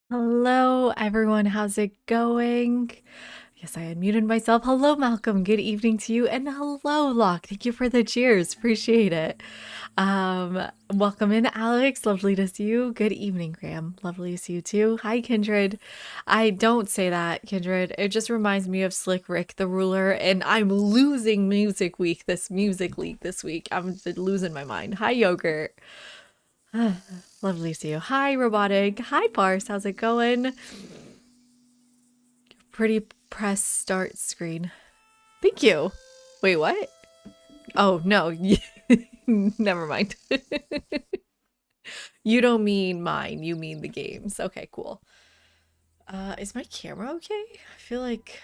Hello, everyone. How's it going? Yes, I unmuted myself. Hello, Malcolm. Good evening to you. And hello, Locke. Thank you for the cheers. Appreciate it. Welcome in, Alex. Lovely to see you. Good evening, Graham. Lovely to see you too. Hi, Kindred. I don't say that, Kindred. It just reminds me of Slick Rick the Ruler, and I'm losing Music Week, this Music League this week. I'm losing my mind. Hi, Yogurt. Lovely to see you. Hi, Robotic. Hi, Parse. How's it going? Pretty press start screen. Thank you. Wait, what? Oh, no. Never mind. You don't mean mine. You mean the games. Okay, cool. Is my camera okay? I feel like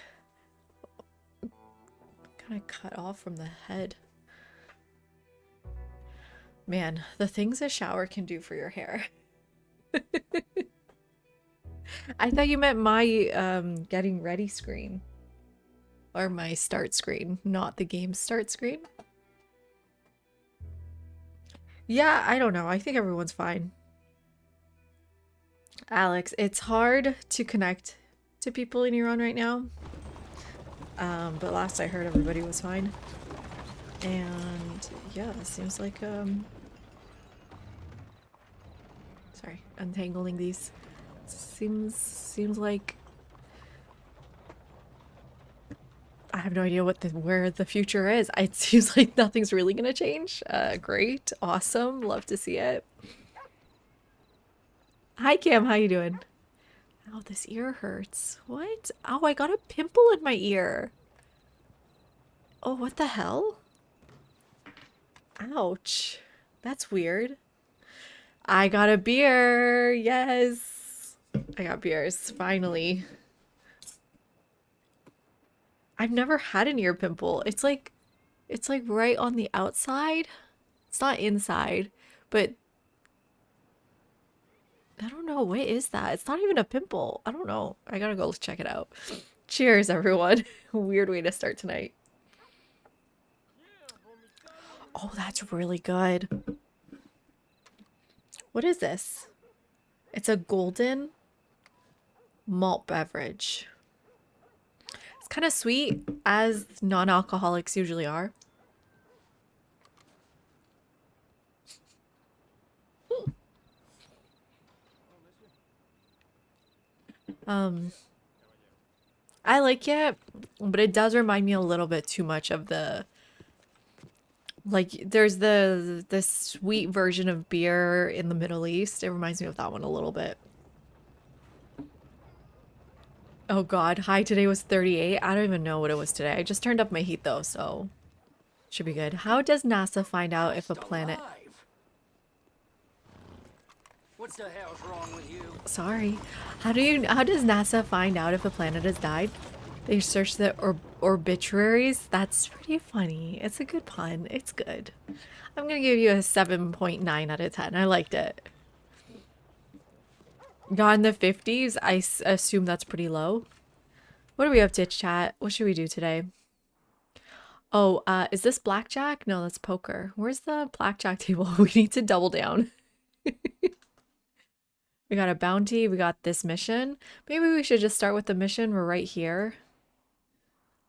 kind of cut off from the head. Man, the things a shower can do for your hair. I thought you meant my getting ready screen. Or my start screen, not the game start screen. Yeah, I don't know. I think everyone's fine. Alex, it's hard to connect to people in Iran right now. But last I heard everybody was fine. And yeah, it seems like sorry, untangling these. Seems like I have no idea where the future is. It seems like nothing's really gonna change. Great, awesome, love to see it. Hi Cam, how you doing? Oh, this ear hurts. What? Oh, I got a pimple in my ear. Oh, what the hell? Ouch. That's weird. I got a beer. Yes. I got beers, finally. I've never had an ear pimple. It's like right on the outside. It's not inside, but I don't know. What is that? It's not even a pimple. I don't know. I gotta go check it out. Cheers, everyone. Weird way to start tonight. Oh, that's really good. What is this? It's a golden malt beverage. It's kind of sweet, as non-alcoholics usually are. I like it, but it does remind me a little bit too much of the like there's the sweet version of beer in the Middle East. It reminds me of that one a little bit. Oh God, high today was 38. I don't even know what it was today. I just turned up my heat though, so should be good. How does NASA find out if a planet... What the hell's wrong with you? Sorry. How does NASA find out if a planet has died? They search the obituaries? That's pretty funny. It's a good pun. It's good. I'm gonna give you a 7.9 out of 10. I liked it. Got in the 50s? I assume that's pretty low. What are we up to, chat? What should we do today? Oh, is this blackjack? No, that's poker. Where's the blackjack table? We need to double down. We got a bounty. We got this mission. Maybe we should just start with the mission. We're right here.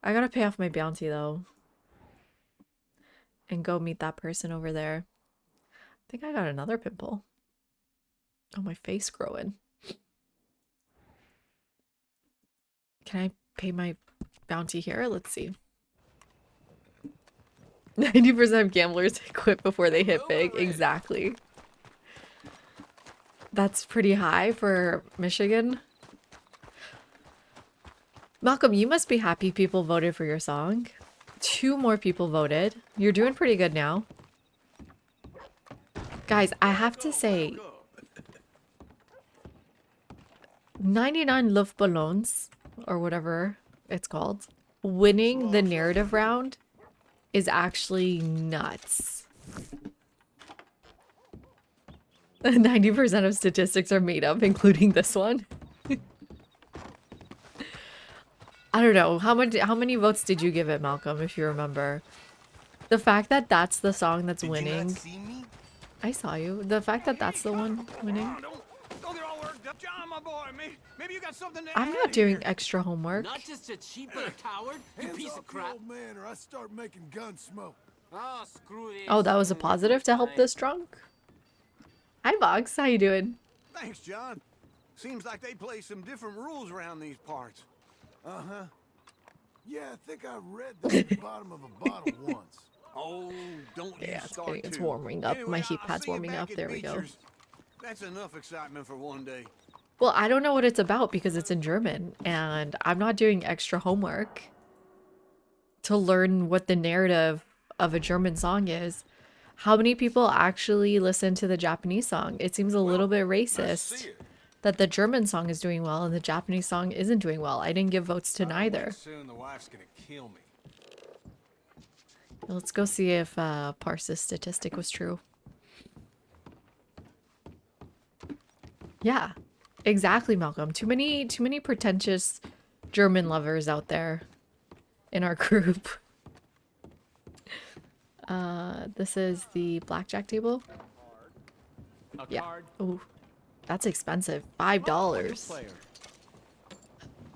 I gotta pay off my bounty though. And go meet that person over there. I think I got another pimple. Oh, my face growing. Can I pay my bounty here? Let's see. 90% of gamblers quit before they hit big. Exactly. That's pretty high for Michigan. Malcolm, you must be happy people voted for your song. 2 more people voted. You're doing pretty good now. Guys, I have to say, 99 Luftballons, or whatever it's called, winning the narrative round is actually nuts. 90% of statistics are made up, including this one. I don't know. How many votes did you give it, Malcolm, if you remember? The fact that that's the song that's winning. I saw you. The fact that that's the one winning. John, my boy, maybe you got something to I'm add not doing here. extra homework. Not just a cheap but a coward, you Hands piece off of the crap. old man, or I start making gun smoke. Oh, screw this. Oh, that was a I'm gonna waste my positive to help time. this drunk? Hi, Vox. How you doing? Thanks, John. Seems like they play some different rules around these parts. Uh-huh. Yeah, I think I read that at the bottom of a bottle once. Oh, don't you Yeah, it's start getting, it's too. warming up. My Anyway, heat I'll pad's see you warming back up. at There we go. Beecher's. That's enough excitement for one day. Well, I don't know what it's about because it's in German, and I'm not doing extra homework to learn what the narrative of a German song is. How many people actually listen to the Japanese song? It seems a little bit racist that the German song is doing well and the Japanese song isn't doing well. I didn't give votes to neither. Soon the wife's gonna kill me. Let's go see if Parse's statistic was true. Yeah, exactly, Malcolm. Too many pretentious German lovers out there in our group. This is the blackjack table. A Yeah. card. Ooh, that's expensive. $5.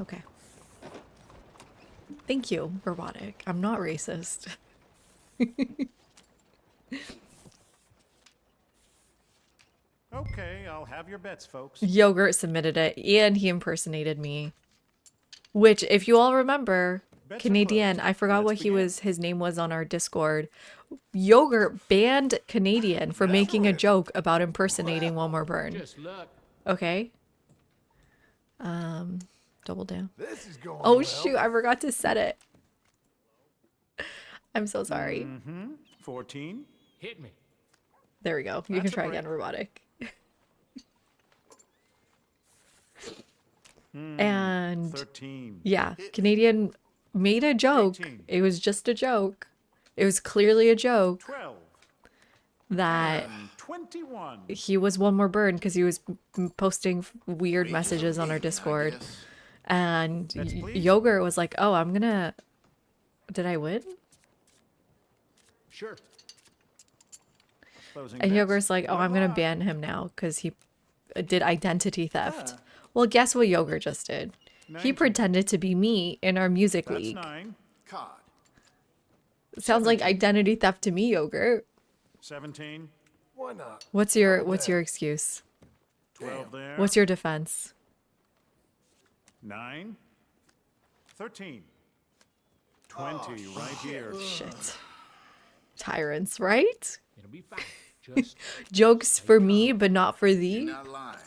Okay. Thank you, robotic. I'm not racist. Okay, I'll have your bets, folks. Yogurt submitted it, and he impersonated me. Which, if you all remember, Bets are Canadian, closed. I forgot Let's what begin. his name was on our Discord. Yogurt banned Canadian for making a joke about impersonating Wilmer Byrne. Just look. Okay. Double down. This is going Oh well. shoot, I forgot to set it. I'm so sorry. 14, Hit me. There we go. You can That's a try break. again, robotic. And 13, yeah, Canadian made a joke. 18. It was just a joke. It was clearly a joke 12, that and 21. he was Wilmer Byrne because he was posting weird messages on our Discord. And Bets, please. Yogurt was like, "Oh, I'm gonna." Did I win? Sure. Closing And bets. Yogurt's like, "Oh, Good I'm gonna luck. ban him now because he did identity theft." Ah. Well, guess what Yogurt just did? He 19. pretended to be me in our music That's league. 9, God. Sounds like identity theft to me, Yogurt. 17, Why not? What's your excuse? 12 there. What's your defense? 9, 13, 20 right here. Shit. Tyrants, right? It'll be fine. Just Jokes for me, but not for thee. Not lying.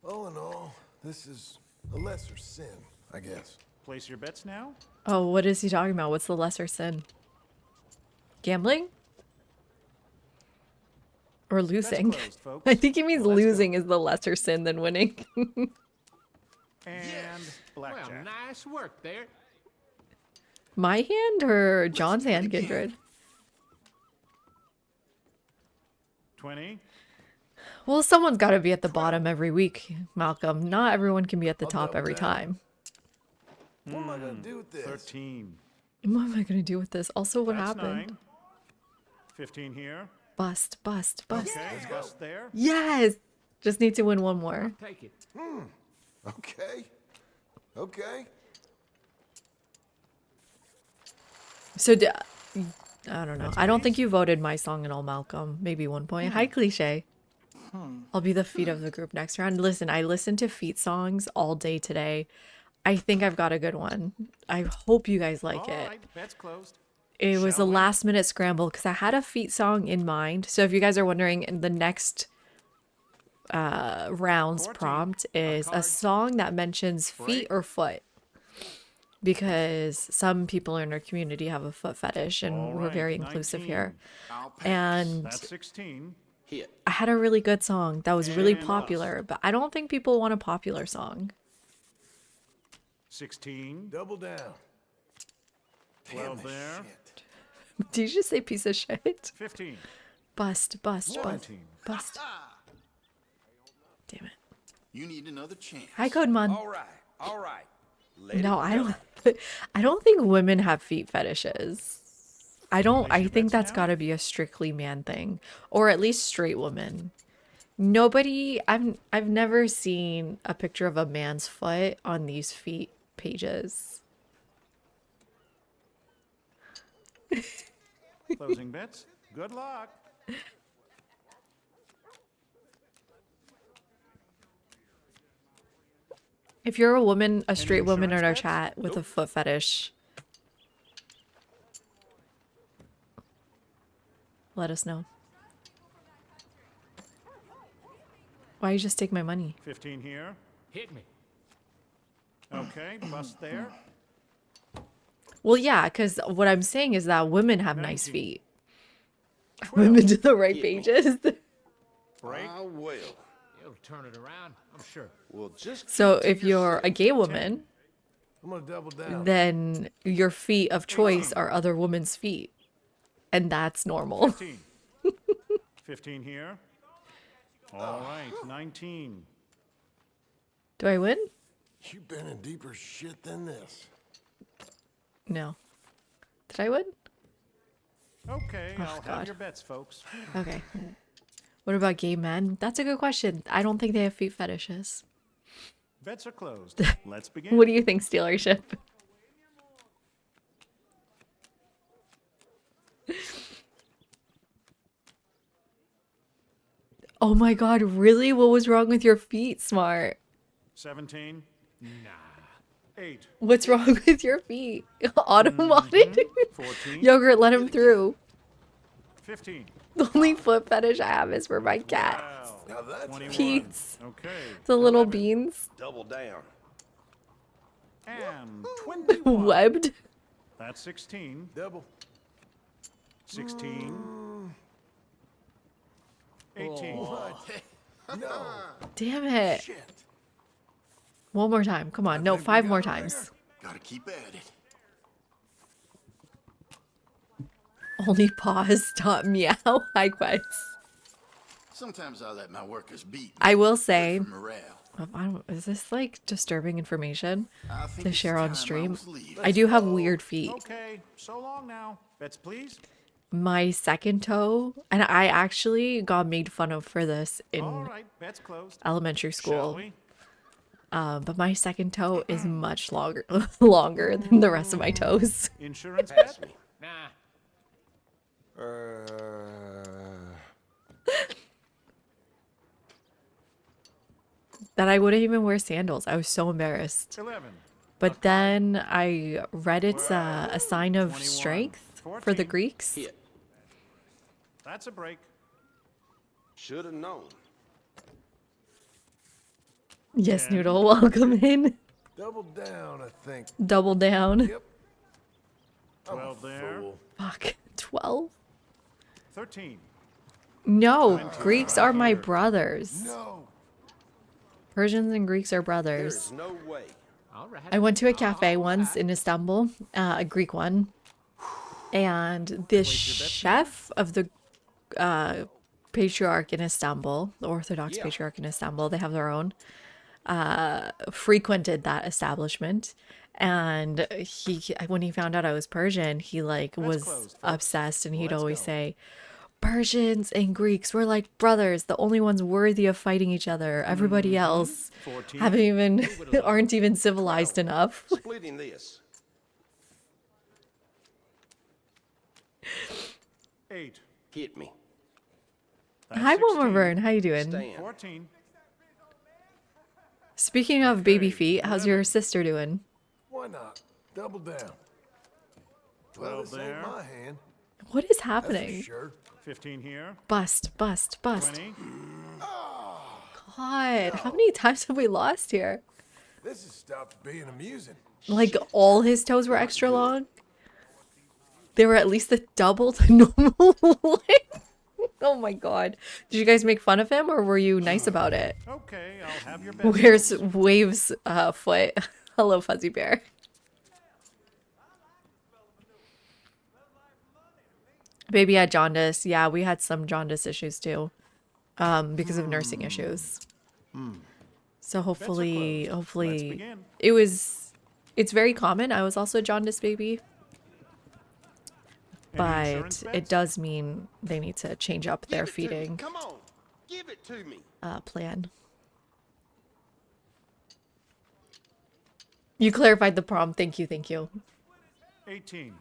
All in all, this is a lesser sin, I guess. Place your bets now. Oh, what is he talking about? What's the lesser sin? Gambling? Or losing? closed, folks. I think he means Let's go. losing is the lesser sin than winning. And well, blackjack. nice work there. My hand or John's hand, Kindred? 20, Well, someone's got to be at the bottom every week, Malcolm. Not everyone can be at the I'll top double every down. time. What am I gonna do with this? 13. What am I going to do with this? Also, what That's happened? 9. 15 here. Bust, bust, bust. Okay, bust there. Yes! Just need to win one more. Take it. Okay. Okay. So, I don't know. I don't think you voted my song at all, Malcolm. Maybe 1 point. Hi, Cliche. I'll be the feet of the group next round. Listen, I listened to feet songs all day today. I think I've got a good one. I hope you guys like All it. right, bets closed. It was a Shall we? last minute scramble because I had a feet song in mind. So if you guys are wondering, the next round's 14, prompt is a card. song that mentions feet Break. or foot. Because some people in our community have a foot fetish and All we're very right, inclusive 19. here. I'll pass. And That's 16. I had a really good song that was really And popular, but I don't think people want a popular song. 16. Double down. 12 Damn this there. shit. Did you just say piece of shit? 15. Bust, bust, bust, 17. bust. Damn it. You need another chance. Hi, Codemon. All right, all right. No, I don't. I don't think women have feet fetishes. don't, Place I your think bets that's now? got to be a strictly man thing, or at least straight woman. Nobody, I've never seen a picture of a man's foot on these feet pages. Closing bets. Good luck. If you're a woman, a straight woman in insurance our bets? chat with a Nope. foot fetish, let us know. Why you just take my money? 15 here. Hit me. Okay, bust there. Well, yeah, because what I'm saying is that women have nice 19. feet. Women to the right Hit me. pages. Break. I will. It'll turn it around, I'm sure. We'll just So keep to if you're a yourself. gay woman, I'm gonna double down. then your feet of choice are other women's feet. And that's normal. 15. 15 here. All right, 19. Do I win? You've been in deeper shit than this. No. Did I win? Okay, I'll have God. your bets, folks. Okay. What about gay men? That's a good question. I don't think they have feet fetishes. Bets are closed. Let's begin. What do you think, Stealership? Oh my god, really? What was wrong with your feet, Smart? 17. Nah. 8. What's wrong with your feet? Automated? 14. Yogurt, let him through. 15. The only foot fetish I have is for my cat. Wow. Now that's 21. Pete's. Okay. The little 11. beans. Double down. And 21. Webbed. That's 16. double. 16. 18. No Damn it. shit. One more time. Come on. No, think we 5 got more a times. Gotta keep at it. Only paws. Stop meow. Hi, Quets. Sometimes I let my workers beat me. I will say, For morale. is this like disturbing information I think to it's share time on I stream? was leaving. I do have weird feet. Okay, so long now. Bets, please. My second toe, and I actually got made fun of for this All in right, bets closed. elementary Shall school. we? But my second toe is much longer longer than the rest of my toes. Insurance Pass bet? me. Nah. That I wouldn't even wear sandals. I was so embarrassed. 11. But then I read it's a sign of 21. strength for the 14. Greeks. Hit. That's a break. Should have known. Yes, Yeah. Noodle, welcome in. Double down, I think. Double down. Yep. I'm a 12 there. fool. Fuck. 12? 13. No, Greeks are my brothers. No. Persians and Greeks are There's brothers. no way. All right. I went to a cafe once in Istanbul, a Greek one, and the chef of the patriarch in Istanbul, the Orthodox Yeah. patriarch in Istanbul, they have their own, frequented that establishment. And he, when he found out I was Persian, he like was closed, folks. obsessed, and he'd Let's always go. say, Persians and Greeks, we're like brothers, the only ones worthy of fighting each other. Everybody else 14. haven't even aren't even civilized enough. Splitting this. 8. Hit me. That's Hi, Mama 16. Vern. How you doing? Stand. 14. Speaking of baby Okay, feet, how's your sister doing? Why not? Double down. Well, 12 this ain't there. my hand. What is That's for happening? sure. 15 here. Bust, bust, bust. 20. God, how many times have we lost here? This has stopped being amusing. Like all his toes were extra long? They were at least the double the normal length. Oh my god. Did you guys make fun of him or were you nice about it? Okay, I'll have your bets. Where's Waves foot? Hello, Fuzzy Bear. Baby had jaundice. Yeah, we had some jaundice issues too. Because of nursing issues. So hopefully Let's begin. it's very common. I was also a jaundice baby. but insurance it bets? does mean they need to change up their Give it to me. feeding Come on. Give it to me. plan. You clarified the prompt. Thank you, thank you. 18.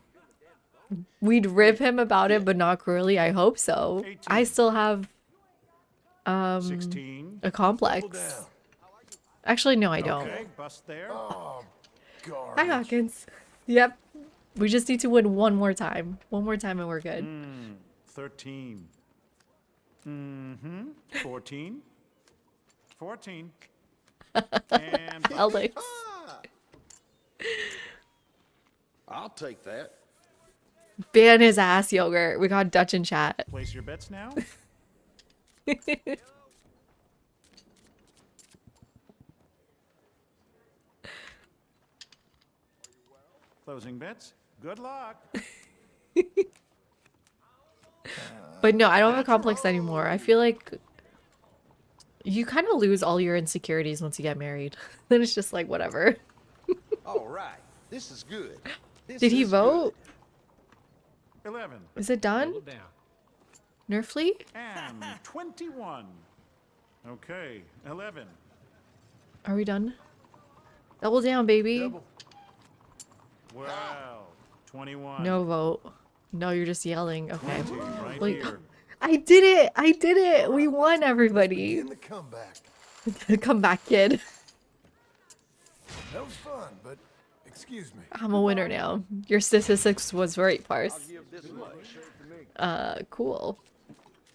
We'd rib him about it, but not cruelly. I hope so. I 18. still have 16. a complex. down. Actually, no, I don't. Okay, bust there. Oh, Hi, garbage. Hawkins. Yep. We just need to win one more time. One more time and we're good. 13. Mm-hmm. 14. 14. And Alex. I'll take that. Ban his ass, Yogurt. We got Dutch in chat. place your bets now. Closing bets. Good luck. But no, I don't have a complex anymore. I feel like you kind of lose all your insecurities once you get married. Then it's just like, whatever. All right. This is good. This Did he is vote? 11. Is it done? Hold it down. Nerfly? And 21. Okay, 11. Are we done? Double down, baby. Double. Well, 21. No vote. No, you're just yelling. Okay. 20 right Wait. here. I did it. I did it. We won, everybody. In the comeback. Come back, kid. That was fun, but excuse me. I'm a winner now. Your statistics was right, Parse. Give this much. Cool.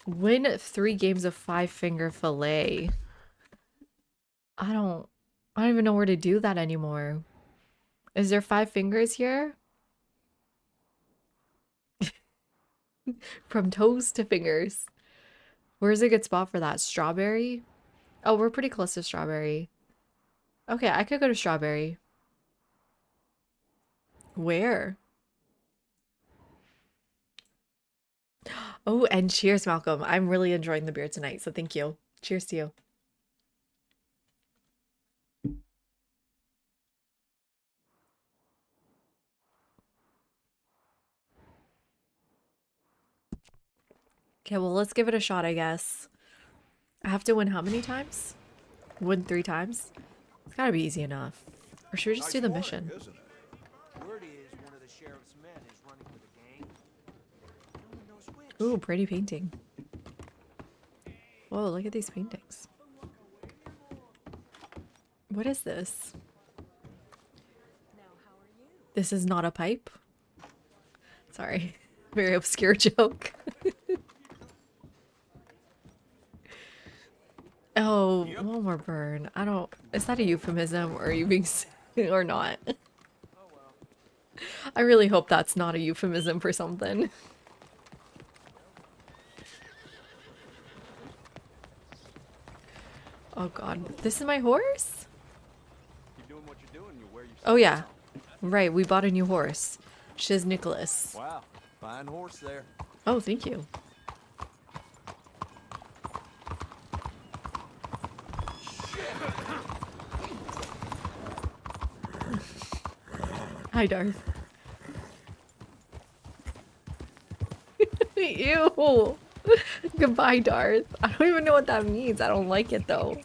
Win 3 games of 5-finger fillet. I don't even know where to do that anymore. Is there 5 fingers here? From toes to fingers. Where's a good spot for that? Strawberry? Oh, we're pretty close to strawberry. Okay, I could go to strawberry. Where? Oh, and cheers, Malcolm. I'm really enjoying the beer tonight, so thank you. Cheers to you. Okay, well, let's give it a shot, I guess. I have to win how many times? Win 3 times? It's gotta be easy enough. Or should we just do the mission? Word is one of the sheriff's men is running with a gang. No one knows which. Ooh, pretty painting. Whoa, look at these paintings. What is this? This is not a pipe? Sorry. Very obscure joke. Oh, one more burn. I don't... Is that a euphemism or are you being... or not? I really hope that's not a euphemism for something. Oh god, this is my horse? Keep doing what you're doing, you wear your Oh yeah, right, we bought a new horse. Shiz Nicholas. Wow, fine horse there. Oh, thank you. Hi, Darth. Ew. Goodbye, Darth. I don't even know what that means. I don't like it, though.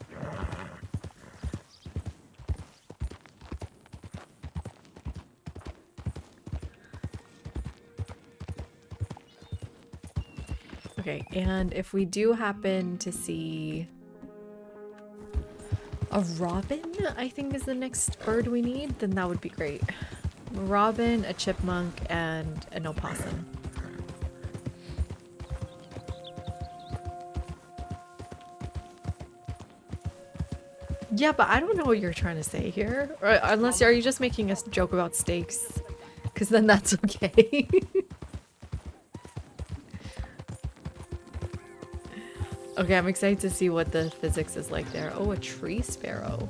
Okay, and if we do happen to see a robin, I think is the next bird we need, then that would be great. A robin, a chipmunk, and an opossum. Yeah, but I don't know what you're trying to say here. Or, unless, are you just making a joke about steaks? Because then that's okay. Okay, I'm excited to see what the physics is like there. Oh, a tree sparrow.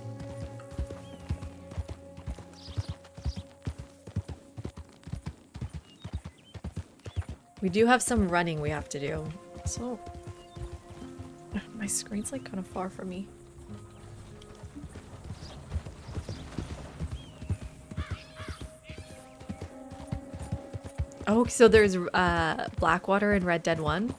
We do have some running we have to do. So, my screen's like kind of far from me. Oh, so there's Blackwater in Red Dead 1?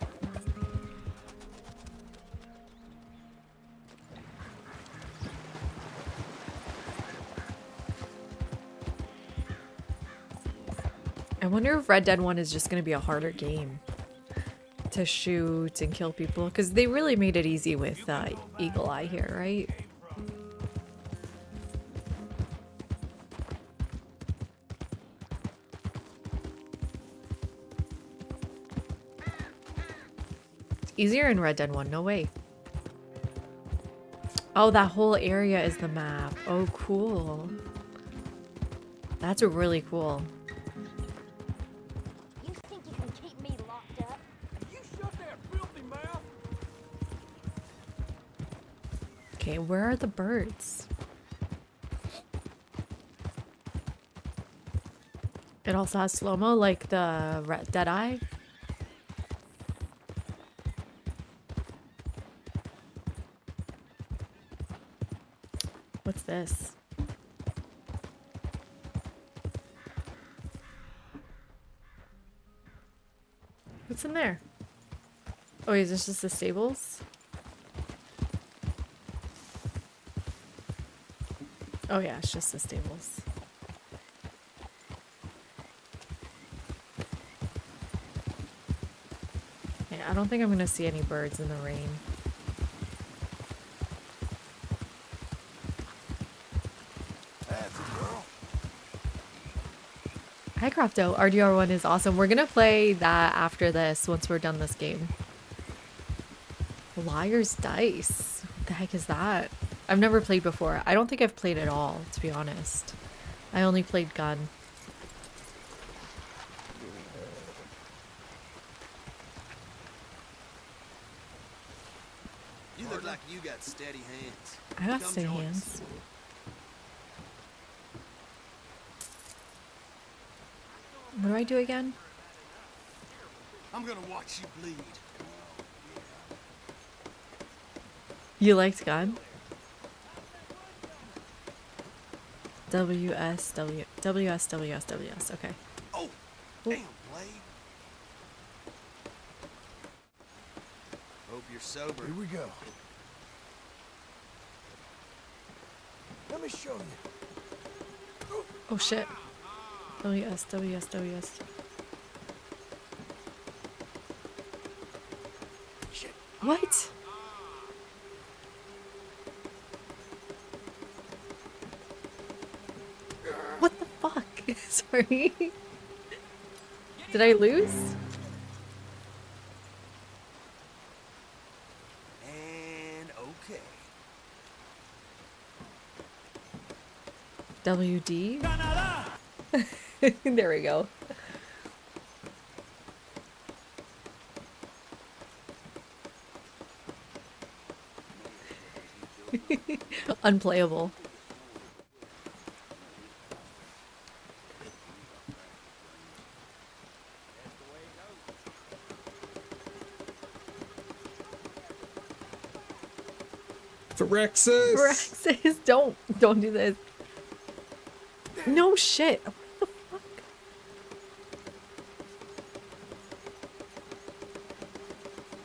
I wonder if Red Dead 1 is just gonna be a harder game to shoot and kill people, because they really made it easy with Eagle Eye here, right? It's easier in Red Dead 1, no way. Oh, that whole area is the map. Oh, cool. That's really cool. You think you can keep me locked up? You shut that filthy mouth! Okay, where are the birds? It also has slow-mo like the Deadeye. What's this? What's in there? Oh, is this just the stables? Oh yeah, it's just the stables. Yeah, I don't think I'm gonna see any birds in the rain. That's a girl. Hi Crofto, RDR1 is awesome. We're gonna play that after this, once we're done this game. Liar's Dice. What the heck is that? I've never played before. I don't think I've played at all, to be honest. I only played Gun. You look like you got steady hands. I got Come steady join us. hands. What do I do again? I'm gonna watch you bleed. You liked Gun? WS. Okay. Oh, Ooh. damn, Blade. Hope you're sober. Here we go. Let me show you. Oh shit. WS. Shit. What? What the fuck? Sorry. Did I lose? And okay. WD? There we go. Unplayable. Phyrexis! Brexis, don't do this. No shit. What the fuck?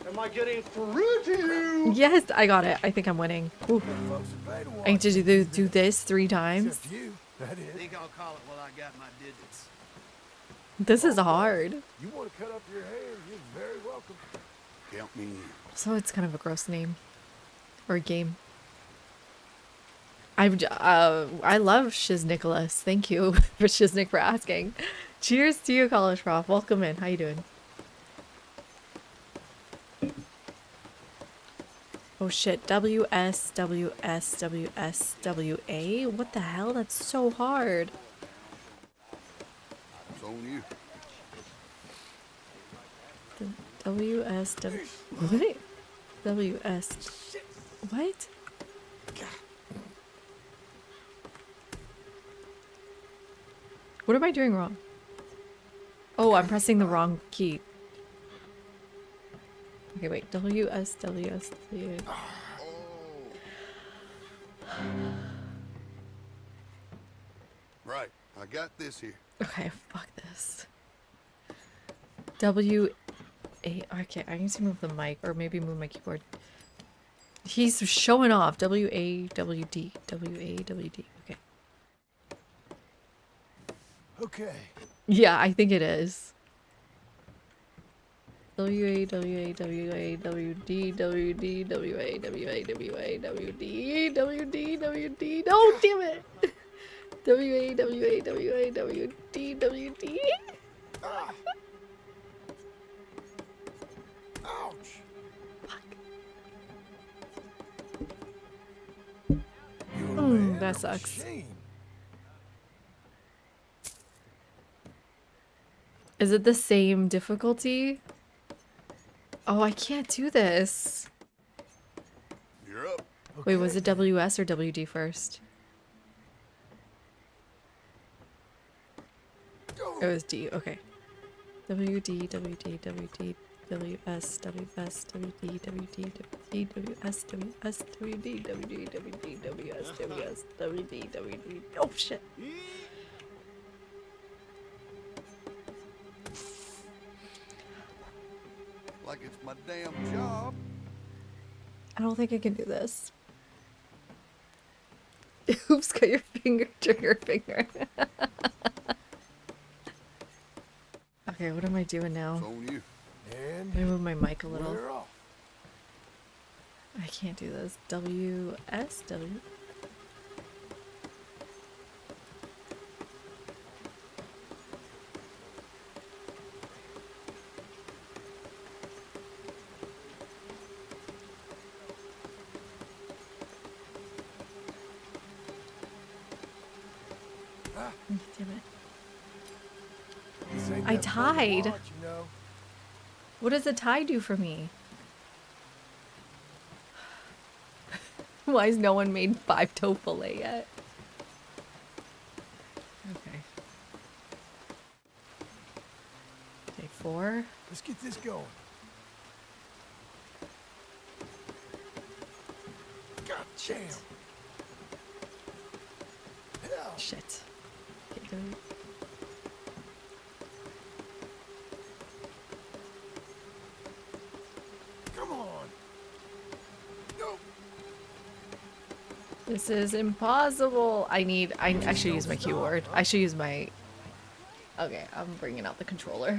Am I getting through to you? Yes, I got it. I think I'm winning. Ooh. Folks are paid to watch. I need to do this 3 times. Except you, that is. Think I'll call it while I got my digits. This is hard. You want to cut up your hair, you're very welcome. Count me in. So it's kind of a gross name. Or game. I love Shiz Nicholas. Thank you for Shiznik for asking. Cheers to you, College Prof. Welcome in. How you doing? Oh shit. WSWSWSWA? What the hell? That's so hard. It's on you. WSW. What? WS. What? What am I doing wrong? Oh, I'm pressing the wrong key. Okay, wait. WSWSW. Right, I got this here. Okay, fuck this. W A. Okay, I need to move the mic or maybe move my keyboard. He's showing off. W A W D. W A W D. Okay. Okay. Yeah, I think it is. W A W A W A W D W D W A W A W A W D W D W D. No, damn it. W A W A W A W D W D. Ouch. That sucks. Shame. Is it the same difficulty? Oh, I can't do this. You're up. Wait, was Okay. it WS or WD first? It was D, okay. WD, WD, WD, WS, WS, WD, WD, WD, WS, WS, WD, WD, WD, WS, WS, WD, WD. Oh shit. Like it's my damn job. I don't think I can do this. Oops, got your finger, trigger finger. Okay, what am I doing now? It's on you. And Let me move my mic a little. we're off. I can't do this. W S W. Damn it. This ain't I that fun to tied. watch, you know? What does a tie do for me? Why has no one made 5 toe fillet yet? Okay. Okay, 4. Let's get this going. God damn. Hell. Shit. Okay, go. Come on. No. This is impossible. I should use my keyboard. I should use my... Okay, I'm bringing out the controller.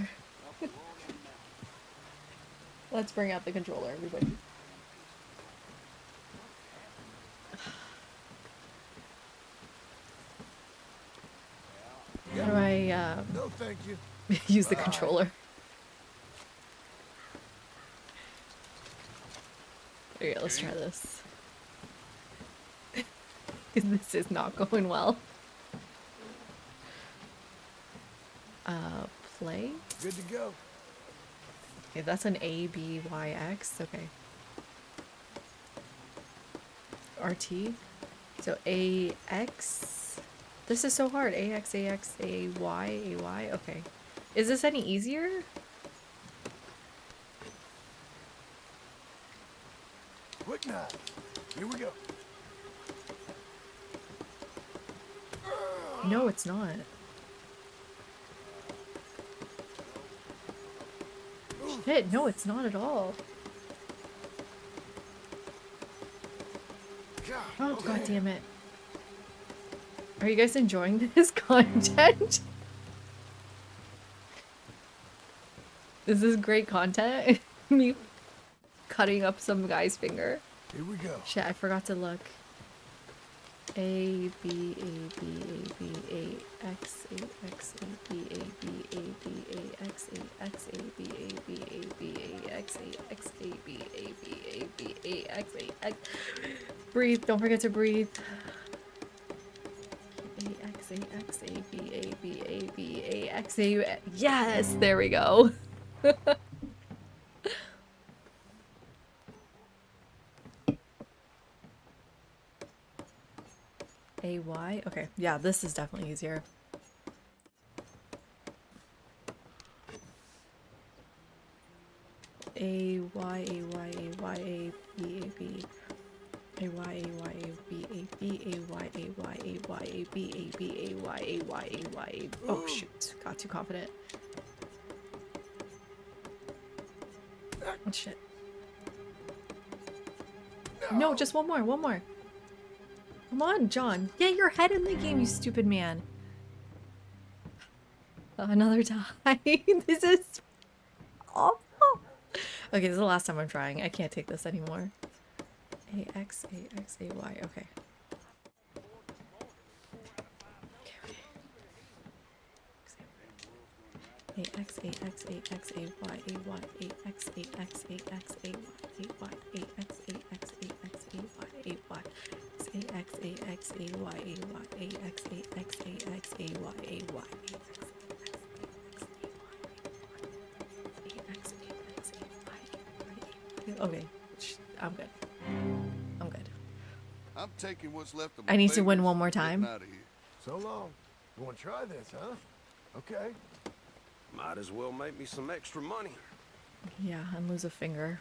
Let's bring out the controller, everybody. How do I, No, thank you. use the controller? Okay, let's try this. This is not going well. Play? Good to go. Okay, that's an A, B, Y, X. Okay. RT. So A, X. This is so hard. A, X, A, X, A, Y, A, Y. Okay. Is this any easier? Quick knife. Here we go. No, it's not. Shit, no, it's not at all. God, Oh, god damn it. Are you guys enjoying this content? This is great content. Me cutting up some guy's finger. Here we go. Shit, I forgot to look. A, B, A, B, A, B, A, X, A, X, A, B, A, B, A, B, A, X, A, X, A, B, A, B, A, B, A, X, A, X, A, B, A, B, A, B, A, X, A, X. Breathe, don't forget to breathe. A, X, A, X, A, B, A, B, A, B, A, X, A, yes, there we go. AY? Okay, yeah, this is definitely easier. AY, AY, AY, A, B, A, B. AY, AY, A, B, A, B, AY, AY, AY, A, B, A, B, AY, AY, AY, A. Oh, shoot. Got too confident. Oh, shit. No, just one more, one more. Come on, John. Get your head in the game, you stupid man. Another tie. This is awful. Okay, this is the last time I'm trying. I can't take this anymore. AX, AX, AY. Okay. AX, AX, AX, AY, AY, AX, AX, AX, AY, AY, AX, AX, AX, AY, AY, AX, AX, AY, AY, AX, AX, AX, AY, AY, Okay, I'm good. I'm good. I'm taking what's left of I need to win one more time. So long. You want to try this, huh? Okay. Might as well make me some extra money. Yeah, and lose a finger.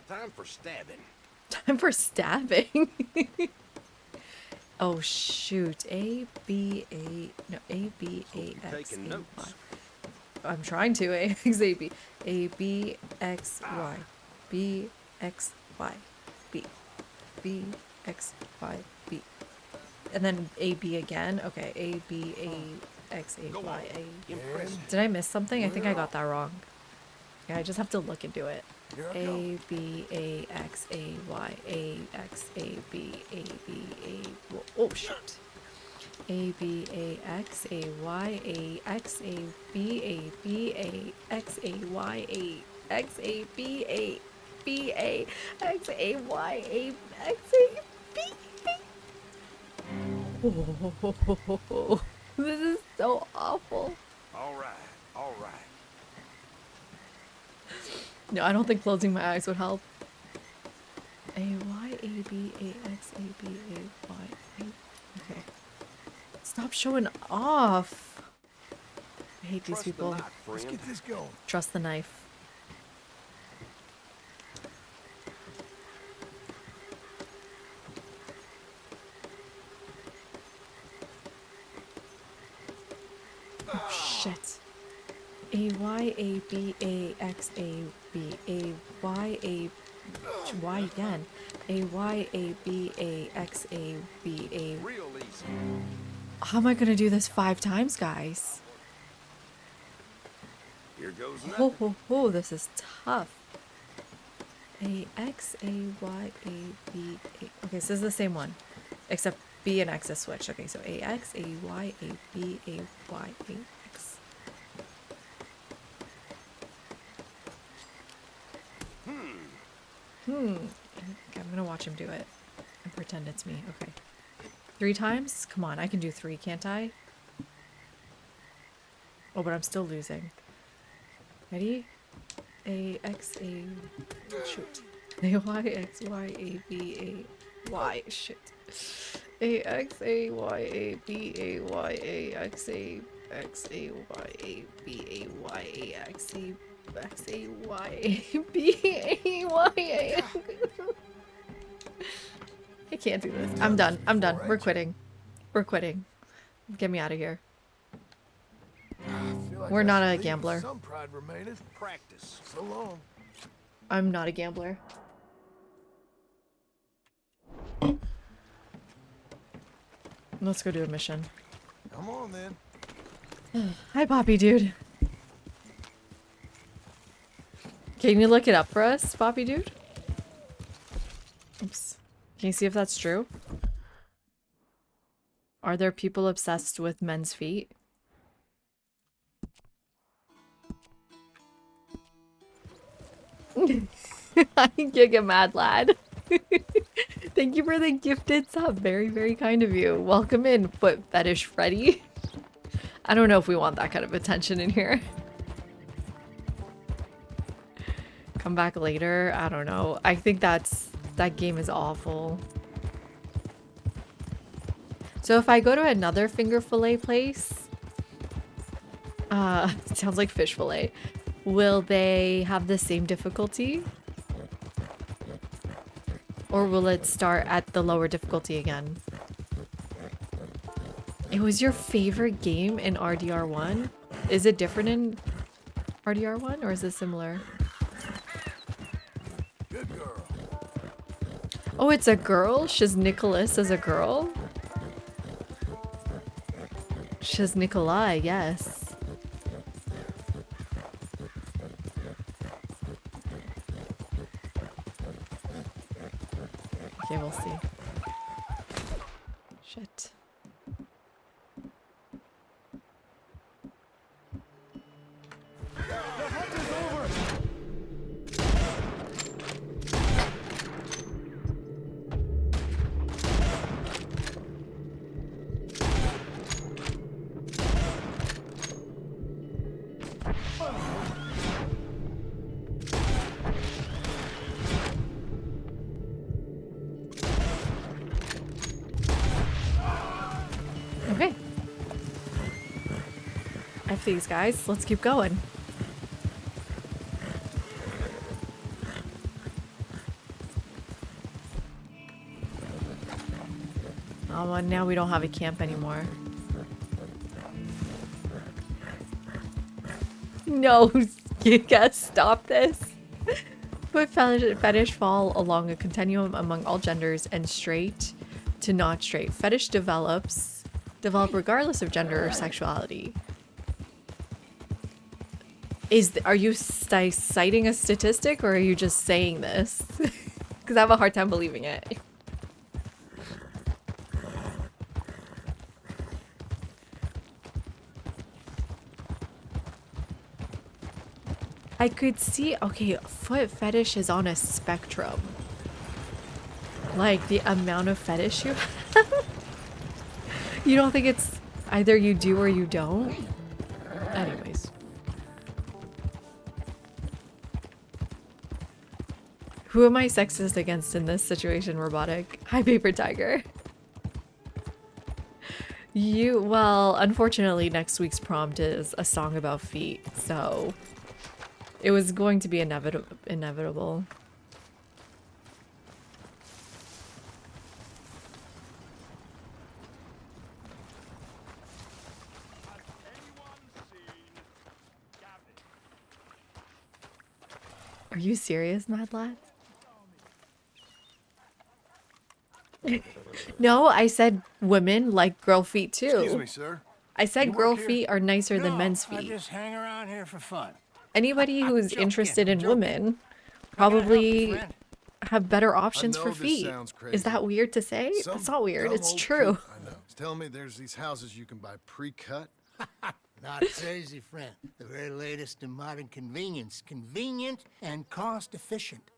Time for stabbing. Time for stabbing. Oh shoot. A B A no A B A X Taking A notes. Y. I'm trying to. A X A B A B X Y B X Y B B X Y B and then A B again. Okay, A B A X A Y A. Impressive. Did I miss something? I think I got that wrong. Yeah, I just have to look into it. Here I go. A B A X A Y A X A B A B A. Oh shoot. A B A X A Y A X A B A B A X A Y A X A B A B A X A Y A X A B A. This is so awful. All right, all right. No, I don't think closing my eyes would help. A Y A B A X A B A Y A. Okay. Stop showing off. I hate these Trust the people. knife, Let's friend. get this going. Trust the knife. Oh shit. A Y A B A X A B A Y A Y again. A Y A B A X A B A. Real easy. How am I gonna do this 5 times, guys? Here goes Oh, nothing. oh, oh, this is tough. A X A Y A B A. Okay, so this is the same one, except B and X is switched. Okay, so A X A Y A B A Y A X. Okay, I'm gonna watch him do it and pretend it's me. Okay. 3 times? Come on, I can do 3, can't I? Oh, but I'm still losing. Ready? A X A shoot. A Y X Y A B A Y shit. A X A Y A B A Y A X A X A Y A B A Y A X A X A Y A B A Y A. I can't do this. I'm done. I'm done. We're quitting. We're quitting. Get me out of here. I feel like We're I not should a leave with gambler. Some pride remaining. Practice. So long. I'm not a gambler. Let's go do a mission. Come on then. Hi, Poppy dude. Can you look it up for us, Poppy dude? Oops. Can you see if that's true? Are there people obsessed with men's feet? I Giga Mad Lad. Thank you for the gifted sub. Very, very kind of you. Welcome in, Foot Fetish Freddy. I don't know if we want that kind of attention in here. Come back later. I don't know. I think that game is awful. So if I go to another finger fillet place, it sounds like fish fillet. Will they have the same difficulty? Or will it start at the lower difficulty again? It was your favorite game in RDR1? Is it different in RDR1 or is it similar? Oh, it's a girl? Shiz Nicholas is a girl? Shiz Nikolai, yes. Okay, we'll see. Shit. Okay. F these guys. Let's keep going. Oh, and now we don't have a camp anymore. No, you gotta stop this. Foot fetish fall along a continuum among all genders and straight to not straight. Fetish develop regardless of gender or sexuality. Are you citing a statistic or are you just saying this? Because I have a hard time believing it. I could see, okay, foot fetish is on a spectrum. Like the amount of fetish you have. You don't think it's either you do or you don't? Anyways. Who am I sexist against in this situation, Robotic? Hi, Paper Tiger. Well, unfortunately, next week's prompt is a song about feet, so it was going to be inevitable. Are you serious, Mad Lad? No, I said women like girl feet too. Excuse me, sir. I said You girl work here? feet are nicer than men's I feet. just hang around here for fun. Anybody who's joking, interested in joking. women How can I help you, probably friend? have better options know for this feet. sounds Is crazy. that weird to say? Some That's not weird. dumb It's old true. kid I know. Tell me there's these houses you can buy pre-cut. Not crazy, friend. The very latest in modern convenience. Convenient and cost efficient.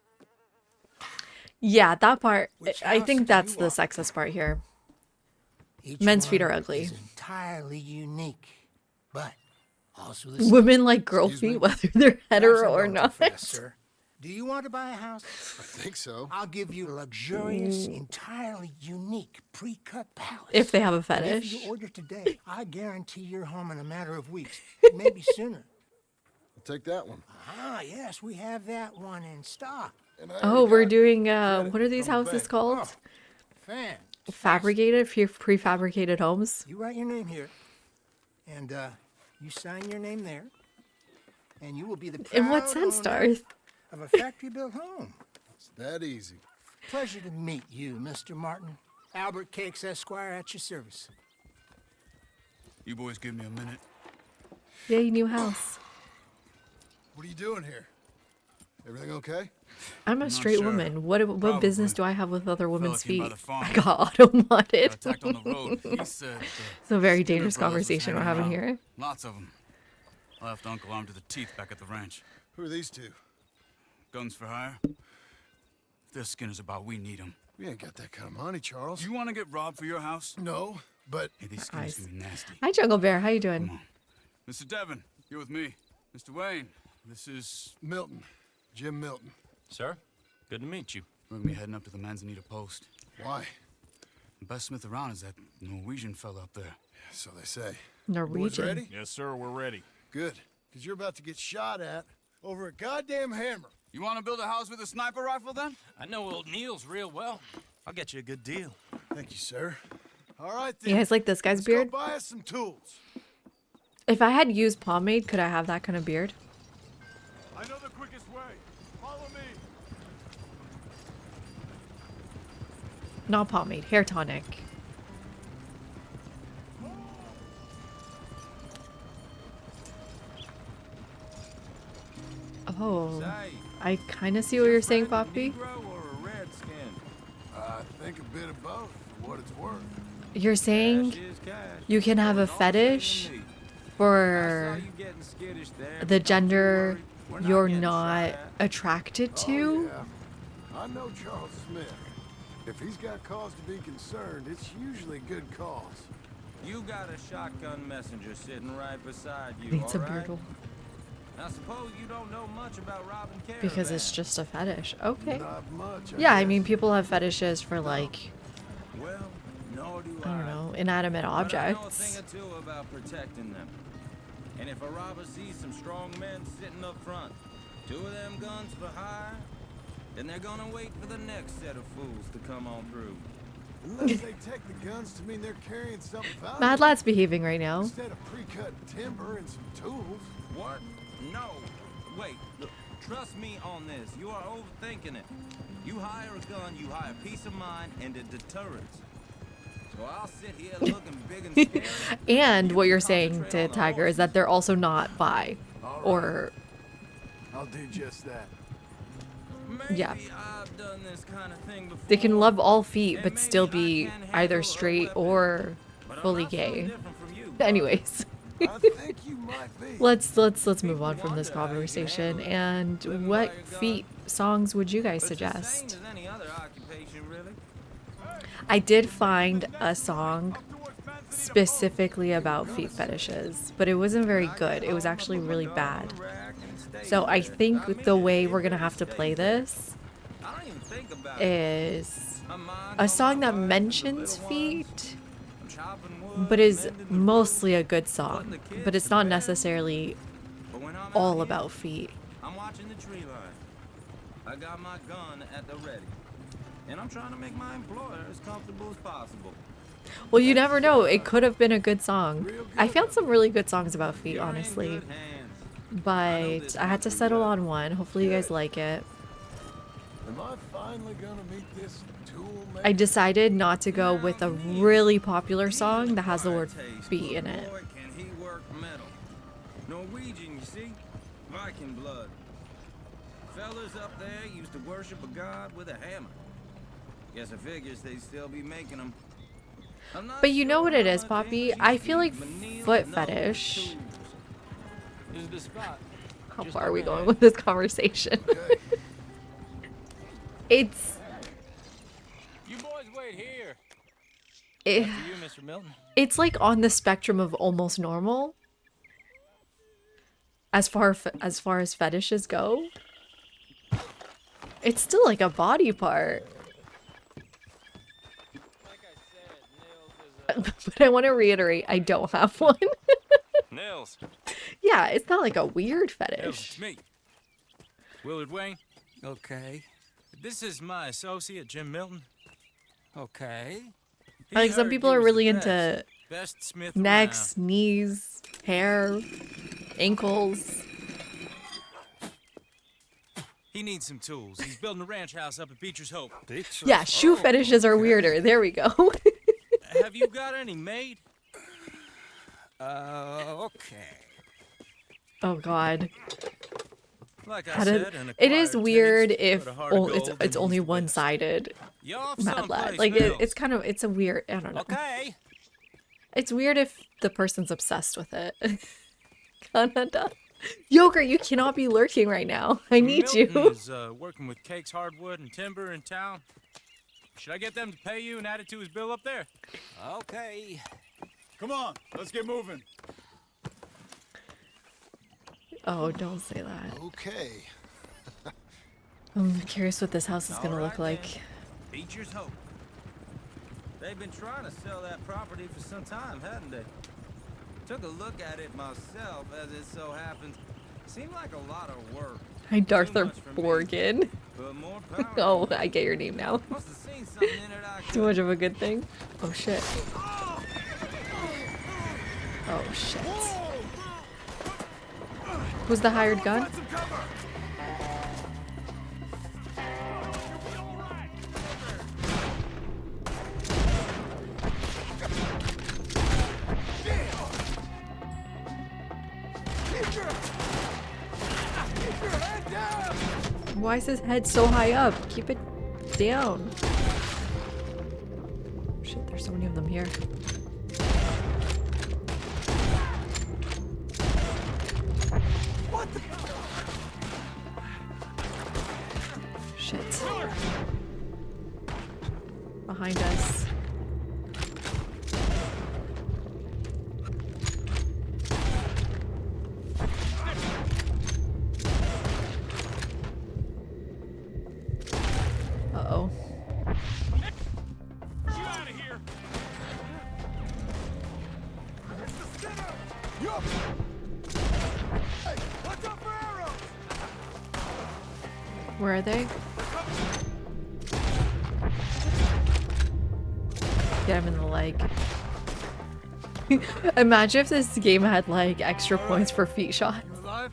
Yeah, that part. Which I house think do that's you the want? sexist part here. Each Men's feet one are ugly. is entirely unique, but also the Women like girl Excuse me? feet, whether they're Perhaps hetero I'm or going too not. fast, sir. Do you want to buy a house? I think so. I'll give you a luxurious, entirely unique pre-cut palace. If they have a And fetish. if you order today, I guarantee you're home in a matter of weeks, maybe sooner. I'll take that one. Ah, yes, we have that one in stock. And I Oh, already we're got doing credit what are these from the houses bank. called? Oh, fan. Fabricated, prefabricated homes. You write your name here, and you sign your name there, and you will be the proud In what sense, owner Darth? of a factory-built home. It's that easy. Pleasure to meet you, Mr. Martin. Albert Cakes, Esquire, at your service. You boys give me a minute. Yay, new house. What are you doing here? Everything okay? I'm a not straight sure. woman. What business Probably. do I have with other women's came by feet? the farm. I got auto-modded. Got attacked on the road. He said It's a very Skinner dangerous brothers was conversation we're hanging having around. here. Lots of them. I left Uncle armed to the teeth back at the ranch. Who are these two? Guns for hire. If their Skinner's about, we need them. We ain't got that kind of money, Charles. You want to get robbed for your house? No, but Hey, these Skinners Eyes. can be nasty. Hi, Jungle Bear. How you doing? Come on. Mr. Devon, you're with me. Mr. Wayne, this is... Milton. Jim Milton. Sir, good to meet you. We're gonna be heading up to the Manzanita Post. Why? The best smith around is that Norwegian fella up there. So they say. Norwegian. Boys ready? Yes, sir, we're ready. Good. Because you're about to get shot at over a goddamn hammer. You want to build a house with a sniper rifle, then? I know old Neil's real well. I'll get you a good deal. Thank you, sir. All right, then. You guys like this guy's Let's beard? go buy us some tools. If I had used pomade, could I have that kind of beard? I know the quickest way. Follow me. Not pomade, hair tonic. Oh, I kind of see what you're saying, Poppy. I think a bit of both, for what it's worth. You're saying you can have a fetish for the gender you're not attracted to? I know Charles Smith. If he's got cause to be concerned, it's usually good cause. You got a shotgun messenger sitting right beside you, It's a brutal. I suppose you don't know much about robbing caravans. Because it's just a fetish. Okay. Not much. Yeah, I mean, people have fetishes for, like, Well, nor do I don't know, inanimate But I know a objects. thing or two about protecting them. And if a robber sees some strong men sitting up front, 2 of them guns for hire, then they're gonna wait for the next set of fools to come on through. Unless they take the guns to mean they're carrying something valuable. Mad Lad's behaving right now. Instead of pre-cut timber and some tools. What? No. Wait. Look, trust me on this. You are overthinking it. You hire a gun, you hire peace of mind and a deterrence. So I'll sit here looking big and scary. And what you're saying to Tiger is that they're also not bi. Or, I'll do just that. yeah. I've done this kind of thing before. They can love all feet but still be either straight or fully gay. Anyways. I think you might be. Let's move on from this conversation. And what feet songs would you guys suggest? Any other occupation, really? I did find a song specifically about feet fetishes, but it wasn't very good. It was actually really bad. So I think the way we're gonna have to play this is a song that mentions feet, but is mostly a good song, but it's not necessarily all about feet. I'm watching the tree line. I got my gun at the ready. And I'm trying to make my employer as comfortable as possible. Well, you never know. It could have been a good song. I found some really good songs about feet, honestly. But I had to settle on one. Hopefully you guys like it. Am I finally gonna meet this tool man? I decided not to go with a really popular song that has the word feet in it. Boy, can he work metal. Norwegian, you see? Viking blood. Fellas up there used to worship a god with a hammer. Guess I figures they'd still be making them. But you know what it is, Poppy? I feel like foot fetish. This is the spot. How far are we going with this conversation? It's... You boys wait here. It, After you, Mr. Milton. it's like on the spectrum of almost normal. As far as fetishes go. It's still like a body part. But I want to reiterate, I don't have one. Nils. Yeah, it's not like a weird Nils, fetish. it's me. Willard Wayne. Okay. This is my associate, Jim Milton. Okay. He Like some heard people you are was really the into best smith necks, knees, hair, ankles. He needs some tools. He's building a ranch house up at Beecher's Hope. Yeah, shoe fetishes are weirder. There we go. Have you got any made? Okay. Oh God. Like I How did, said, an it is acquired weird taste, if but a heart of it's gold it's and only he's the best. one-sided. You off Mad someplace, Lad. Like Mills? it's kind of a weird. I don't know. Okay. It's weird if the person's obsessed with it. Canada. Yogurt, you cannot be lurking right now. I need Milton you. is working with Cakes Hardwood and Timber in town. Should I get them to pay you and add it to his bill up there? Okay. Come on, let's get moving. Oh, don't say that. Okay. I'm curious what this house is gonna All look right, like. then. Beecher's Hope. They've been trying to sell that property for some time, hadn't they? Took a look at it myself, as it so happens. Seemed like a lot of work. Hi, Darther much for me. Borgin. But more power. Oh, I get your name now. Must have seen something in it I Too much of a good thing. Oh shit. Oh shit. Who's the hired gun? head down! Why is his head so high up? Keep it down. Shit, there's so many of them here. What the? Shit. Behind us. Uh-oh. Get out of here! Yup! Hey, watch out for arrows! Where are they? Get him in the leg. Imagine if this game had like extra points for feet shots You alive?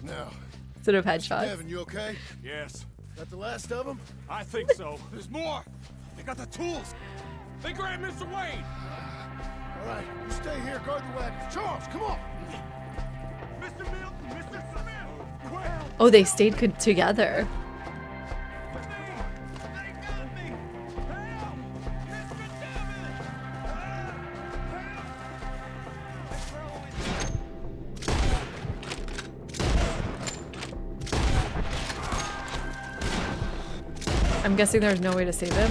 No. instead of headshots. Devin, you okay? Yes, That the last of them? I think so. There's more. They got the tools. They grabbed Mr. Wayne. All right, you stay here, guard the wagons. Charles, come on! Mr. Milton, Mr. Smith. Quick! Oh, they stayed together. They got me. Help! Mr. Devin! I'm guessing there's no way to save him.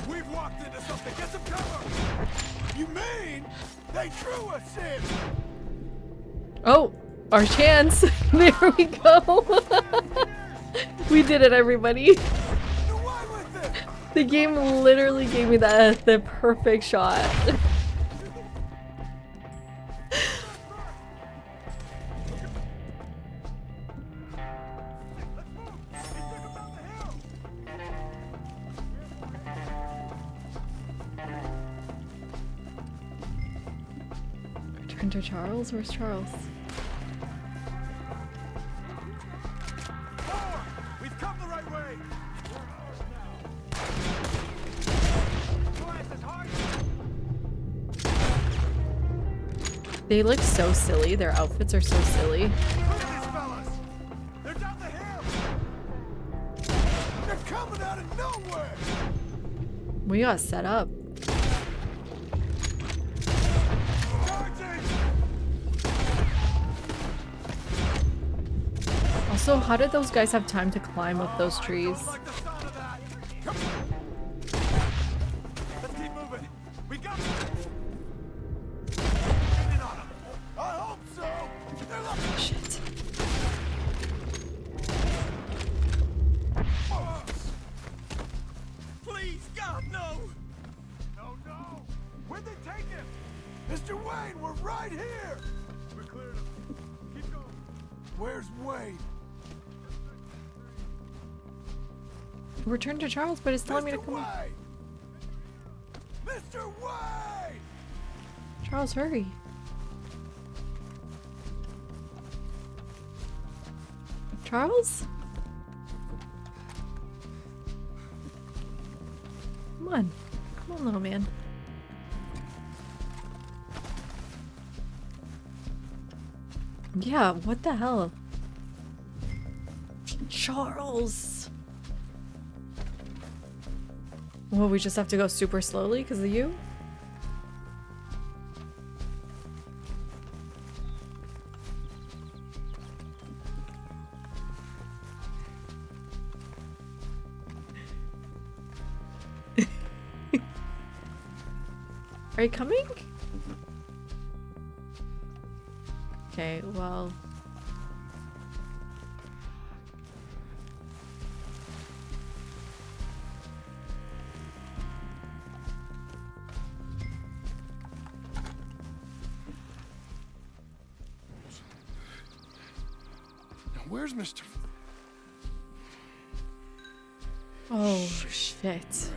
We've walked into something. Get some cover! You mean they drew us in? Oh, our chance. There we go. We did it, everybody. Away with it! The game literally gave me the perfect shot. Return to Charles? Where's Charles? We've come the right way! They look so silly. Their outfits are so silly. Look at these fellas! They're down the hill! They're coming out of nowhere! We got set up. Also, how did those guys have time to climb up those trees? Like the sound of that! Come Let's keep moving! We got I hope so! They're like Shit. Please, God, no! No, no! Where'd they take him? Mr. Wayne, we're right here! We cleared him. Keep going. Where's Wayne? Return to Charles, but it's telling me to Mr. come. Wayne! Mr. Wayne! Charles, hurry. Charles? Come on. Come on, little man. Yeah, what the hell? Charles! Well, we just have to go super slowly because of you? Are you coming? Okay, well... Now, where's Mr. Oh, shit.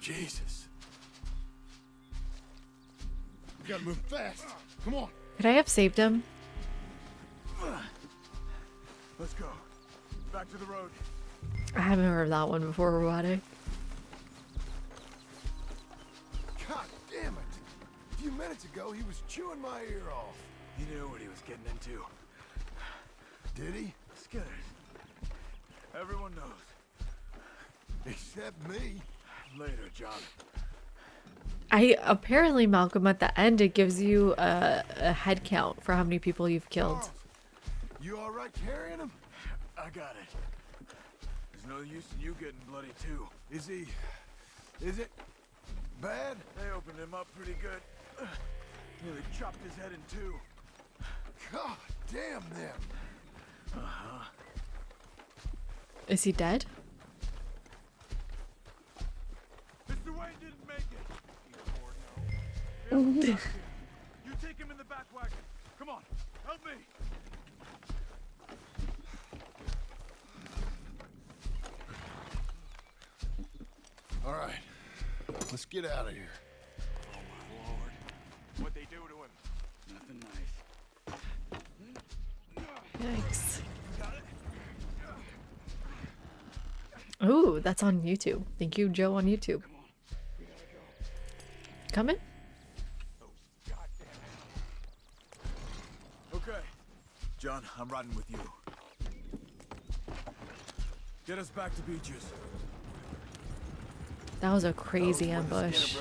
Jesus. We gotta move fast. Come on. Could I have saved him? Let's go. Back to the road. I haven't heard that one before, Ruade. God damn it! A few minutes ago, he was chewing my ear off. He knew what he was getting into. Did he? Scared. Everyone knows. Except me. Later, John. Apparently, Malcolm, at the end, it gives you a head count for how many people you've killed. Charles, you all right carrying him? I got it. There's no use in you getting bloody too. Is it bad? They opened him up pretty good. Nearly chopped his head in two. God damn them. Uh-huh. Is he dead? Mr. Wayne didn't make it. You take him in the back wagon. Come on, help me. All right, let's get out of here. Oh my lord, what'd they do to him? Nothing nice. Yikes. Ooh, that's on YouTube. Thank you, Joe, on YouTube. Coming? Okay, John, I'm riding with you. Get us back to Beaches. That was a crazy ambush.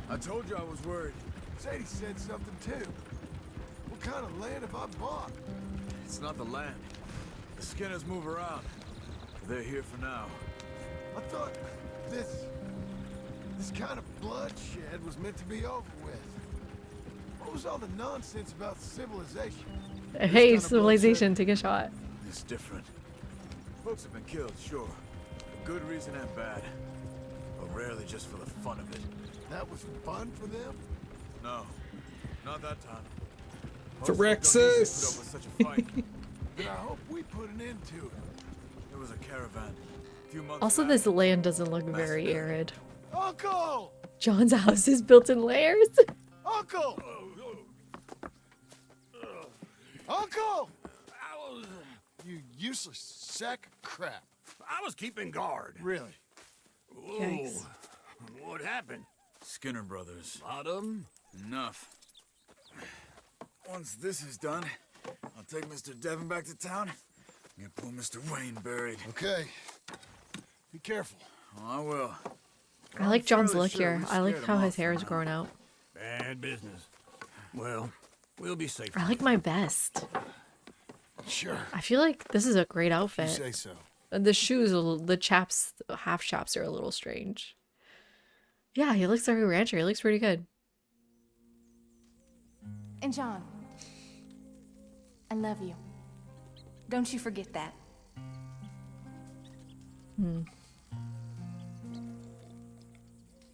I told you I was worried. Sadie said something too. What kind of land have I bought? It's not the land. The Skinners move around. They're here for now. I thought this kind of bloodshed was meant to be over with. What was all the nonsense about civilization? Hey, civilization, take a shot. It's different. Folks have been killed, sure. For good reason and bad. But rarely just for the fun of it. That was fun for them? No, not that time. Phyrexis! Put up with such a fight. But I hope we put an end to it. There was a caravan. A few months Also, back. this land doesn't look very arid. Uncle! John's house is built in layers. Uncle! Uncle! You useless sack of crap. I was keeping guard. Really? Yikes. What happened? Skinner brothers. Lot of 'em? Enough. Once this is done, I'll take Mr. Devon back to town and get poor Mr. Wayne buried. Okay. Be careful. Oh, I will. I like John's fairly look sure here. we I like scared how him his off hair for is now. growing out. Bad business. Well, we'll be safe. I like my vest. Sure. I feel like this is a great You outfit. say so. And the shoes, the chaps, the half chaps are a little strange. Yeah, he looks like a rancher. He looks pretty good. And John, I love you. Don't you forget that.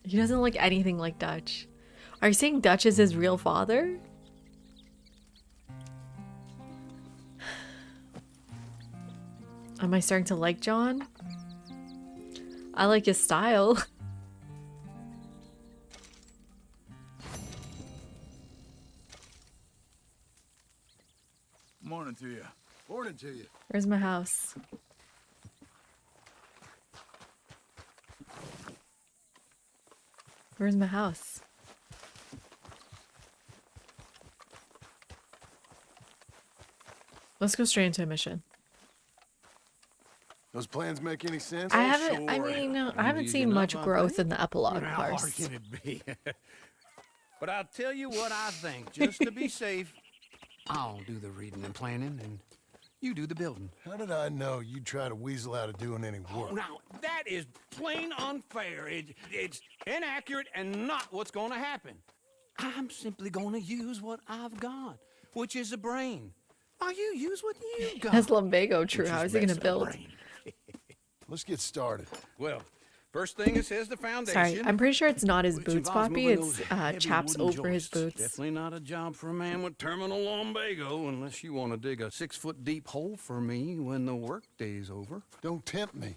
He doesn't look anything like Dutch. Are you saying Dutch is his real father? Am I starting to like John? I like his style. Morning to you. Morning to you. Where's my house? Where's my house? Let's go straight into a mission. Those plans make any sense? I haven't seen much growth in the epilogue How parts. hard can it be? But I'll tell you what I think, just to be safe. I'll do the reading and planning, and you do the building. How did I know you'd try to weasel out of doing any work? Now, that is plain unfair. It's inaccurate and not what's going to happen. I'm simply going to use what I've got, which is a brain. Now, you use what you got. That's lumbago true. which How is is he gonna best a build? brain. Let's get started. Well, first thing it says the foundation. Sorry, I'm pretty sure it's not his which boots, involves Poppy. moving It's those heavy chaps wooden over his joists. boots. Definitely not a job for a man with terminal lumbago, unless you want to dig a 6-foot deep hole for me when the workday's over. Don't tempt me.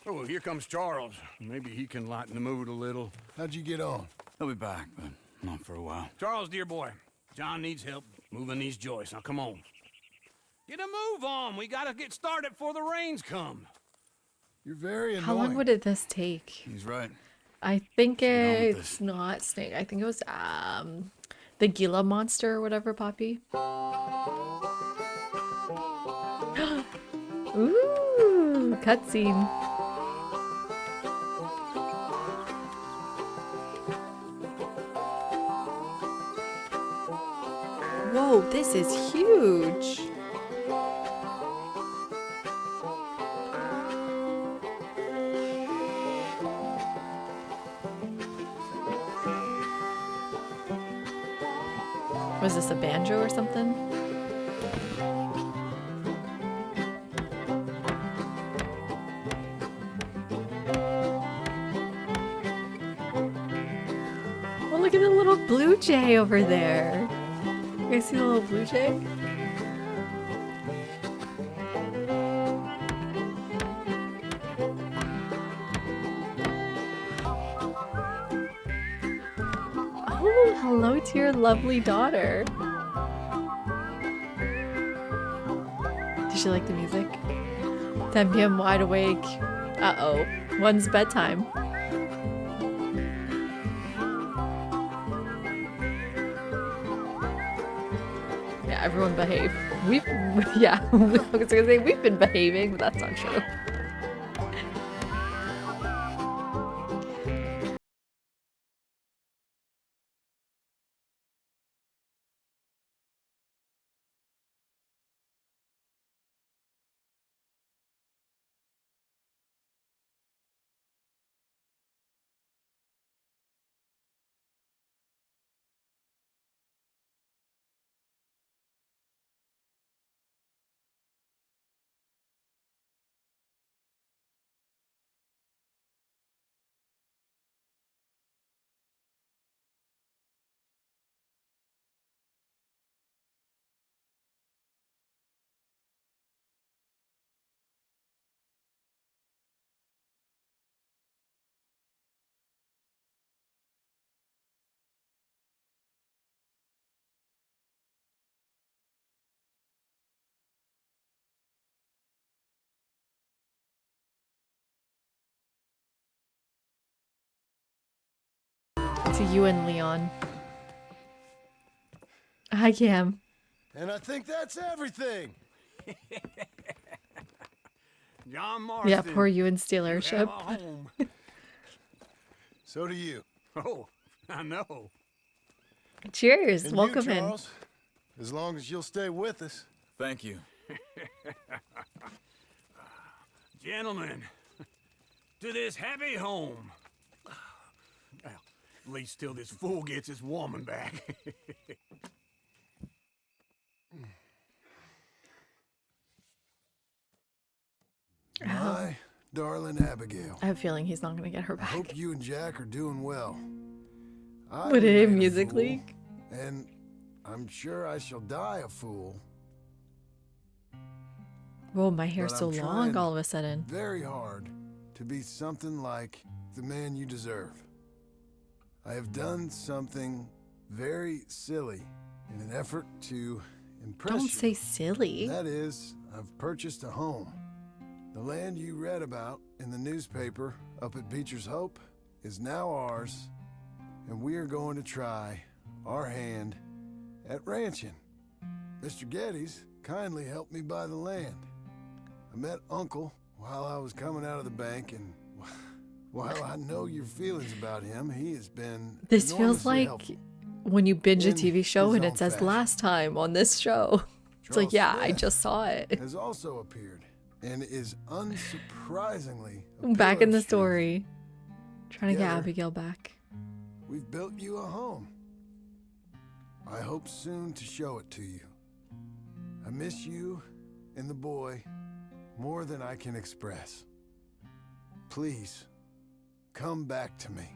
Oh, here comes Charles. Maybe he can lighten the mood a little. How'd you get on? He'll be back, but not for a while. Charles, dear boy, John needs help moving these joists. Now, come on. Get a move on. We gotta get started before the rains come. You're very annoying. How long would this take? He's right. I think on with it's not Snake. I think it was the Gila monster or whatever, Poppy. Ooh, cutscene. Whoa, this is huge. Was this a banjo or something? Oh, look at the little blue jay over there. You guys see the little blue jay? Oh, hello to your lovely daughter. Does she like the music? 10 p.m. wide awake. Uh-oh. One's bedtime. Yeah, everyone behave. Yeah, I was gonna say we've been behaving, but that's not true. To you and Leon. Hi, Cam. And I think that's everything. John Marston. Yeah, poor you and Steeler you ship. have a home. So do you. Oh, I know. Cheers. And Welcome you, in. Charles, as long as you'll stay with us. Thank you. Gentlemen, to this happy home. Well, at least till this fool gets his woman back. My darling Abigail. I have a feeling he's not going to get her I back. hope you and Jack are doing well. I Would it remain a music fool, leak? And I'm sure I shall die a fool. Whoa, my hair's But so I'm long trying all of a sudden. very hard to be something like the man you deserve. I have done something very silly in an effort to impress Don't you. say silly. That is, I've purchased a home. The land you read about in the newspaper up at Beecher's Hope is now ours, and we are going to try our hand at ranching. Mr. Geddes kindly helped me buy the land. I met Uncle while I was coming out of the bank, and while I know your feelings about him, he has been This feels enormously like helpful. when you binge a in TV show his and own it says fashion. last time on this show. It's like, Charles yeah, I Smith just saw it. has also appeared and is unsurprisingly a Back pillar in the of strength. story. Trying to get Together, Abigail back. We've built you a home. I hope soon to show it to you. I miss you and the boy more than I can express. Please, come back to me.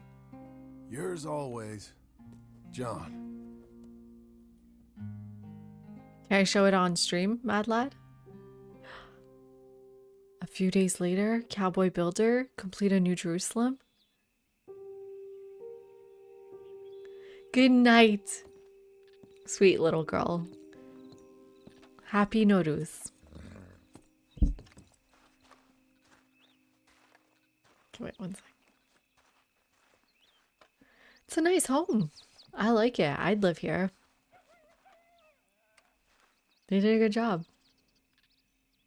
Yours always, John. Can I show it on stream, Mad Lad? A few days later, Cowboy Builder complete a New Jerusalem. Good night, Sweet little girl. Happy Nowruz. Wait one sec. It's a nice home. I like it. I'd live here. They did a good job.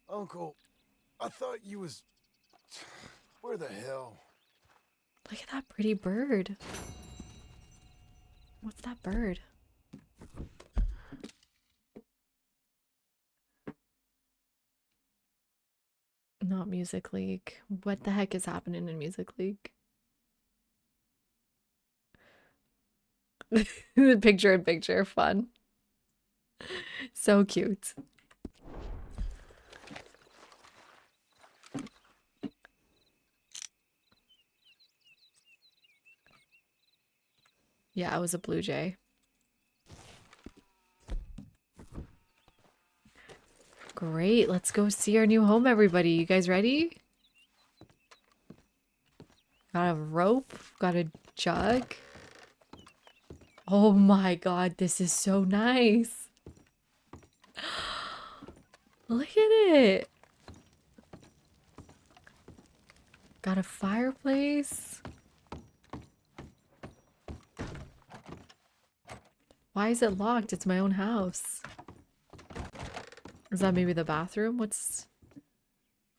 Uncle, I thought you was... Where the hell? Look at that pretty bird. What's that bird? Not Music League. What the heck is happening in Music League? The picture in picture, fun. So cute. Yeah, I was a blue jay. Great, let's go see our new home, everybody. You guys ready? Got a rope, got a jug. Oh my god, this is so nice. Look at it. Got a fireplace. Why is it locked? It's my own house. Is that maybe the bathroom? What's...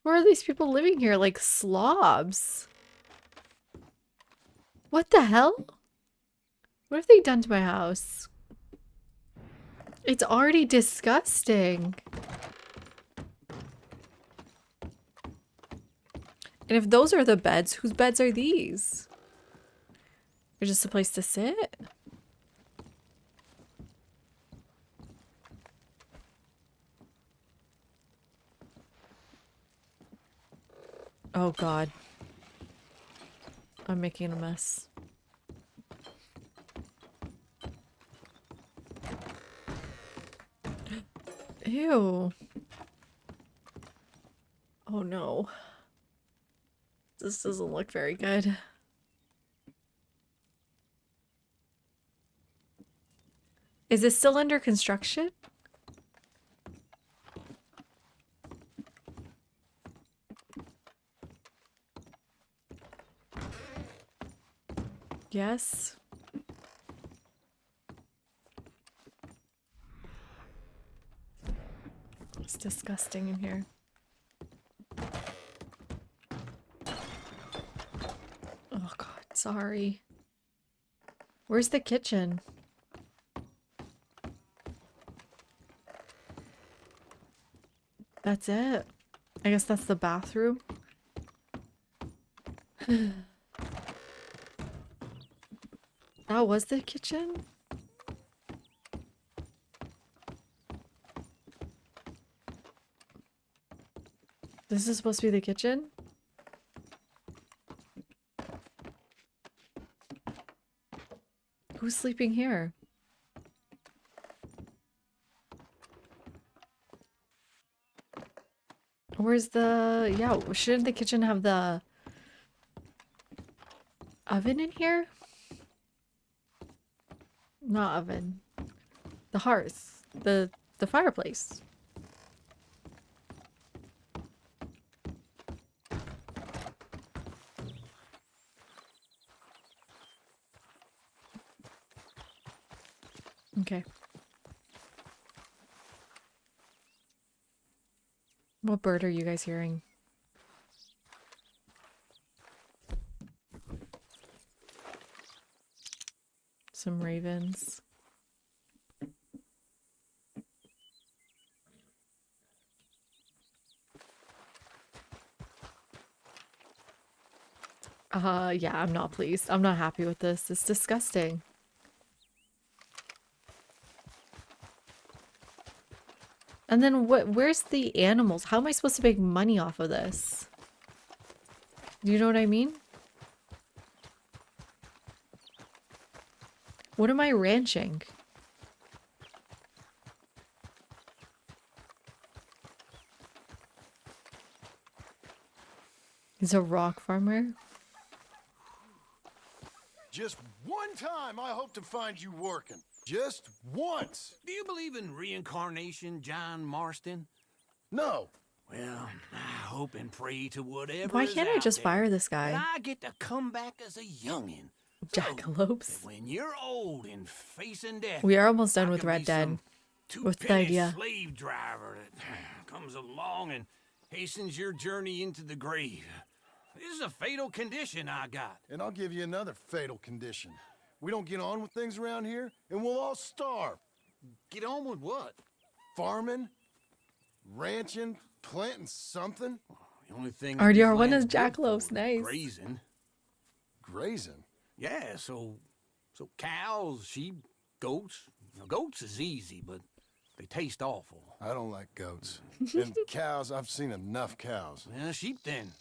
Who are these people living here? Like slobs. What the hell? What have they done to my house? It's already disgusting. And if those are the beds, whose beds are these? They're just a place to sit? Oh god. I'm making a mess. Ew. Oh no. This doesn't look very good. Is this still under construction? Yes. It's disgusting in here. Oh god, sorry. Where's the kitchen? That's it. I guess that's the bathroom. That was the kitchen? This is supposed to be the kitchen? Who's sleeping here? Where's the... Yeah, shouldn't the kitchen have the oven in here? Not oven. The hearth. The fireplace. Okay. What bird are you guys hearing? Some ravens. Yeah, I'm not pleased. I'm not happy with this. It's disgusting. And then where's the animals? How am I supposed to make money off of this? Do you know what I mean? What am I ranching? He's a rock farmer. Just one time I hope to find you working. Just once. Do you believe in reincarnation, John Marston? No. Well, I hope and pray to whatever. Why is can't I out just there fire this that guy? I get to come back as a youngin'. Jackalopes. When you're old and facing death, We are almost done I with could Red be Dead. some With the two-penny idea. slave driver that comes along and hastens your journey into the grave. This is a fatal condition I got. And I'll give you another fatal condition. We don't get on with things around here, and we'll all starve. Get on with what? Farming, ranching, planting something. The only thing RDR1 is jackalopes. Nice. Grazing. Grazing? Yeah, so cows, sheep, goats. Now, goats is easy, but they taste awful. I don't like goats. And cows, I've seen enough cows. Yeah, sheep then.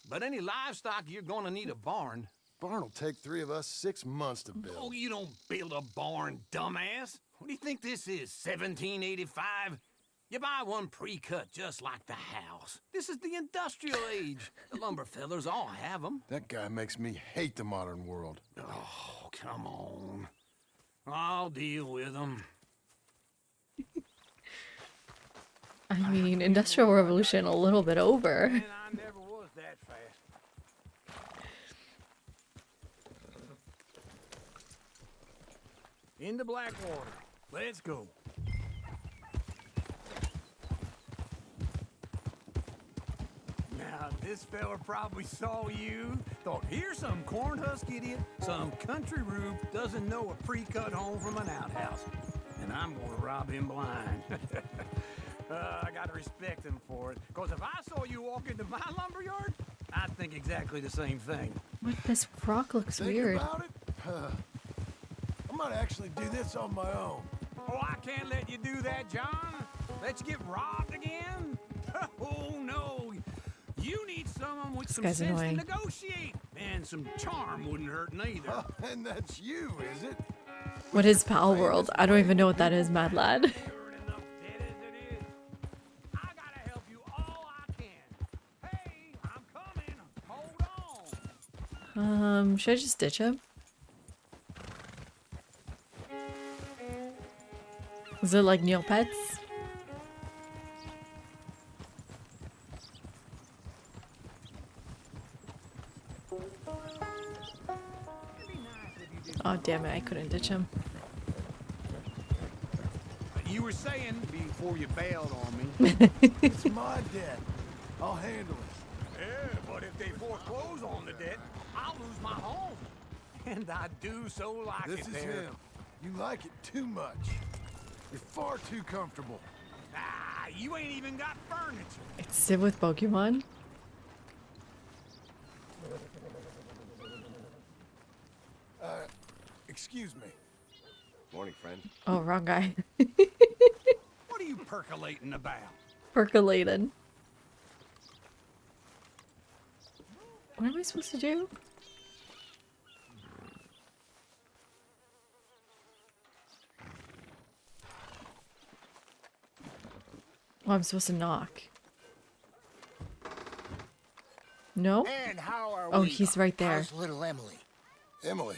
But any livestock, you're gonna need a barn. Barn will take 3 of us 6 months to build. Oh, you don't build a barn, dumbass. What do you think this is, 1785? You buy one pre-cut just like the house. This is the industrial age. The lumber fellers all have them. That guy makes me hate the modern world. Oh, come on. I'll deal with them. I mean, Industrial Revolution a little bit over. And I never was that fast. Into Blackwater. Let's go. Now, this fella probably saw you, thought, here's some cornhusk idiot, some country rube doesn't know a pre-cut home from an outhouse. And I'm gonna rob him blind. I gotta respect him for it, because if I saw you walk into my lumberyard, I'd think exactly the same thing. What? This rock looks Think weird. about it? I might actually do this on my own. Oh, I can't let you do that, John. Let you get robbed again? Oh, no. You need someone with some guy's sense annoying. to negotiate. And some charm wouldn't hurt neither. And that's you, is it? What is Pal World? I don't even know what that is, Mad Lad. Enough dead as it is. I gotta help you all I can. Hey, I'm coming. Hold on. Should I just ditch him? Is it like Neopets? Oh damn it, I couldn't ditch him. You were saying before you bailed on me. It's my debt. I'll handle it. Yeah, but if they foreclose on the debt, I'll lose my home. And I do so like This it is there. him. You like it too much. You're far too comfortable. Ah, you ain't even got furniture. It's Sid with Pokemon. Excuse me. Morning, friend. Oh, wrong guy. What are you percolating about? Percolating. What am I supposed to do? Oh, I'm supposed to knock. No? And how are Oh, we? he's right there. How's little Emily? Emily.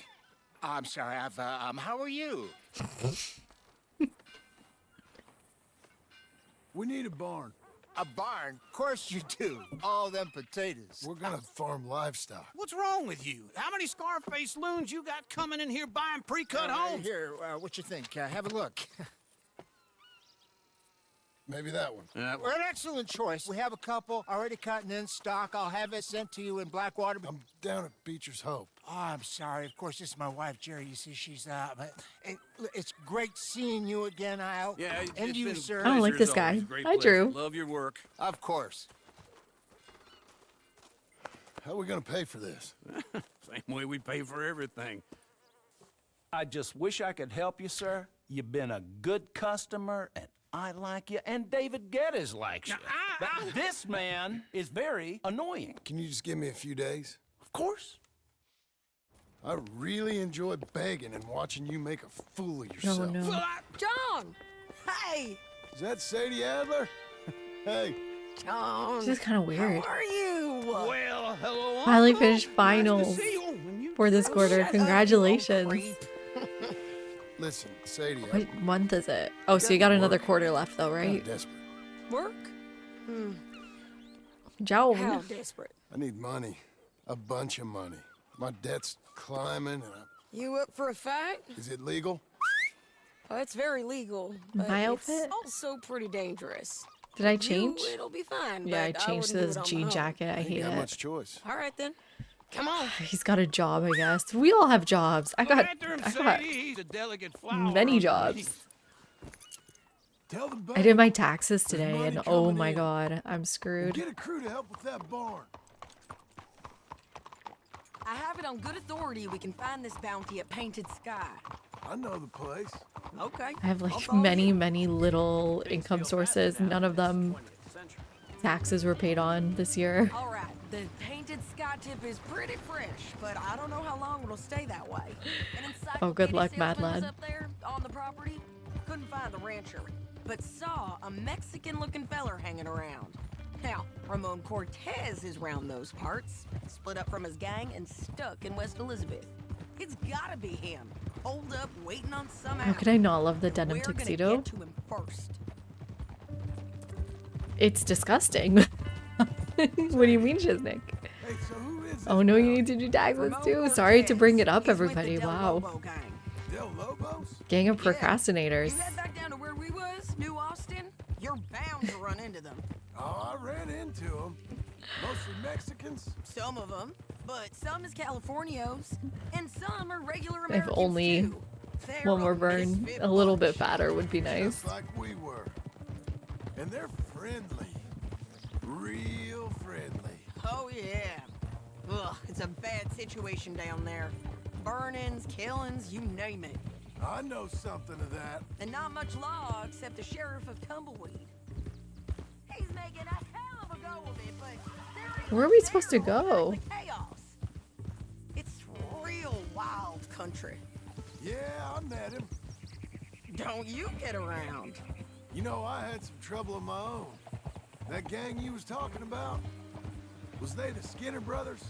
I'm sorry, how are you? We need a barn. A barn? Of course you do. All them potatoes. We're gonna farm livestock. What's wrong with you? How many Scarface loons you got coming in here buying pre-cut homes? Here, what you think? Have a look. Maybe that one. We're an excellent choice. We have a couple already cut and in stock. I'll have it sent to you in Blackwater. I'm down at Beecher's Hope. Oh, I'm sorry. Of course, this is my wife, Jerry. You see, she's it's great seeing you again, Al. Yeah, and it's you, been sir. I don't like this Pleasure's guy. always a great Hi, pleasure. Drew. Love your work. Of course. How are we gonna pay for this? Same way we pay for everything. I just wish I could help you, sir. You've been a good customer, and I like you, and David Geddes likes you. But this man is very annoying. Can you just give me a few days? Of course. I really enjoy begging and watching you make a fool of yourself. Oh, no. John! Hey! Is that Sadie Adler? Hey. John! This is kind of weird. How are you? Well, hello. Finally Uncle. finished finals Nice to see you. for this quarter. Shut up, you Congratulations. creep. Listen, Sadie, What month is it? Oh, so you got another quarter left though, I'm right? desperate. Work? Hmm. Joe. How desperate? I need money. A bunch of money. My debt's climbing and You up for a fight? is it legal? Oh, it's very legal. But My it's outfit? also pretty dangerous. Did I You, change? it'll be fine. Yeah, I but changed to wouldn't do this it on jean my own. jacket. I Ain't hate got it. much choice. All right then. Come on. He's got a job, I guess. We all have jobs. I got He's a delicate flower many underneath. jobs. Tell the I bank did my taxes there's today, money and oh coming my in. god, I'm We'll screwed. get a crew to help with that barn. I have it on good authority we can find this bounty at Painted Sky. I know the place. Okay. I have I'll like follow many, you. many little income sources. None of them taxes were paid on this year. All right. The Painted Sky tip is pretty fresh, but I don't know how long it'll stay that way. An Oh, good encyclopedia luck, Mad salesman was Lad. up there on the property. Couldn't find the rancher, but saw a Mexican-looking feller hanging around. Now, Ramon Cortez is round those parts, split up from his gang and stuck in West Elizabeth. It's gotta be him. Hold up, waiting on some How could I not love the denim We're gonna tuxedo? get to him first. It's disgusting. What do you mean, Shiznik? Hey, so who is Oh no, you need to do taxes too. Sorry to bring it up, everybody. Wow. Del Lobos? Gang of procrastinators. You head back down to where we was, New Austin, you're bound to run into them. Oh, I ran into them. Mostly Mexicans. Some of them, but some is Californios, and some are regular If Americans only too. They're one more a burn, misfit a little bunch. bit fatter would be nice. Just like we were. And they're friendly. Real friendly. Oh yeah. Ugh, it's a bad situation down there. Burnings, killings, you name it. I know something of that. And not much law except the sheriff of Tumbleweed. He's making a hell of a go of it, but there ain't Where are much we there supposed to to hold go? back the chaos. It's real wild country. Yeah, I met him. Don't you get around. You know, I had some trouble of my own. That gang you was talking about, was they the Skinner brothers?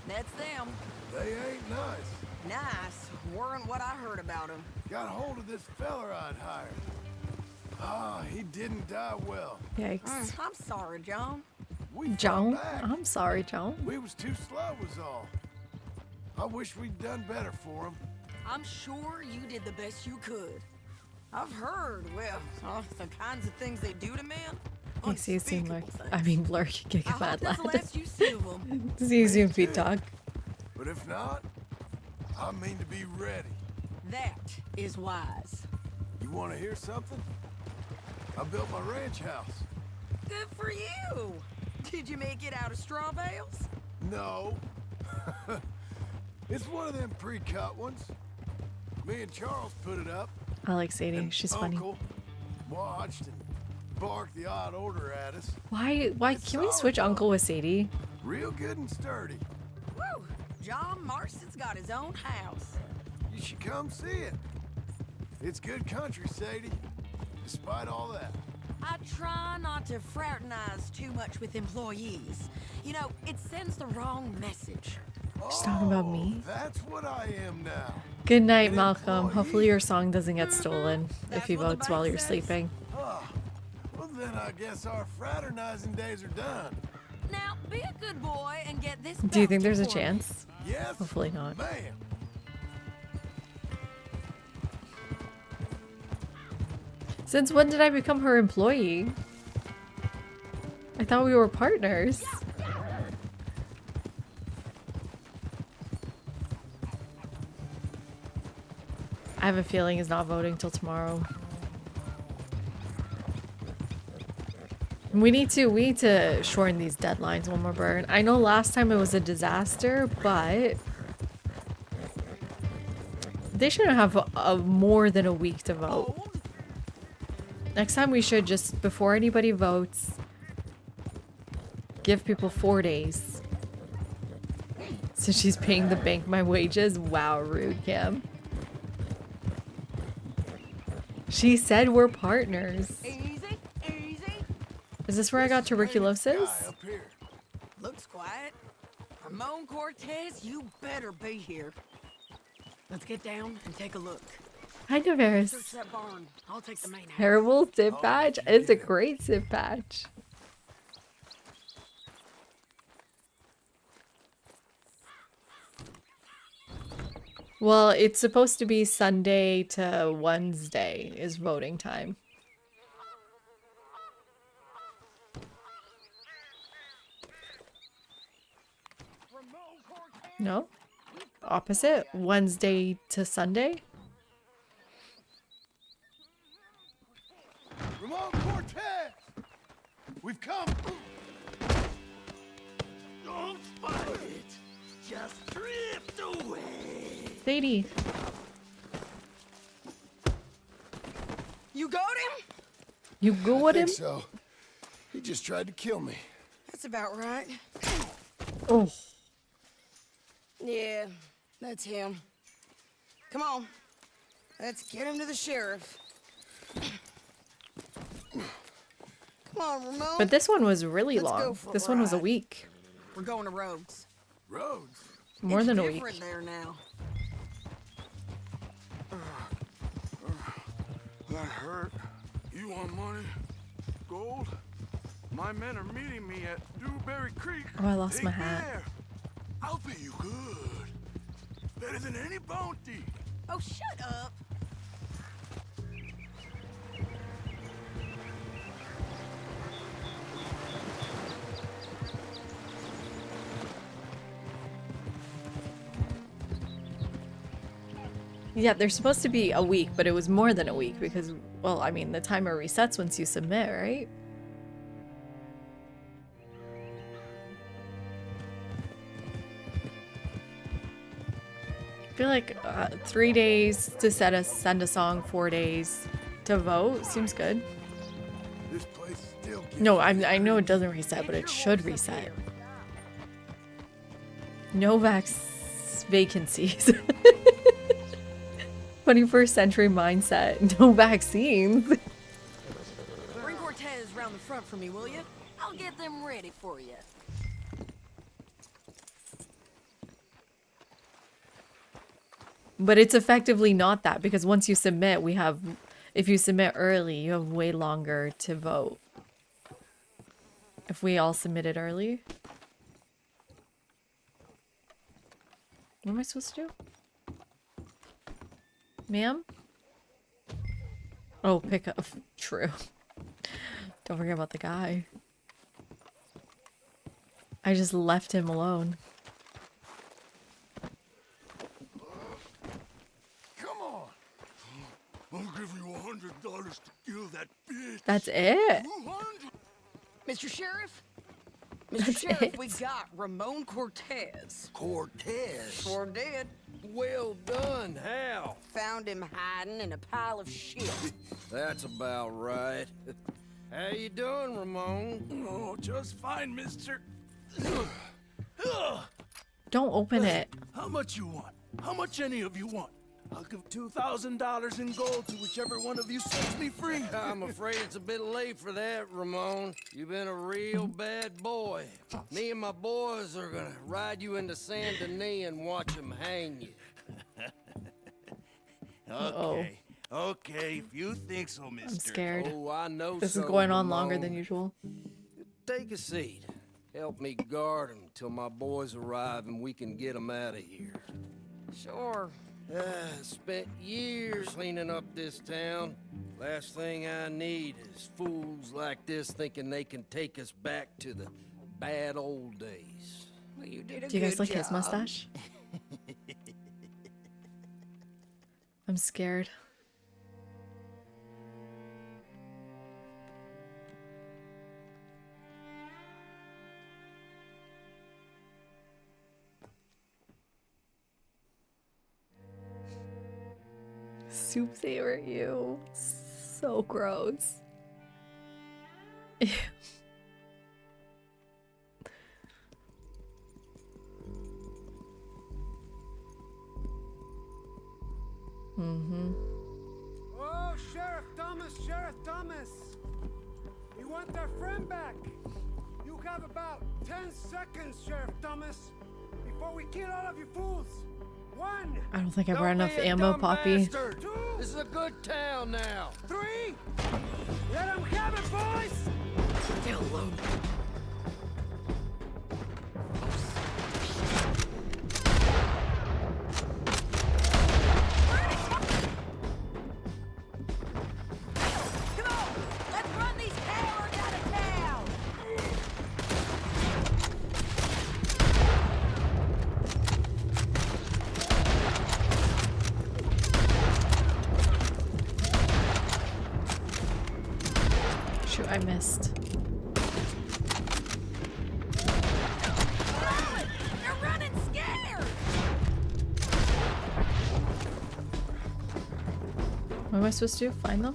That's them. They ain't nice. Nice. Weren't what I heard about them. Got hold of this feller I'd hired. Ah, he didn't die well. Yikes. I'm sorry, John. We fought Joan? back. I'm sorry, Joan. We was too slow was all. I wish we'd done better for him. I'm sure you did the best you could. I've heard, well, the kinds of things they do to men. Hey, see you soon, Mark. I mean, Blur, you get I hope mad that's the lad. last you see of them. See you soon, Pete Talk. But if not, I mean to be ready. That is wise. You want to hear something? I built my ranch house. Good for you. Did you make it out of straw bales? No. It's one of them pre-cut ones. Me and Charles put it up. I like Sadie. She's funny. Uncle watched and barked the odd order at us. Why can we switch Uncle with Sadie? Real good and sturdy. Woo! John Marston's got his own house. You should come see it. It's good country, Sadie. Despite all that. I try not to fraternize too much with employees. You know, it sends the wrong message. She's talking about me. That's what I am now. Good night, Malcolm. Hopefully your song doesn't get stolen if he votes while you're sleeping. Ah, well then I guess our fraternizing days are done. Now, be a good boy and get this. Do you think bounty there's a for me. chance? Yes. Hopefully not. Ma'am. Since when did I become her employee? I thought we were partners. I have a feeling he's not voting till tomorrow. We need to shorten these deadlines one more burn. I know last time it was a disaster, but they shouldn't have more than a week to vote. Next time we should just, before anybody votes, give people 4 days. So she's paying the bank my wages? Wow, rude, Cam. She said we're partners. Easy, easy. Is this where I got tuberculosis? Up here. Looks quiet. Ramon Cortez, you better be here. Let's get down and take a look. Hi, Neveris. Search that barn. I'll take the main house. Terrible zip badge. It's a great zip badge. Well, it's supposed to be Sunday to Wednesday is voting time. No? Opposite? Wednesday to Sunday? Ramon Cortez! We've come! Don't fight it. Just drift away. Sadie. You got him? You got I him? think so. He just tried to kill me. That's about right. Oh. Yeah, that's him. Come on. Let's get him to the sheriff. Come on, Ramon. But this one was really Let's go long. for a This one was a ride. week. We're going to Rhodes. Rhodes? More than a week. Different there now. That hurt. You want money? Gold? My men are meeting me at Dewberry Creek. Oh, I lost Take my me hat. there. I'll pay you good. Better than any bounty. Oh, shut up. Yeah, they're supposed to be a week, but it was more than a week because, well, I mean, the timer resets once you submit, right? I feel like 3 days to send a song, 4 days to vote seems good. This place still gives No, I know it doesn't reset, but it should reset. No vacancies. 21st century mindset. No vaccines. Bring Cortez round the front for me, will you? I'll get them ready for you. But it's effectively not that because once you submit, if you submit early, you have way longer to vote. If we all submitted early. What am I supposed to do? Ma'am? Oh, pick up. True. Don't forget about the guy. I just left him alone. Come on. I'll give you $100 to kill that bitch. That's it? 200. Mr. Sheriff? Mr. That's Sheriff, it. we got Ramon Cortez. Cortez? Sure did. Well done, Hal. Found him hiding in a pile of shit. That's about right. How you doing, Ramon? Oh, just fine, mister. Don't open it. How much you want? How much any of you want? I'll give $2,000 in gold to whichever one of you sets me free. I'm afraid it's a bit late for that, Ramon. You've been a real bad boy. Me and my boys are gonna ride you into Saint Denis and watch them hang you. Okay. Okay, if you think so, mister. I'm scared. Oh, I know This is so, going on longer Ramon. than usual. Take a seat. Help me guard them till my boys arrive and we can get them out of here. Sure. Spent years cleaning up this town. Last thing I need is fools like this thinking they can take us back to the bad old days. Well, you did a Do you guys good like his job. mustache? I'm scared. Soup saver, you. So gross. Ew. Mm-hmm. Oh, Sheriff Thomas, Sheriff Thomas! We want our friend back. You have about 10 seconds, Sheriff Thomas, before we kill all of you fools. 1. I don't think I brought enough ammo, Poppy. This is a good town now. 3. Let them have it, boys. Stay alone. Come on, let's run these cowards out of town. Shoot, I missed. They're running scared. What am I supposed to do? Find them?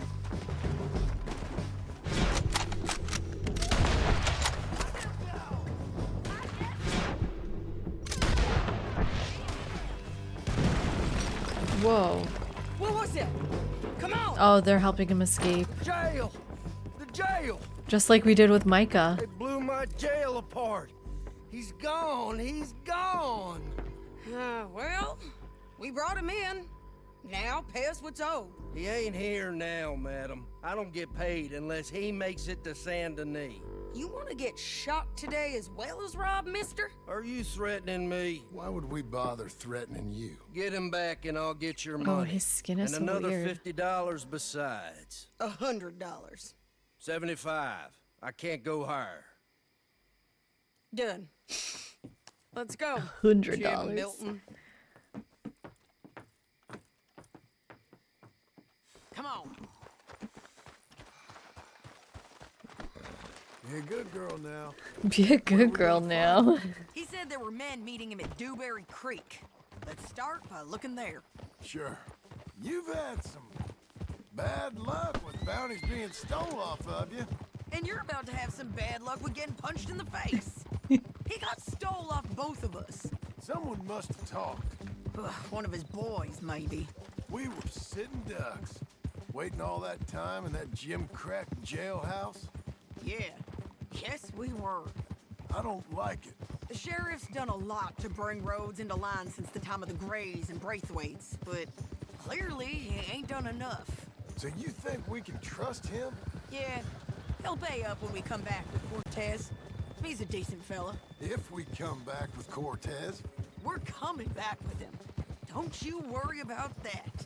Whoa. What was it? Come on. Oh, they're helping him escape. Jail! The jail! Just like we did with Micah. They blew my jail apart. He's gone. He's gone. Well, we brought him in. Now pay us what's owed. He ain't here now, madam. I don't get paid unless he makes it to Saint Denis. You want to get shot today as well as Rob, mister? Are you threatening me? Why would we bother threatening you? Get him back and I'll get your Oh, money. his skin is and so another weird. $50 besides. $100. 75. I can't go higher. Done. Let's go. $100. Jim Milton. Come on. Be a good girl now. Be a good girl now. He said there were men meeting him at Dewberry Creek. Let's start by looking there. Sure. You've had some bad luck with bounties being stole off of you. And you're about to have some bad luck with getting punched in the face. He got stole off both of us. Someone must have talked. Ugh, one of his boys, maybe. We were sitting ducks, waiting all that time in that Jim Crack jailhouse. Yeah. Yes, we were. I don't like it. The sheriff's done a lot to bring roads into line since the time of the Grays and Braithwaites, but clearly he ain't done enough. So you think we can trust him? Yeah, he'll pay up when we come back with Cortez. He's a decent fella. If we come back with Cortez. We're coming back with him. Don't you worry about that.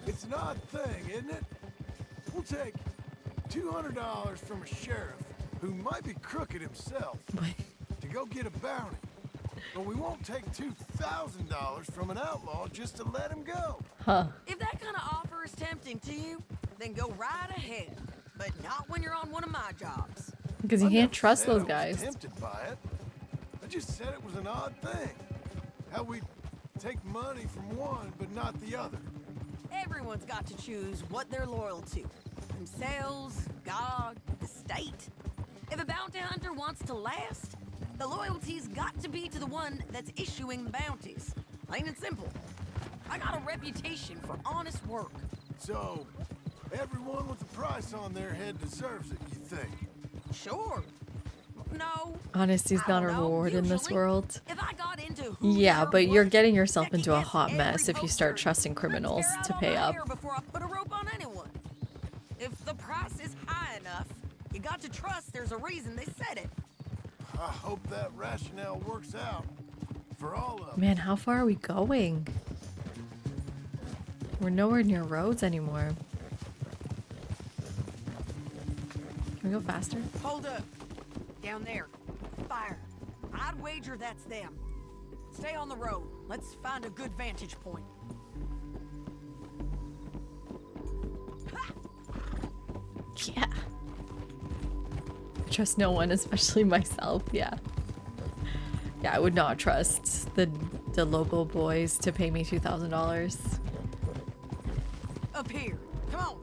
It's an odd thing, isn't it? We'll take $200 from a sheriff who might be crooked himself to go get a bounty. But we won't take $2,000 from an outlaw just to let him go. Huh. If that kind of offer is tempting to you, then go right ahead. But not when you're on one of my jobs. Because you can't trust those guys. I was tempted by it. I just said it was an odd thing. How we take money from one but not the other. Everyone's got to choose what they're loyal to. Themselves, God, the state. If a bounty hunter wants to last, the loyalty's got to be to the one that's issuing the bounties. Plain and simple. I got a reputation for honest work. So, everyone with a price on their head deserves it, you think? Sure. No. Honesty's I not a don't know. reward in this Usually, world. If I got into who Yeah, they're but you're what, getting yourself second into a guess hot every mess if you start poster, trusting criminals tear out to all pay my up. hair before I put a rope on anyone. If the price is high enough, you got to trust there's a reason they said it. I hope that rationale works out for all of us. Man, how far are we going? We're nowhere near roads anymore. Can we go faster? Hold up. Down there. Fire. I'd wager that's them. Stay on the road. Let's find a good vantage point. Yeah. Trust no one, especially myself. Yeah. Yeah, I would not trust the Lobo boys to pay me $2,000. Up here. Come on.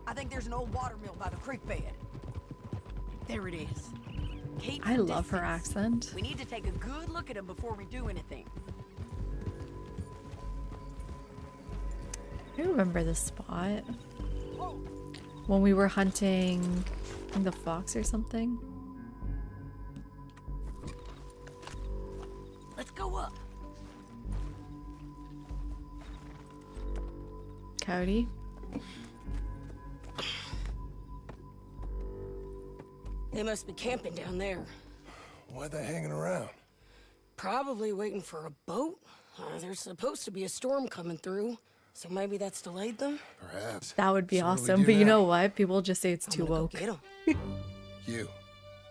I think there's an old watermill by the creek bed. There it is. Keep I the love her distance. accent. We need to take a good look at him before we do anything. I remember this spot. When we were hunting I think the fox or something. Let's go up. Coyote. They must be camping down there. Why are they hanging around? Probably waiting for a boat. There's supposed to be a storm coming through, so maybe that's delayed them? Perhaps. That would be So what do we awesome. do But you now? know what? People just say it's too I'm gonna go woke. get 'em. You.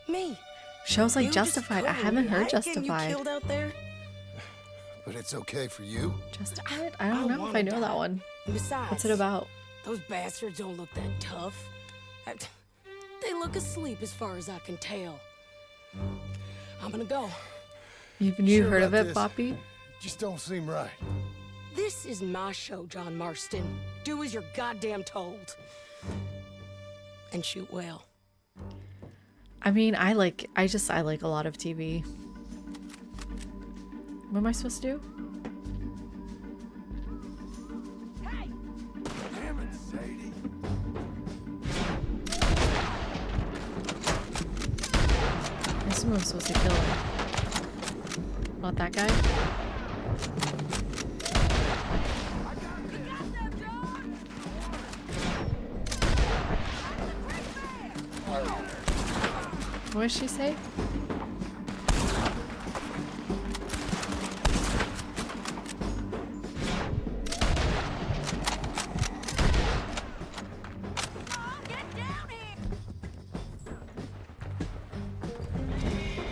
Me. Shows like You just Justified. I totally haven't heard like getting Justified. You killed out there? But it's okay for you? Justified? I don't know if wanna I know die. that one. And besides, What's it about? Those bastards don't look that tough. They look asleep as far as I can tell. I'm gonna go. You Sure heard of about it, this? Poppy? Just don't seem right. This is my show, John Marston. Do as you're goddamn told. And shoot well. I mean, I like a lot of TV. What am I supposed to do? Damn it, Sadie. I assume I'm supposed to kill him. Not that guy? What did she say?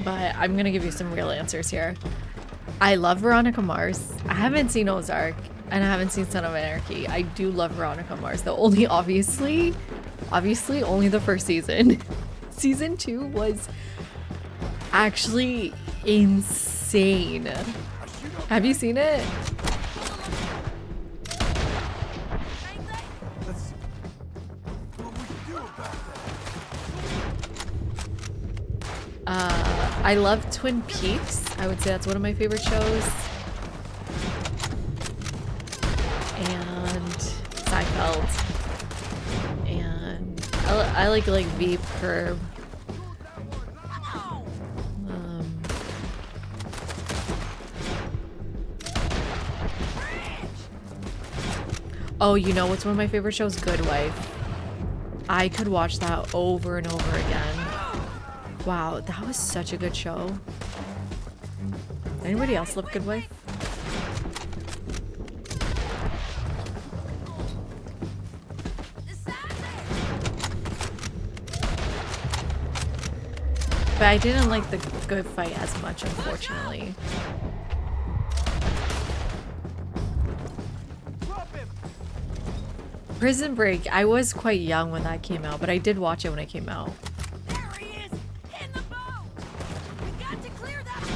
But I'm gonna give you some real answers here. I love Veronica Mars. I haven't seen Ozark and I haven't seen Son of Anarchy. I do love Veronica Mars. The only obviously only the first season. Season 2 was actually insane. Have you seen it? Let's see what we can do about that. I love Twin Peaks. I would say that's one of my favorite shows. And Seinfeld. And I like Veep, Curb. Oh, you know what's one of my favorite shows? Good Wife. I could watch that over and over again. Wow, that was such a good show. Anybody else love Good Wife? But I didn't like The Good Fight as much, unfortunately. Prison Break, I was quite young when that came out, but I did watch it when it came out.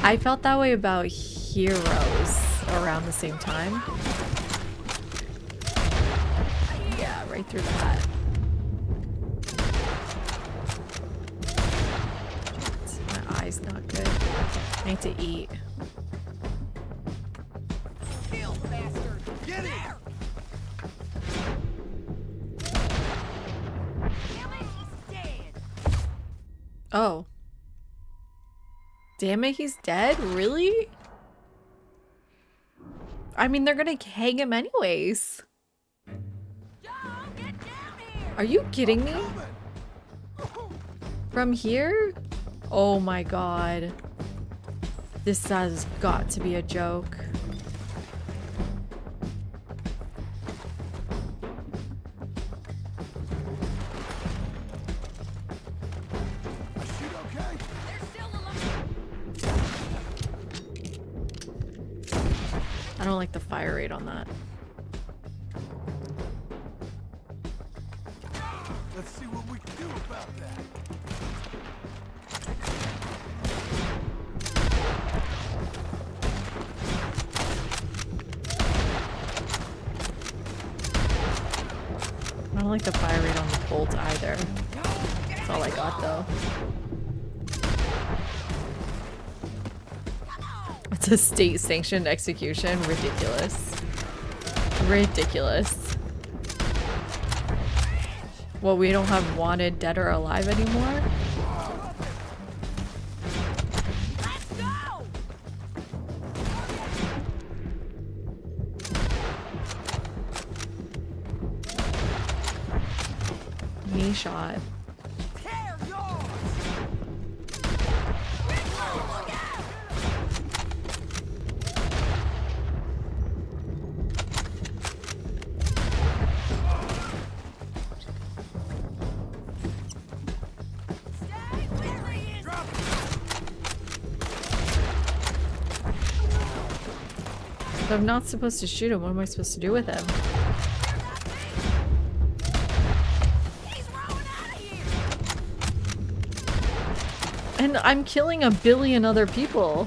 I felt that way about Heroes around the same time. Yeah, right through that. My eye's not good. I need to eat. Get it! Oh. Damn it, he's dead? Really? I mean, they're gonna hang him anyways. Are you kidding me? From here? Oh my god. This has got to be a joke. I don't like the fire rate on that. Let's see what we can do about that. I don't like the fire rate on the bolt either. That's all I got though. It's a state-sanctioned execution. Ridiculous. Ridiculous. Well, we don't have wanted dead or alive anymore? knee shot. If I'm not supposed to shoot him, what am I supposed to do with him? And I'm killing a billion other people.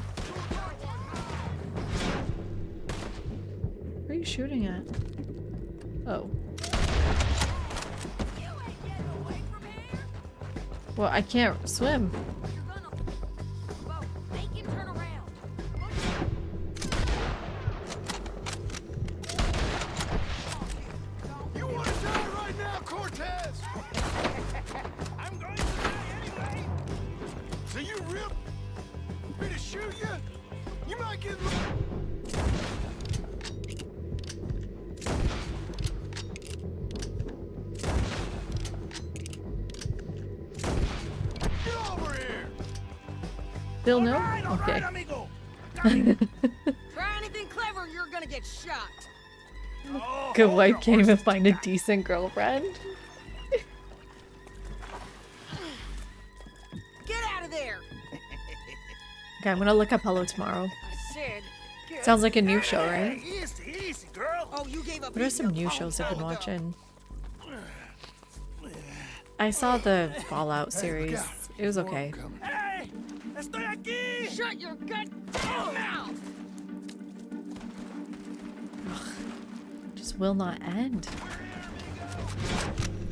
Where are you shooting at? Oh. Well, I can't swim. You want to die right now, Cortez? I'm going to die anyway. So you real me to shoot you? You might get. Get over here. Bill, no? Okay. Try anything clever, you're gonna get shot. Good wife can't even find a decent girlfriend. Get out of there. Okay, I'm gonna look up Hello Tomorrow. I said. get Sounds like a new show, right? Easy, easy, girl. Oh, you gave up. What are some new shows I've been watching? I saw the Fallout series. It was okay. Hey, estoy aquí. Shut your goddamn mouth. Just will not end.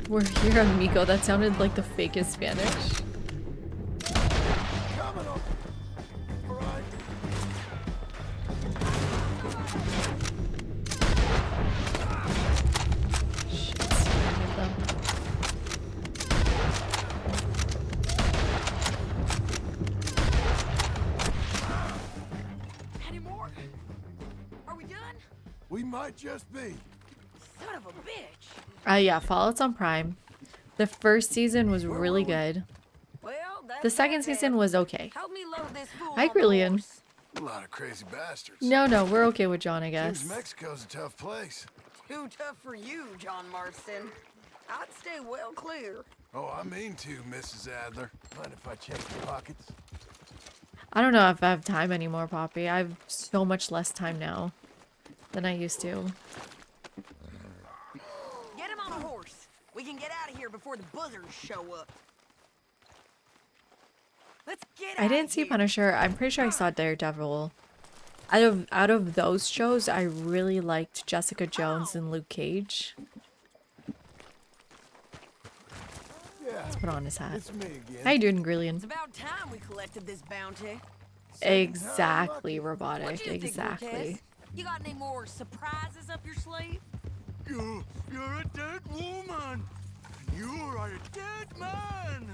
We're here on Miko. That sounded like the fakest Spanish. Any more? Are we done? We might just be. Son of a bitch. Yeah, Fallout's on Prime. The first season was really good. Well, that's The second season was okay. Help me load this fool Hi, on the Brilliant. horse. A lot of crazy bastards. No, we're okay with John, I guess. Seems Mexico's a tough place. Too tough for you, John Marston. I'd stay well clear. Oh, I mean to, Mrs. Adler. Mind if I check your pockets? I don't know if I have time anymore, Poppy. I have so much less time now than I used to. Get him on a horse. We can get out of here before the buzzards show up. Let's get I didn't see Punisher. I'm pretty sure I saw Daredevil. Out of those shows, I really liked Jessica Jones and Luke Cage. Let's put on his hat. It's me again. How you doing, Grillian? It's about time we collected this bounty. Exactly, What robotic. you think, Exactly. Cortez? You got any more surprises up your sleeve? You're a dead woman. You are a dead man.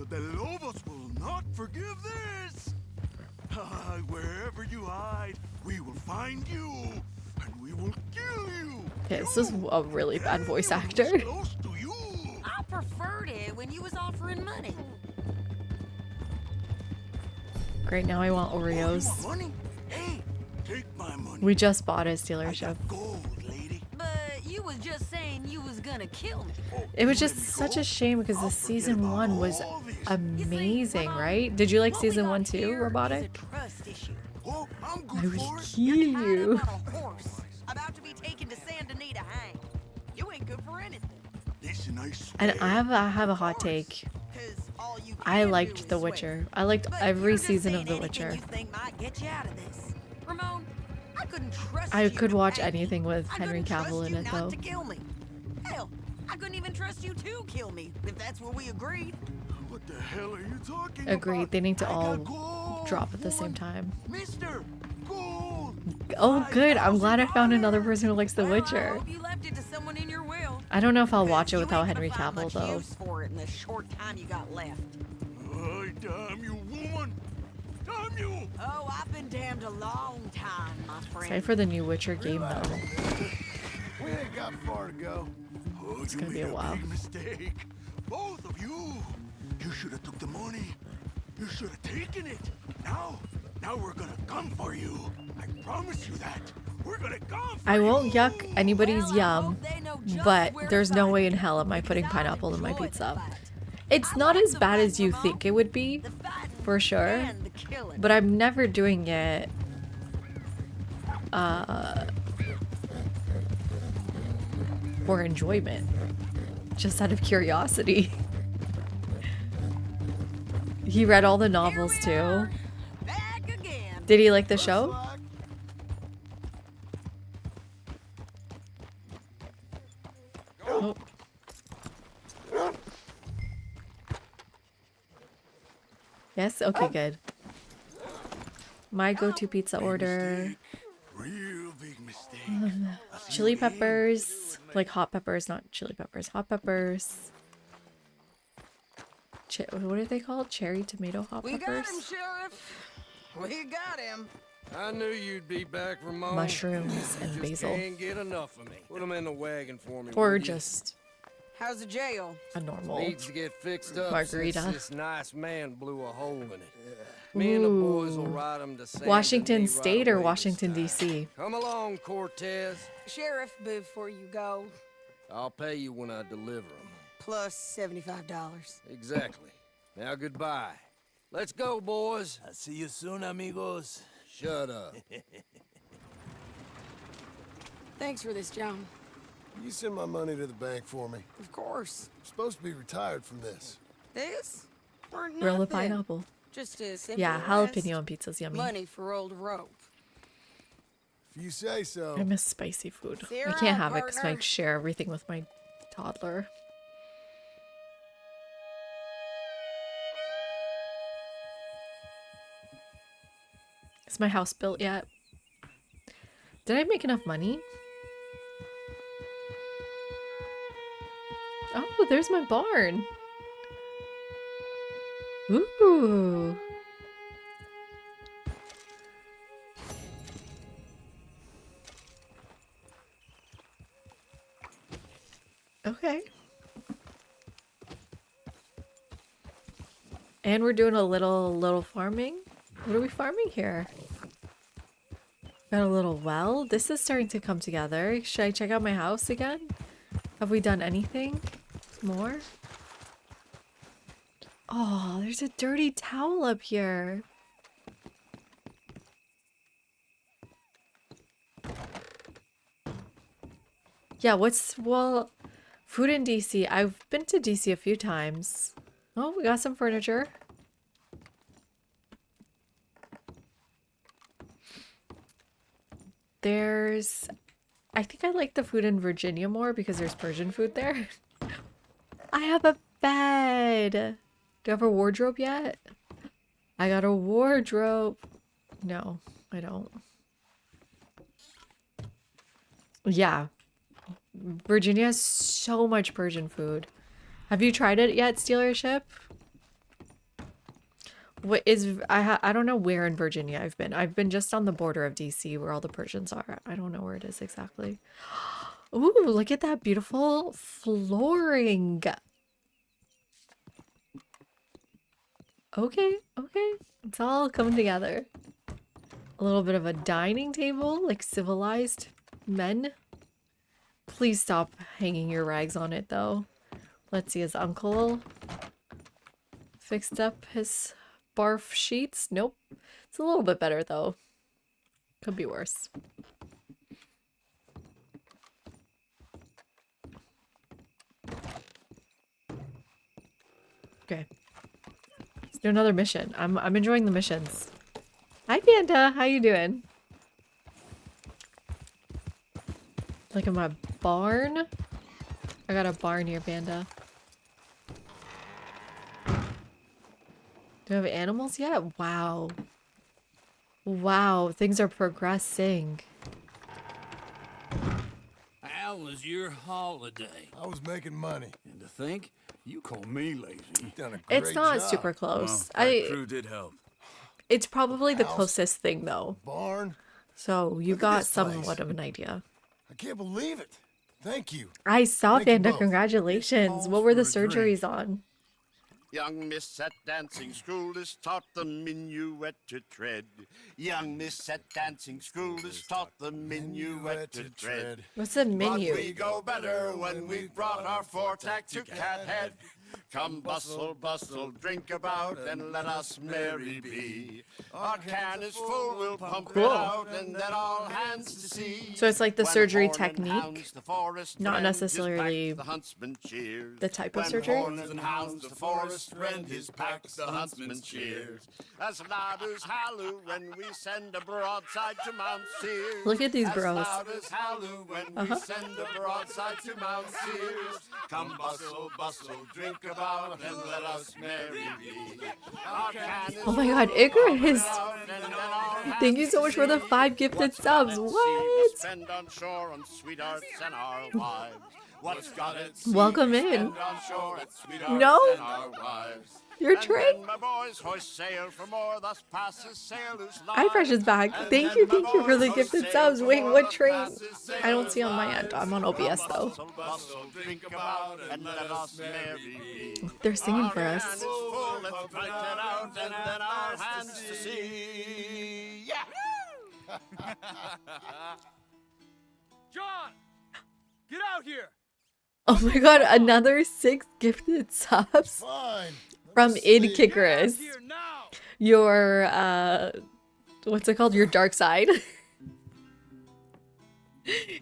The Lobos will not forgive this. Wherever you hide, we will find you, and we will kill you. Okay, this is a really bad voice actor. I preferred it when you was offering money. Great, now I want Oreos. Money? Hey, take my money. We just bought his dealership. But you was just saying you was gonna kill me. It was just such a shame because the season 1 was amazing, right? Did you like season 1 too, Robotic? Trust issue. I would kill you. On a horse, about to be taken to Santa Anita hang. You ain't good for anything. Listen, I And I have a hot take. I liked The Witcher. I liked every season of The Witcher. You think might get you out of this. Ramon, I couldn't trust I you could to watch hang me. anything with I Henry couldn't trust Cavill in you it not though. to kill me. Hell, I couldn't even trust you to kill me if that's what we agreed. What the hell are you talking Agreed. They need to all drop at the same time. Mister, Oh, good. I'm glad I found another person who likes The Witcher. Hope you left it to someone in your will. I don't know if I'll watch it without Henry Cavill though. Use for it in the short time you got left. Damn you, woman! Damn you! Oh, I've been damned a long time, my friend. Excited for the new Witcher game though. We ain't got far to go. Oh, It's you gonna be made a while. big mistake. Both of you. You should have took the money. You should have taken it. Now we're gonna come for you. I promise you that. We're gonna come for I won't you. yuck anybody's yum, but there's no way in hell am I putting pineapple in my pizza. It's not as bad as you think it would be, for sure, but I'm never doing it for enjoyment, just out of curiosity. He read all the novels too. Did he like the show? Oh. Yes? Okay, good. My go-to pizza order. Real big mistake. Chili peppers. Like hot peppers, not chili peppers. Hot peppers. What are they called? Cherry tomato hot We got peppers? him, Sheriff. We got him. I knew you'd be back, Ramon. Mushrooms and Just basil. Can't get enough of me. Put them in the wagon for me. Or will you? just How's the jail? a normal Needs to get fixed up margarita. since this nice man blew a hole in it. Me and the boys will Ooh. ride him to San Washington Denis State right or away Washington, this time. D.C.? Come along, Cortez. Sheriff, before you go, I'll pay you when I deliver them. plus $75. Exactly. Now goodbye. Let's go, boys. I'll see you soon, amigos. Shut up. Thanks for this, John. You send my money to the bank for me. Of course. I'm supposed to be retired from this. This? Or Grill of nothing. pineapple. Just a simple Yeah, rest. jalapeno on pizza's yummy. Money for old rope. If you say so. I miss spicy food. See you I can't around, have it because I partner. share everything with my toddler. Is my house built yet? Did I make enough money? Oh, there's my barn. Ooh. Okay. And we're doing a little farming. What are we farming here? Got a little well. This is starting to come together. Should I check out my house again? Have we done anything more? Oh, there's a dirty towel up here. Yeah, well, food in DC. I've been to DC a few times. Oh, we got some furniture. I think I like the food in Virginia more because there's Persian food there. I have a bed. Do I have a wardrobe yet? I got a wardrobe. No, I don't. Yeah. Virginia has so much Persian food. Have you tried it yet, Stealership? What is I don't know where in Virginia I've been. I've been just on the border of DC where all the Persians are. I don't know where it is exactly. Ooh, look at that beautiful flooring. Okay, okay. It's all coming together. A little bit of a dining table, like civilized men. Please stop hanging your rags on it, though. Let's see, his uncle fixed up his barf sheets. Nope. It's a little bit better, though. Could be worse. Okay. Let's do another mission. I'm enjoying the missions. Hi, Panda. How you doing? Look at my barn. I got a barn here, Panda. Do I have animals yet? Wow. Wow, things are progressing. How was your holiday? I was making money. And to think, you call me lazy. You've done a It's great not job. super close. Well, that crew did help. It's probably the House, closest thing, though. Barn. So you Look at got this place. somewhat of an idea. I can't believe it. Thank you. I saw Thank you Vanda. both. Congratulations. What were the surgeries on? Young miss at dancing school is taught the minuet to tread. Young miss at dancing school is taught the minuet to tread. What's the menu? But we go better when we've brought our four-tack to Cathead. Come bustle, bustle, drink about, and let us merry be. Our can is full, we'll pump Cool. it out, and then all hands to see. So it's like the When surgery horn and technique, hounds the forest not rend, his necessarily pack the huntsman cheers. the type of When surgery. horns and hounds the forest rend, his pack the huntsman cheers. As loud as halloo when we send a broadside to Mount Sears. Look at these As bros. loud as halloo when we send a broadside to Mount Sears. Come bustle, bustle, drink about, and let us merry be. Our can is Oh my god, full, Icarus! out, and then all Thank you hands so to much for the see 5 gifted what's subs. got at sea we What? spend on shore on sweethearts and our wives. What's got at sea Welcome we in. spend on shore at sweethearts No. and our wives. Your And train. then my boys hoist sail for more, thus passes sailors' iFresh is back. Thank you for the gifted subs. Wait, what train? I don't see on my end. I'm on OBS though. Bustle, bustle, drink about, and let us merry be. They're singing for Our us. can is full, let's break it out, and then our hands to see. Yeah! John! Get out here! Oh my god, another 6 gifted subs Fine. from Id Kikaris. Your what's it called? Your dark side.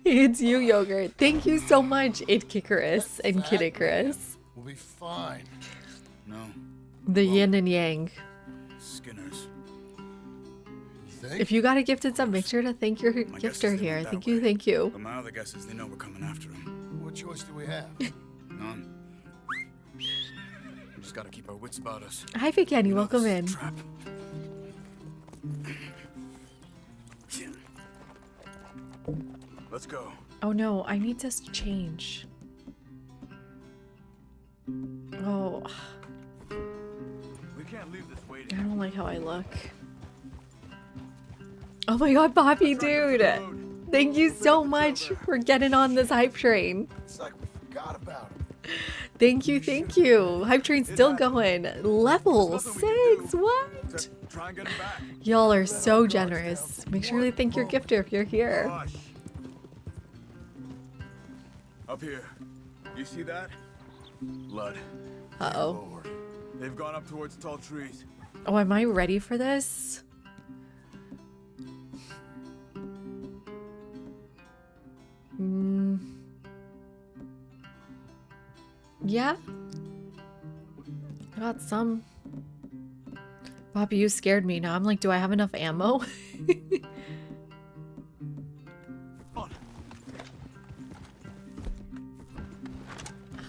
It's you, Yogurt. Thank you so much, Id Kikaris and Kid Icarus. We'll be fine. No. The yin and yang. Skinners. If you got a gifted sub, make sure to thank your My guess is gifter they here. went that Thank you, way. thank you. But my other guess is they know we're coming after them. What choice do we have? None. We just gotta keep our wits about us. Hi, Vikani. Welcome this in. is a trap. Let's go. Oh no, I need to change. Oh, We can't leave this I waiting. don't like how I look. Oh my god, Poppy, dude. Thank you so much for getting on this hype train. It's like we forgot about it. Thank you, thank you. Hype train's still going. Level 6, what? Try and get him back. Y'all are so generous. Make sure to thank your gifter if you're here. Hush. Up here. You see that? Blood. Uh-oh. They've gone up towards tall trees. Oh, am I ready for this? Yeah. Got some. Poppy, you scared me. Now I'm like, do I have enough ammo?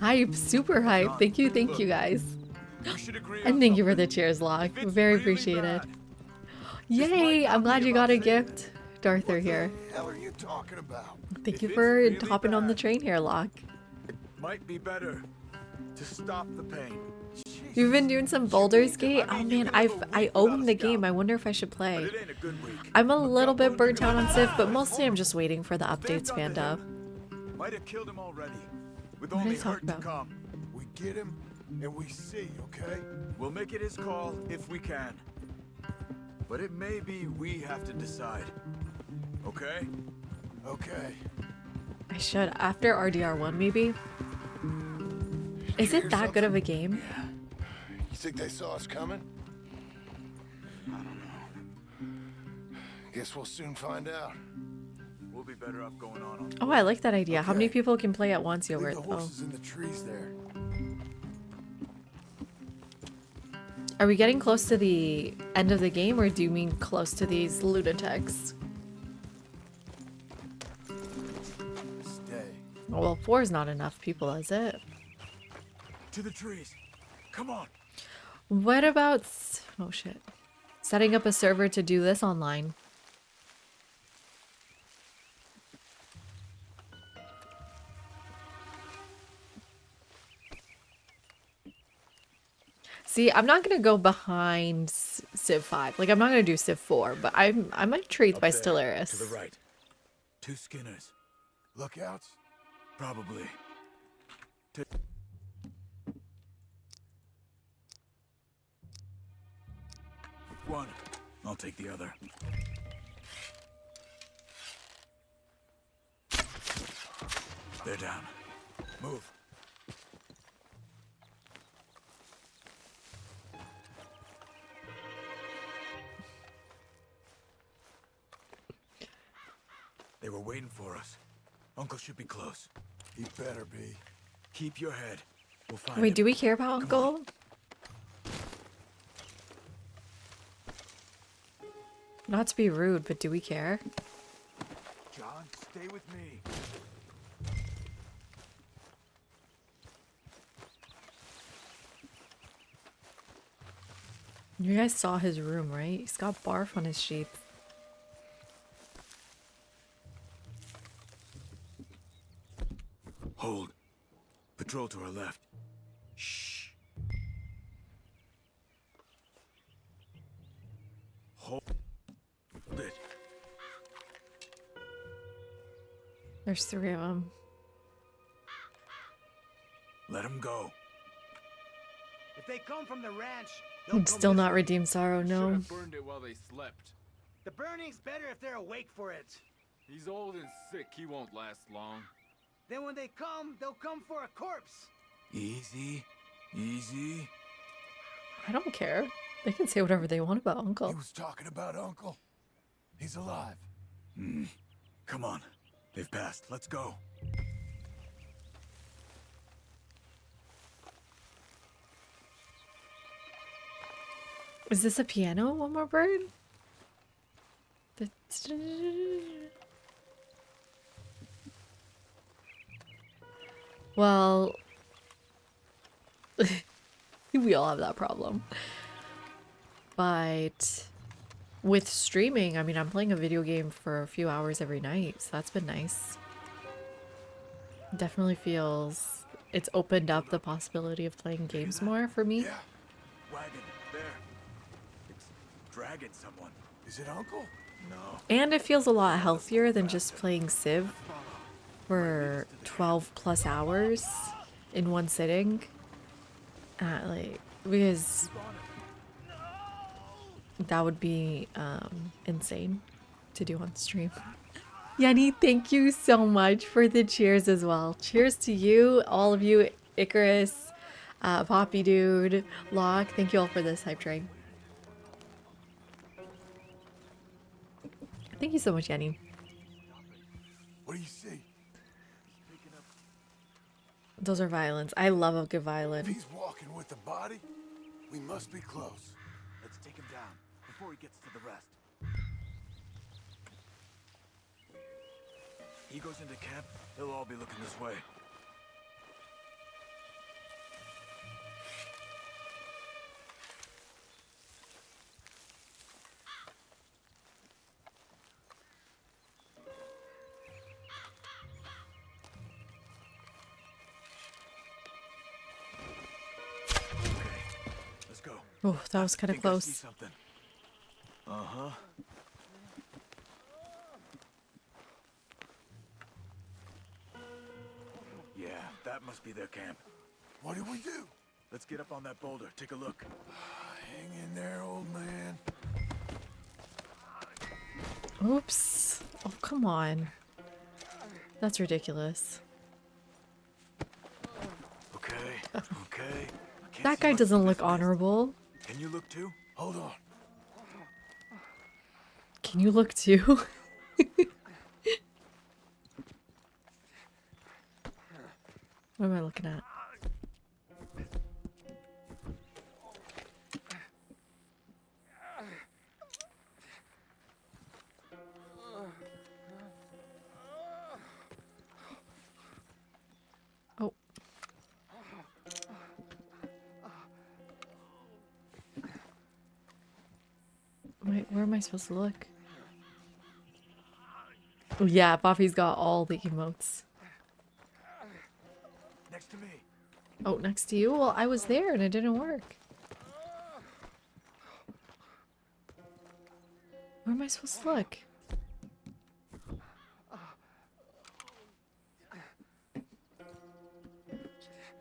Hype, super hype. Thank you guys. And thank you for the cheers, Locke. Very appreciated. Yay! I'm glad you got a gift. Darther here. What the hell are you talking about? Thank you for hopping on the train here, Locke. Might be better to stop the pain. You've been doing some Baldur's Gate? Oh man, I own the game. I wonder if I should play. I'm a little bit burnt out on Civ, but mostly I'm just waiting for the updates, Panda. Might have killed him already. With What are only you talking hurt to about? come. We get him and we see, okay? We'll make it his call if we can. But it may be we have to decide. Okay? Okay. I should. After RDR1, maybe? Is it that good of a game? You think they saw us coming? I don't know. Guess we'll soon find out. We'll be better off going on. Oh, I like that idea. How many people can play at once, Leave Yogurt? the Oh. horses in the trees there. Are we getting close to the end of the game, or do you mean close to these lunatics? Stay. Oh, well, 4 is not enough people, is it? To the trees. Come on. What about... Oh, shit. Setting up a server to do this online. See, I'm not gonna go behind Civ 5. Like, I'm not gonna do Civ 4, but I'm intrigued by To Stellaris. the right. 2 Skinners. Lookouts? Probably. One. I'll take the other. They're down. Move. They were waiting for us. Uncle should be close. He better be. Keep your head. We'll find Wait, him. do we care about Uncle? Not to be rude, but do we care? John, stay with me. You guys saw his room, right? He's got barf on his sheets. Hold. Patrol to our left. Shh. Hold it. There's 3 of them. Let him go. If they come from the ranch, I'm still not redeemed sorrow, no. Should've burned it while they slept. the burning's better if they're awake for it. He's old and sick. He won't last long. Then when they come, they'll come for a corpse. Easy. Easy. I don't care. They can say whatever they want about Uncle. He was talking about Uncle. He's alive. Come on. They've passed. Let's go. Is this a piano, One More Bird? Well, we all have that problem. But with streaming, I mean, I'm playing a video game for a few hours every night, so that's been nice. Definitely feels it's opened up the possibility of playing games more for me. Yeah. Wagon. There. It's dragging someone. Is it Uncle? No. And it feels a lot healthier than just playing Civ for 12 plus hours in one sitting. Like, because that would be insane to do on stream. Yenny, thank you so much for the cheers as well. Cheers to you, all of you, Icarus, Poppy Dude, Locke. Thank you all for this hype train. Thank you so much, Yenny. What do you see? Those are violins. I love a good violin. If he's walking with the body, we must be close. Let's take him down before he gets to the rest. He goes into camp, they'll all be looking this way. Let's go. Oh, that was kind of I see close. something. Uh-huh. Yeah, that must be their camp. What do we do? Let's get up on that boulder. Take a look. Hang in there, old man. Oops. Oh, come on. That's ridiculous. Okay. Okay. That guy doesn't look honorable. Can you look too? Hold on. Can you look too? What am I looking at? Oh. Wait, where am I supposed to look? Oh, yeah, Buffy's got all the emotes. Next to me. Oh, next to you? Well, I was there and it didn't work. Where am I supposed to look?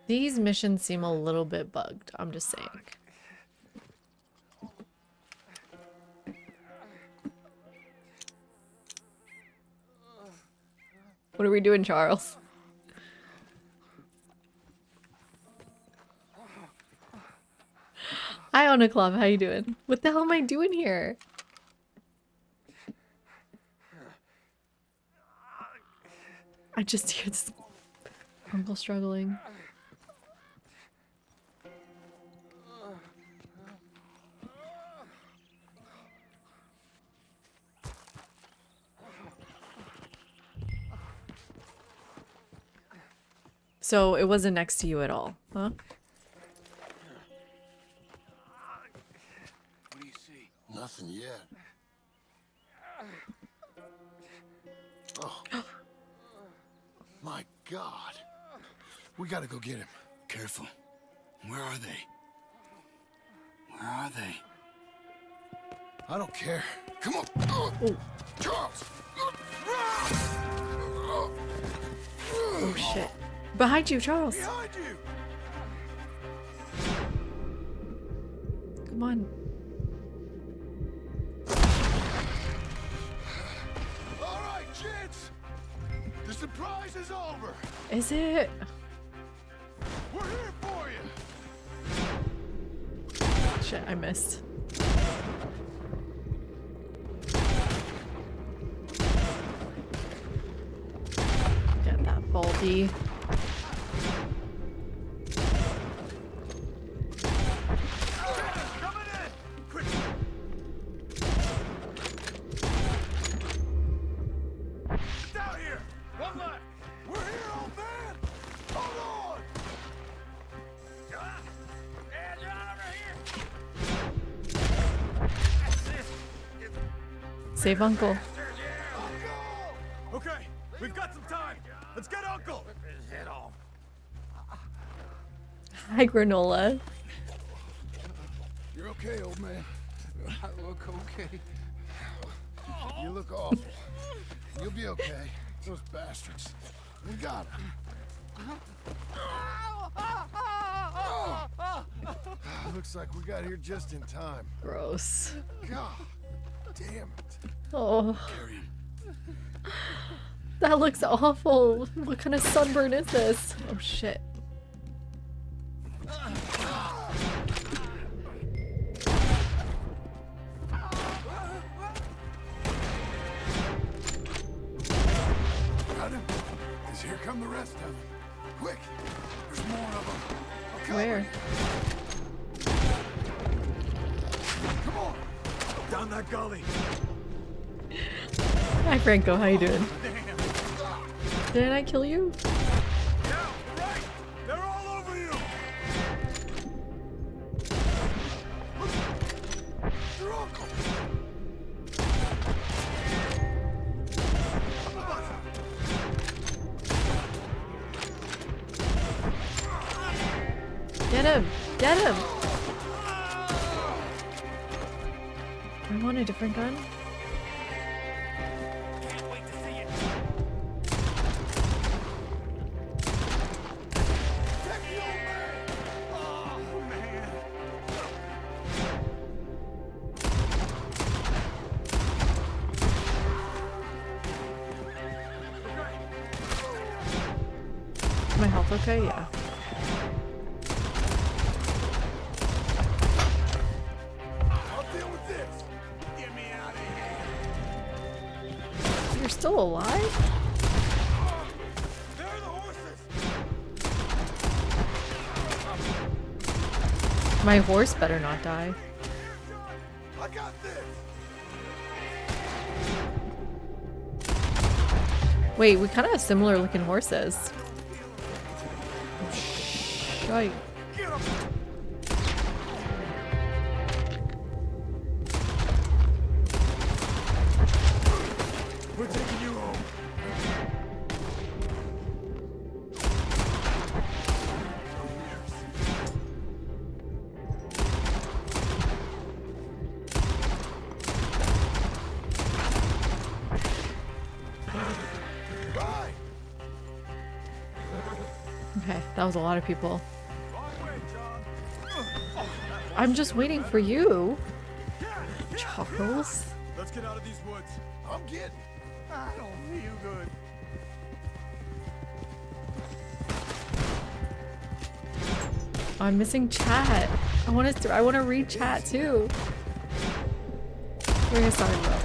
These missions seem a little bit bugged. I'm just saying. What are we doing, Charles? Hi, Onaklov. How you doing? What the hell am I doing here? I just hear this uncle struggling. So it wasn't next to you at all, huh? What do you see? Nothing yet. Oh. My God. We gotta go get him. Careful. Where are they? Where are they? I don't care. Come on. Oh. Charles. Oh shit. Behind you, Charles. Behind you. Come on. All right, kids. The surprise is over. Is it? We're here for you. Shit, I missed. Get that Baldy. Save Uncle. Okay, we've got some time. Let's get Uncle. Head off. Hi, Granola. You're okay, old man. I look okay. You look awful. You'll be okay. Those bastards. We got him. Looks like we got here just in time. Gross. God damn it. Oh. That looks awful. What kind of sunburn is this? Oh shit. Got him? Because here come the rest of them. Quick! There's more of them. Where? Come on! Down that gully. Hi, Franco. How you doing? Didn't I kill you? Yeah, right! They're all over you! Your uncle! Get him! Get him! I want a different gun. My health okay? Yeah. I'll deal with this! Get me out of here! You're still alive? There are the horses! My horse better not die. I got this! Wait, we kind of have similar looking horses. Shite. We're taking you home. Bye! Okay. That was a lot of people. I'm just waiting for you, Charles. Let's get out of these woods. I'm getting. I don't feel good. I'm missing chat. I want to read chat too. We're gonna start it up.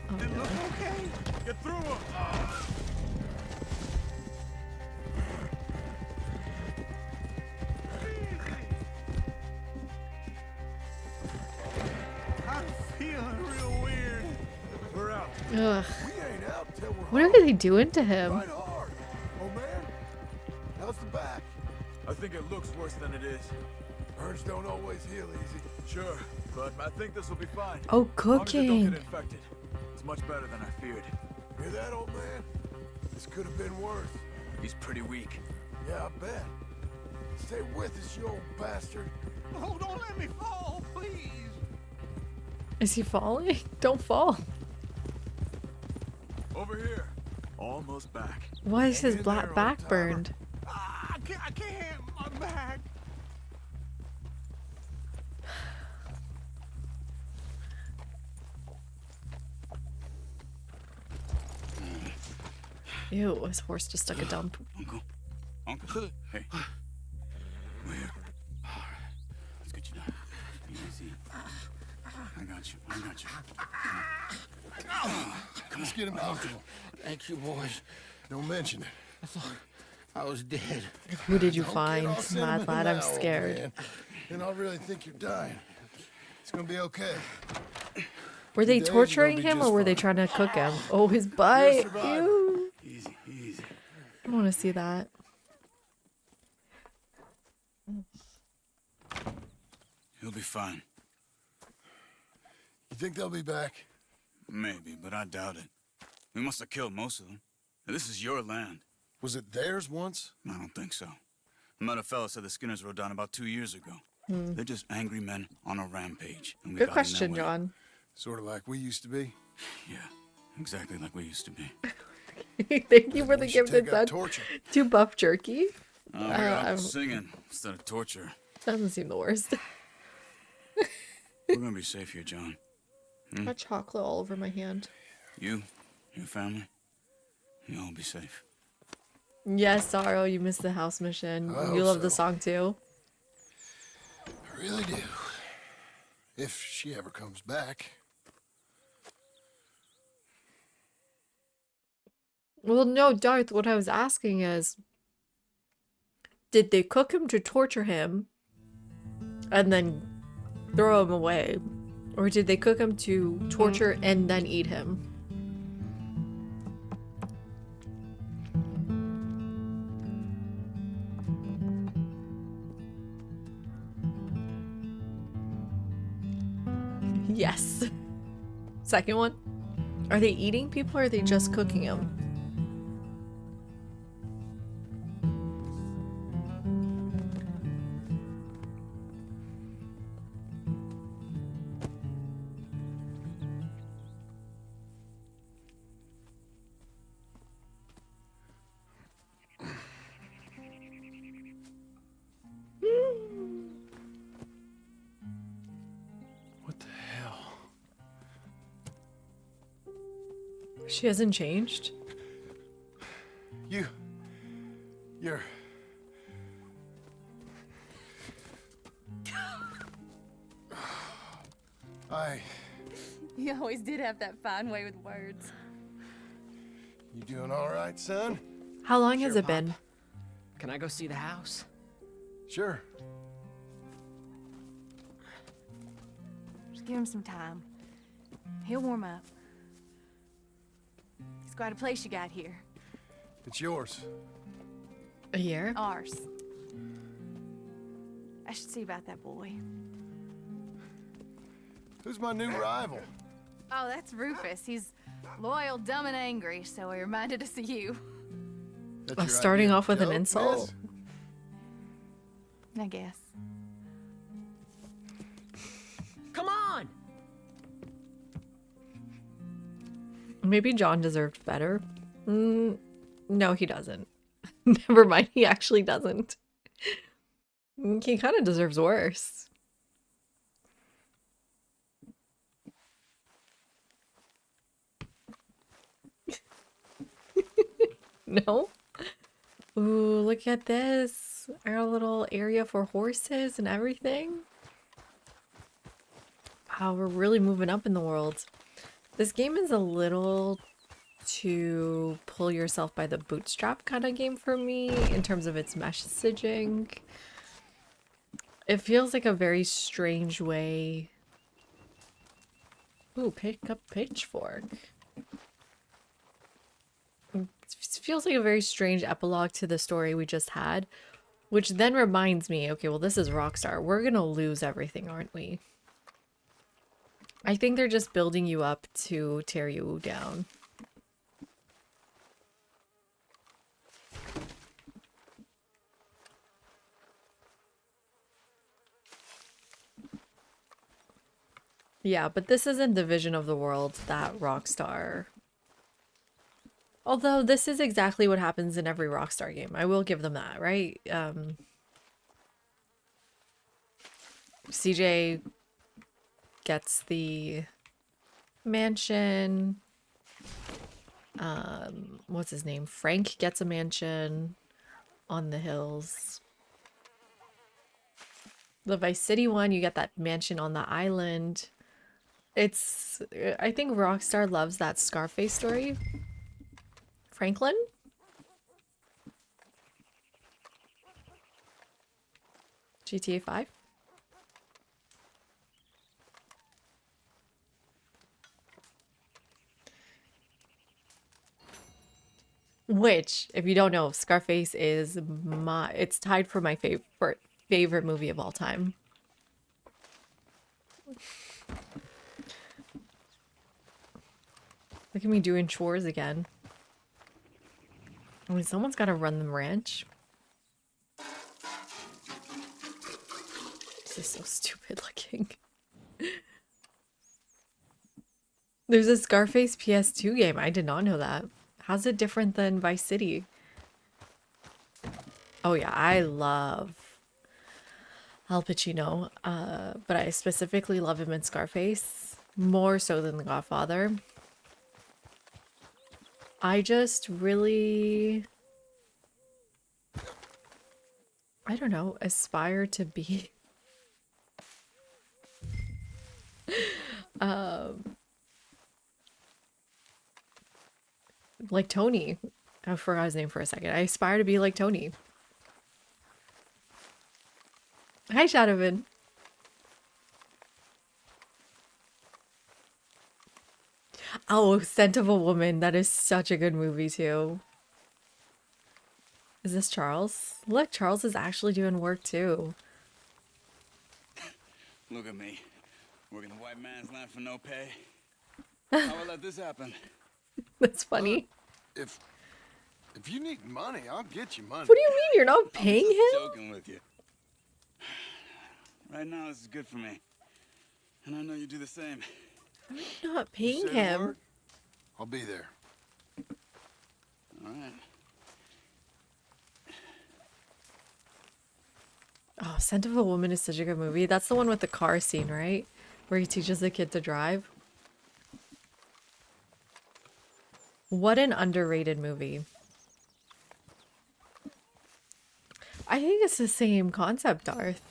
Oh, no. Okay. Get through them. I'm feeling real weird. We're out. Ugh. We ain't out till we're What are they doing to him? right hard. Oh man, how's the back? I think it looks worse than it is. Burns don't always heal easy. Sure, but I think this will be fine. Oh, As long as it don't cooking. get infected. It's much better than I feared. Hear that, old man? This could have been worse. He's pretty weak. Yeah, I bet. Stay with us, you old bastard. Oh, don't let me fall, please. Is he falling? Don't fall. Over here. Almost back. Why is his Hang in black there, old back timer. burned? I can't. My back. Ew, his horse just took a dump. Uncle. Hey. We're here. Let's get you down. Easy. I got you. Let's get him comfortable. Thank you, boys. Don't mention it. I thought I was dead. Who did you Don't get find, all mad sentimental lad? I'm now, old scared. man. And I really think you're dying. It's gonna be okay. Were they Days, you're torturing gonna be him or just were they fine. trying to cook him? Oh, his butt. survive. Ew. Easy, easy. I want to see that. He'll be fine. You think they'll be back? Maybe, but I doubt it. We must have killed most of them. This is your land. Was it theirs once? I don't think so. I met a fella said the Skinners rode down about 2 years ago. They're just angry men on a rampage. And we Good got in their question, way. John. Sort of like we used to be. Yeah, exactly like we used to be. Thank you for the We should gift take out that torture. to Buff Jerky. Oh, we're out I'm- singing instead of torture. Doesn't seem the worst. We're gonna be safe here, John. Got chocolate all over my hand. You, your family, you all be safe. Yes, Sorrow, you missed the house mission. I You hope love the so. song too. I really do. If she ever comes back. Well, no, Darth, what I was asking is, did they cook him to torture him and then throw him away? Or did they cook him to torture and then eat him? Yes. Second one. Are they eating people or are they just cooking them? What the hell? She hasn't changed. You're... You always did have that fine way with words. You doing all right, son? How long has it been? Can I go see the house? Sure. Just give him some time. He'll warm up. It's quite a place you got here. It's yours. A year? Ours. I should see about that boy. Who's my new rival? Oh, that's Rufus. He's loyal, dumb, and angry, so he reminded us of you. That's your Starting idea off with an joke, insult? miss? I guess. Come on! Maybe John deserved better. No, he doesn't. Never mind, he actually doesn't. He kind of deserves worse. No? Ooh, look at this. Our little area for horses and everything. Wow, we're really moving up in the world. This game is a little to pull yourself by the bootstrap kind of game for me in terms of its messaging. It feels like a very strange way. Ooh, pick up pitchfork. It feels like a very strange epilogue to the story we just had, which then reminds me, okay, well, this is Rockstar. We're gonna lose everything, aren't we? I think they're just building you up to tear you down. Yeah, but this isn't the vision of the world that Rockstar... Although this is exactly what happens in every Rockstar game. I will give them that, right? CJ gets the mansion. What's his name? Frank gets a mansion on the hills. The Vice City one, you get that mansion on the island. It's... I think Rockstar loves that Scarface story. Franklin? GTA 5? Which, if you don't know, Scarface is it's tied for my favorite movie of all time. Look at me doing chores again. I mean, someone's got to run the ranch. This is so stupid looking. There's a Scarface PS2 game. I did not know that. How's it different than Vice City? Oh yeah, I love Al Pacino. But I specifically love him in Scarface. More so than The Godfather. I just really, I don't know, aspire to be like Tony. I forgot his name for a second. I aspire to be like Tony. Hi, Shadowman. Oh, Scent of a Woman. That is such a good movie, too. Is this Charles? Look, Charles is actually doing work, too. Look at me. Working the white man's land for no pay. How will I let this happen? That's funny. If you need money, I'll get you money. What do you mean you're not paying him? Joking with you. Right now, this is good for me. And I know you do the same. I'm not paying Say the him. word, I'll be there. All right. Oh, Scent of a Woman is such a good movie. That's the one with the car scene, right? Where he teaches the kid to drive. What an underrated movie. I think it's the same concept, Darth.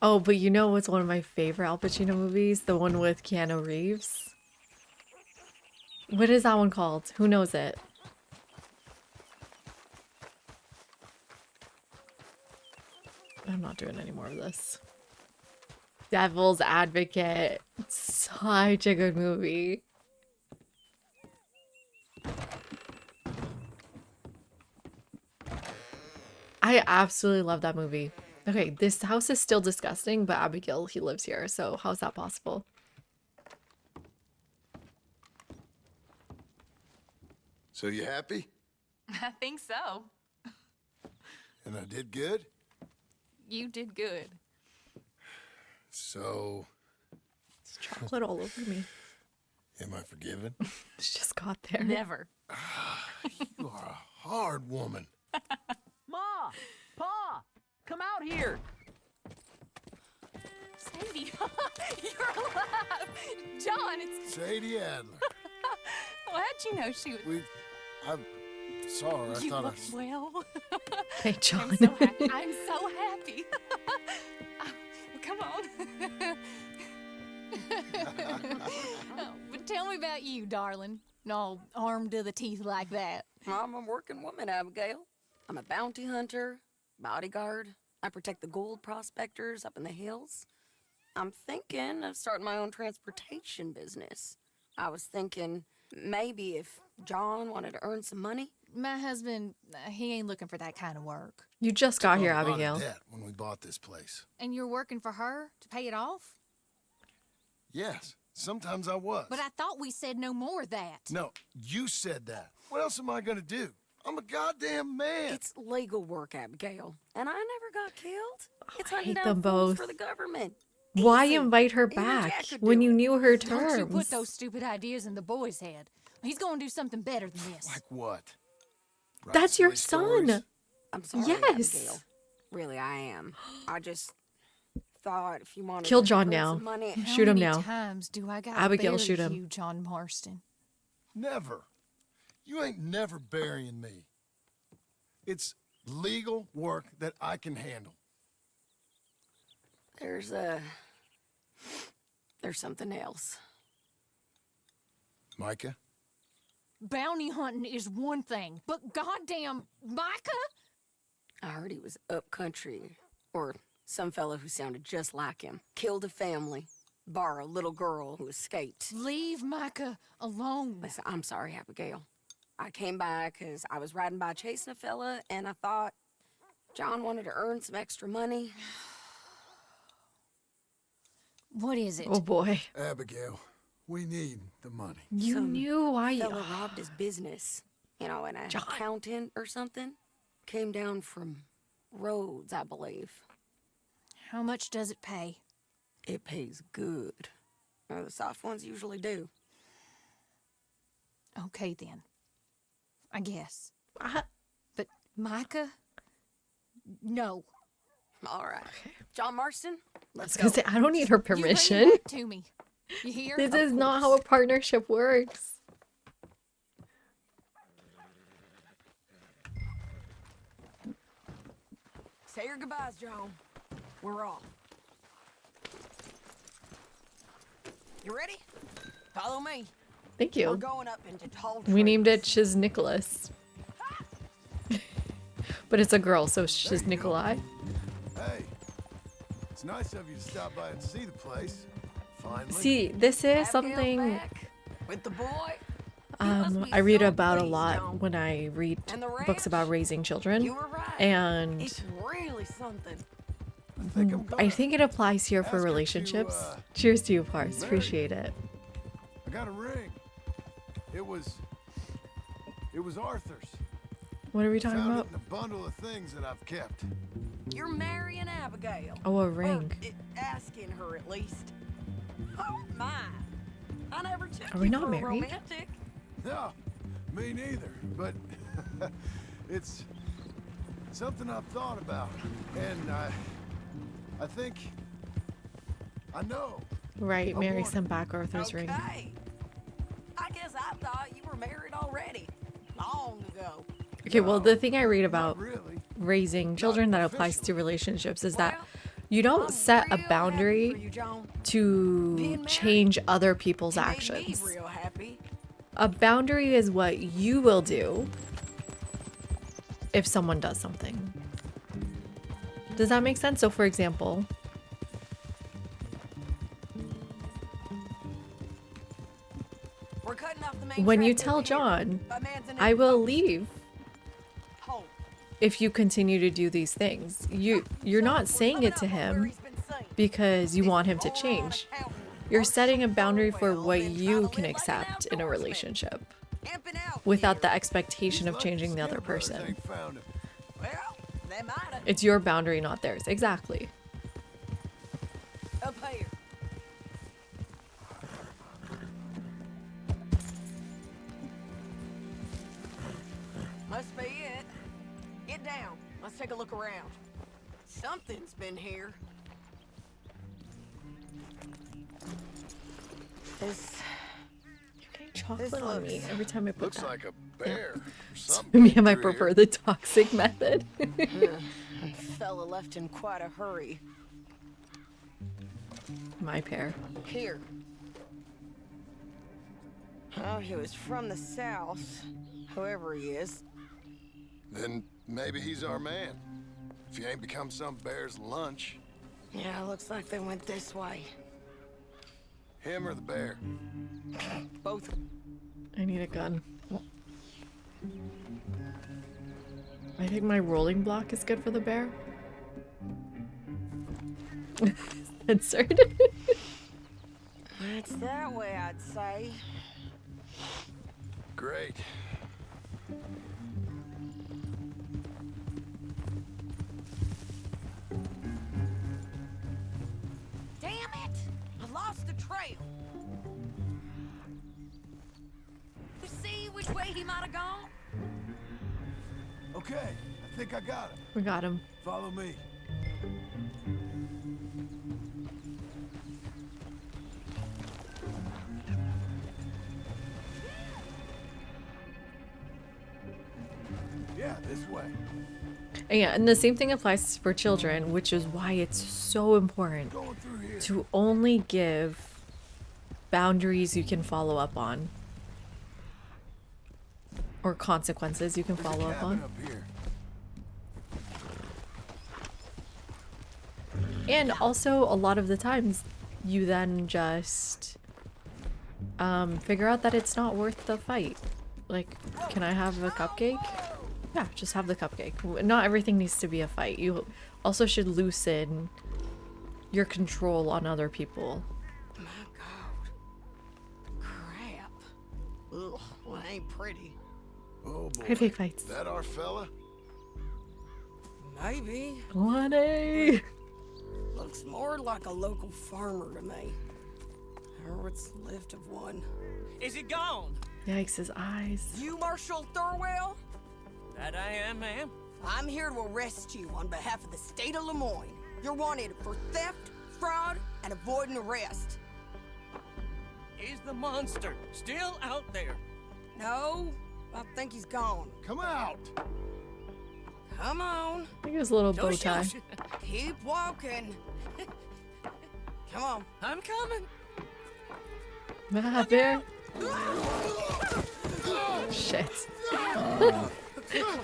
Oh, but you know what's one of my favorite Al Pacino movies? The one with Keanu Reeves. What is that one called? Who knows it? I'm not doing any more of this. Devil's Advocate. Such a good movie. I absolutely love that movie. Okay, this house is still disgusting, but Abigail, he lives here, so how's that possible? So you happy? I think so. And I did good? You did good. So... It's chocolate all over me. Am I forgiven? It's just got there. Never. You are a hard woman. Ma! Pa! Come out here! Sadie, you're alive! John, it's... Sadie Adler. Well, how'd you know she was... I saw her. I You thought I... look well. Hey, John. I'm so happy. I'm so happy. Well, come on. Oh, but tell me about you, darling. All armed to the teeth like that. I'm a working woman, Abigail. I'm a bounty hunter, bodyguard. I protect the gold prospectors up in the hills. I'm thinking of starting my own transportation business. I was thinking maybe if John wanted to earn some money. My husband, he ain't looking for that kind of work. You just got here, A lot of Abigail. debt when we bought this place. And you're working for her to pay it off? Yes, sometimes I was. But I thought we said no more of that. No, you said that. What else am I gonna do? I'm a goddamn man. It's legal work, Abigail. And I never got killed. It's I hunting hate down them fools both. for the government. Why Easy. invite her Even back Jack could when do you it. knew her Don't you put terms? those stupid ideas in the boy's head. He's gonna do something better than this. Like what? Write That's your silly stories? son. I'm sorry, Yes. Abigail. Really, I am. I just thought if you wanted Kill to John earn now. some money, How Shoot him many now. times do I got Abigail, shoot him. you, John Marston? Never. You ain't never burying me. It's legal work that I can handle. there's something else. Micah? Bounty hunting is one thing, but goddamn, Micah? I heard he was up country, or some fellow who sounded just like him. Killed a family, bar a little girl who escaped. Leave Micah alone. Listen, I'm sorry, Abigail. I came by because I was riding by chasing a fella, and I thought John wanted to earn some extra money. What is it? Oh boy. Abigail, we need the money. You Some knew why. Fella robbed his business. You know, an accountant or something. Came down from Rhodes, I believe. How much does it pay? It pays good. The soft ones usually do. Okay, then. I guess. But Micah? No. All right. John Marston, let's I was go. gonna say, I don't need her You bring permission. it back to me. You hear? This Of is not how course. a partnership works. Say your goodbyes, John. We're off. You ready? Follow me. Thank We're you. going up into tall We named it Shiz Nicholas. But it's a girl, so Shiz Nikolai. Hey, it's nice of you to stop by and see the place. Finally. See, this is something with the boy. I read about a lot when I read books about raising children. And It's really something. I think it applies here for relationships. Cheers to you, Pars. Appreciate it. I got a ring. It was Arthur's. What are we talking Found about? it in a bundle of things that I've kept. You're marrying Abigail. Oh, a ring. Asking her at least. Oh my! I never took Are we you not for a married? romantic. No, me neither. But it's something I've thought about, and I think I know. Right, Mary sent back Arthur's ring. Okay. I guess I thought you were married already, long ago. Okay, well, the thing I read about raising children that applies to relationships is that you don't set a boundary to change other people's actions. Real happy. A boundary is what you will do if someone does something. Does that make sense? So, for example, We're cutting off the main when you track tell over here. John, A man's in I it. will leave Hold. if you continue to do these things. You're not saying it to him because you want him to change. You're setting a boundary for what you can accept in a relationship without the expectation of changing the other person. Found him. Well, they might have. It's your boundary, not theirs. Exactly. Up here. Get down. Let's take a look around. Something's been here. This Chocolate on me every time I put Looks that. like a bear. Maybe I might prefer the toxic method. fella left in quite a hurry. My pair. Here. Oh, he was from the south. Whoever he is. Then maybe he's our man. If he ain't become some bear's lunch. Yeah, looks like they went this way. Him or the bear? Both. I need a gun. I think my rolling block is good for the bear. Censored. It's that way, I'd say. Great. Damn it! I lost the trail. You see which way he might have gone? Okay, I think I got him. We got him. Follow me. Yeah, this way. Yeah, and the same thing applies for children, which is why it's so important to only give boundaries you can follow up on. Or consequences you can follow up on. And also, a lot of the times, you then just figure out that it's not worth the fight. Like, can I have a cupcake? Yeah, just have the cupcake. Not everything needs to be a fight. You also should loosen your control on other people. My God. Crap. Ugh, well, it ain't pretty. Oh boy. I pick fights. That our fella? Maybe. 1A. Looks more like a local farmer to me. Or what's left of one. Is he gone? Yikes, his eyes. You Marshal Thurwell? That I am, ma'am. I'm here to arrest you on behalf of the state of Lemoyne. You're wanted for theft, fraud, and avoiding arrest. Is the monster still out there? No, I think he's gone. Come out! Come on. I think it was a little bow tie. Keep walking. Come on. I'm coming. Ah, bear. Shit.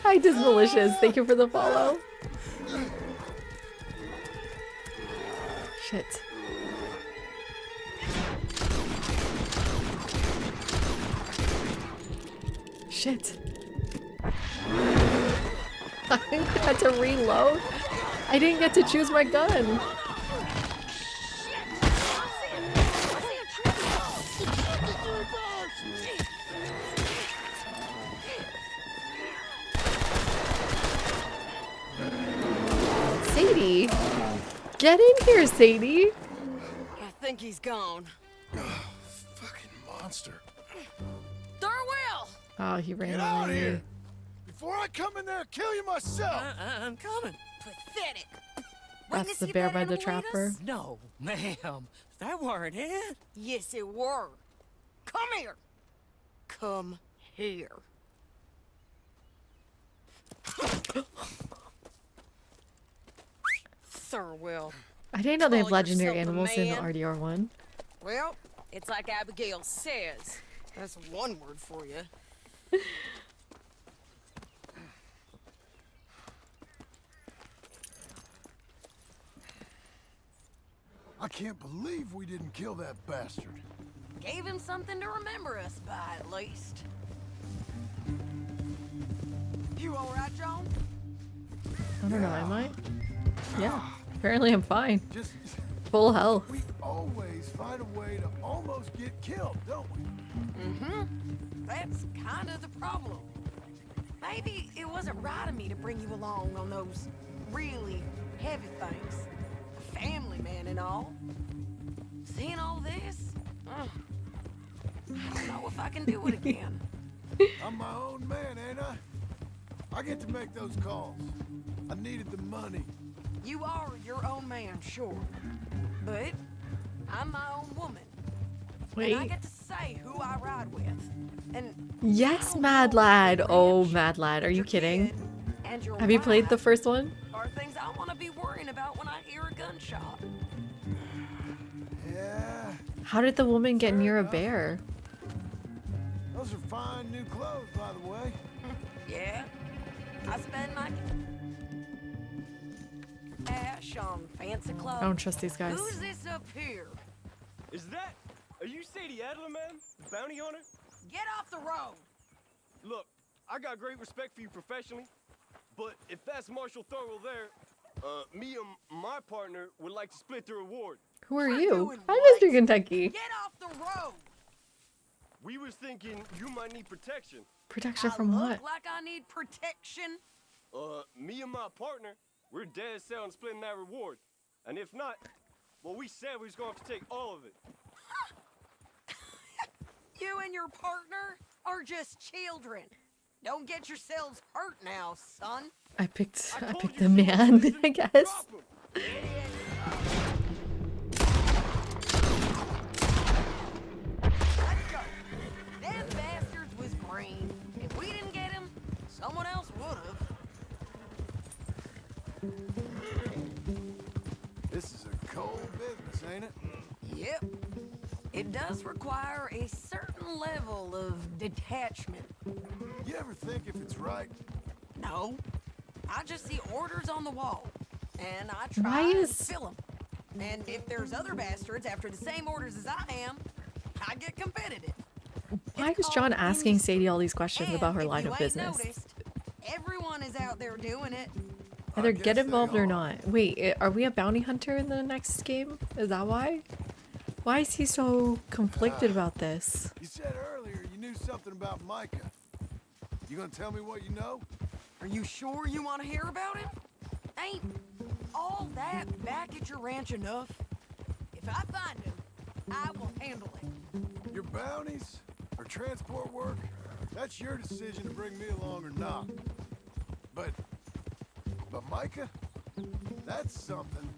Hi, Dismalicious. Thank you for the follow. Shit. Shit. I had to reload. I didn't get to choose my gun. Sadie, get in here, Sadie. I think he's gone. Fucking monster. Thurwell! Oh, he ran Get out away. here! Before I come in there and kill you myself! I'm coming. Pathetic. That's the bear by the trapper. No, ma'am. That weren't it. Yes, it were. Come here. Come here. Thurwell. I didn't know they have Call legendary yourself a animals in man? RDR1. Well, it's like Abigail says. That's one word for you. I can't believe we didn't kill that bastard. Gave him something to remember us by, at least. You all right, John? I don't know, I might. Yeah, apparently I'm fine. Just Full health. we always find a way to almost get killed, don't we? Mm-hmm. That's kind of the problem. Maybe it wasn't right of me to bring you along on those really heavy things. A family man and all. Seeing all this, I don't know if I can do it again. I'm my own man, ain't I? I get to make those calls. I needed the money. You are your own man, sure. But I'm my own woman. And I Wait. get to say who I ride with. And Yes, Mad Lad. Oh, Mad Lad. Are you kidding? and your Have you played the wife first one? are things I want to be worrying about when I hear a gunshot. Yeah, How did the woman get near a bear? those are fine new clothes, by the way. Yeah, I spend my cash on fancy clothes. I don't trust these guys. Who's this up here? Is that... Are you Sadie Adler, man? The bounty hunter? Get off the road! Look, I got great respect for you professionally, but if that's Marshal Thorwell there, me and my partner would like to split the reward. Who are you? Hi, Mr. Kentucky. Get off the road! We was thinking you might need protection. Protection from Look what? like I need protection. Me and my partner, we're dead set on splitting that reward. And if not, well, we said we was going to have to take all of it. You and your partner are just children. Don't get yourselves hurt now, son. I picked the man, I guess. Let's go. Them bastards was green. If we didn't get him, someone else would have. This is a cold business, ain't it? Yep. It does require a certain level of detachment. You ever think if it's right? No. I just see orders on the wall, and I try Why and is- fill them. And if there's other bastards after the same orders as I am, I get competitive. Why is John asking Sadie all these questions about her If line you of ain't business? noticed, everyone is out there doing it. Either get involved or not. Wait, are we a bounty hunter in the next game? Is that why? Why is he so conflicted about this? You said earlier you knew something about Micah. You gonna tell me what you know? Are you sure you want to hear about him? Ain't all that back at your ranch enough? If I find him, I will handle it. Your bounties or transport work? That's your decision to bring me along or not. But Micah? That's something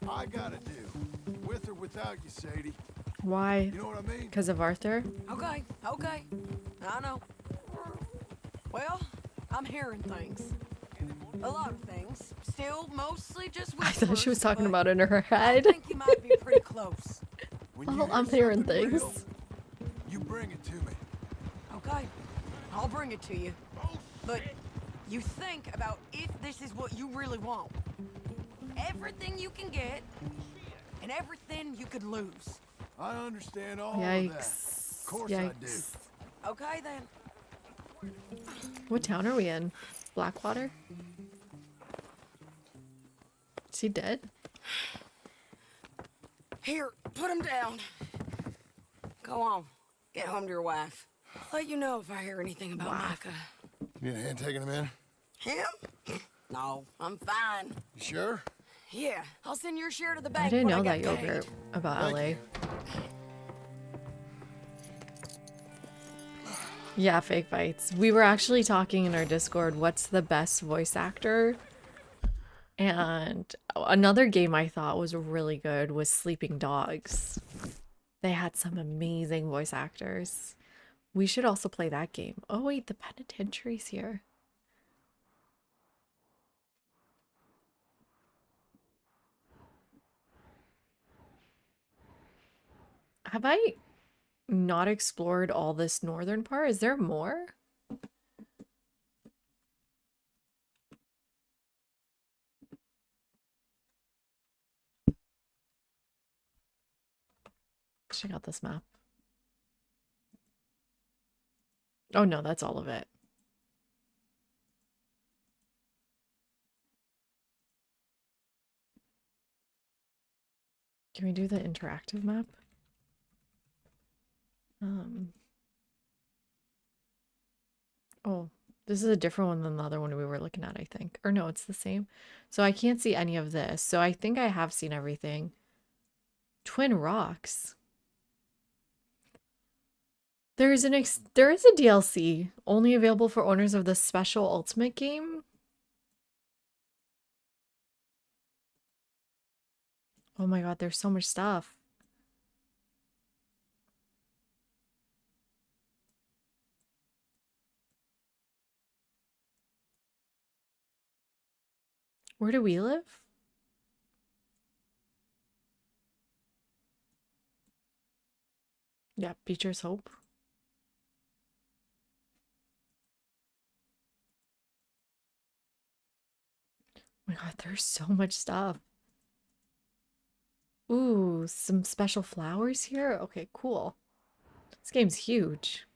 I gotta do. With or without you, Sadie. Why? You know what I mean? Because of Arthur? Okay. I know. Well, I'm hearing things. A lot of things. Still, mostly just I thought she was whispers, talking but about it in her head. I think he might be pretty close. Well, I'm hearing things. You bring it to me. Okay, I'll bring it to you. But you think about if this is what you really want. Everything you can get, and everything you could lose. I understand all of Yikes. that. Of course I do. Yikes. Okay then. What town are we in? Blackwater? Is he dead? Here, put him down. Go on, get home to your wife. I'll let you know if I hear anything about Micah. You need a hand taking him in? Him? No, I'm fine. You sure? Yeah, I'll send your share to the bank. I didn't when know I that get paid. yogurt about Thank LA. you. Yeah, fake fights. We were actually talking in our Discord, what's the best voice actor? And another game I thought was really good was Sleeping Dogs. They had some amazing voice actors. We should also play that game. Oh wait, the penitentiary's here. Have I not explored all this northern part? Is there more? Check out this map. Oh no, that's all of it. Can we do the interactive map? Oh, this is a different one than the other one we were looking at, I think. Or no, it's the same. So I can't see any of this. So I think I have seen everything. Twin Rocks. There is a DLC only available for owners of the special Ultimate game. Oh my god, there's so much stuff. Where do we live? Yeah, Beecher's Hope. Oh my god, there's so much stuff. Ooh, some special flowers here? Okay, cool. This game's huge.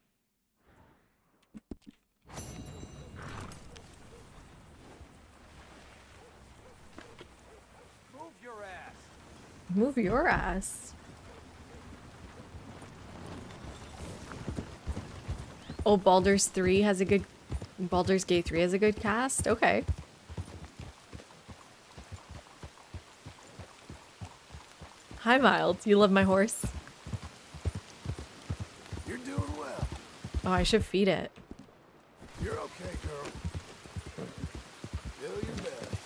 Move your ass. Move your ass. Oh, Baldur's Gate 3 has a good cast? Okay. Hi, Mild. You love my horse? You're doing well. Oh, I should feed it. You're okay, girl. Fill your belly.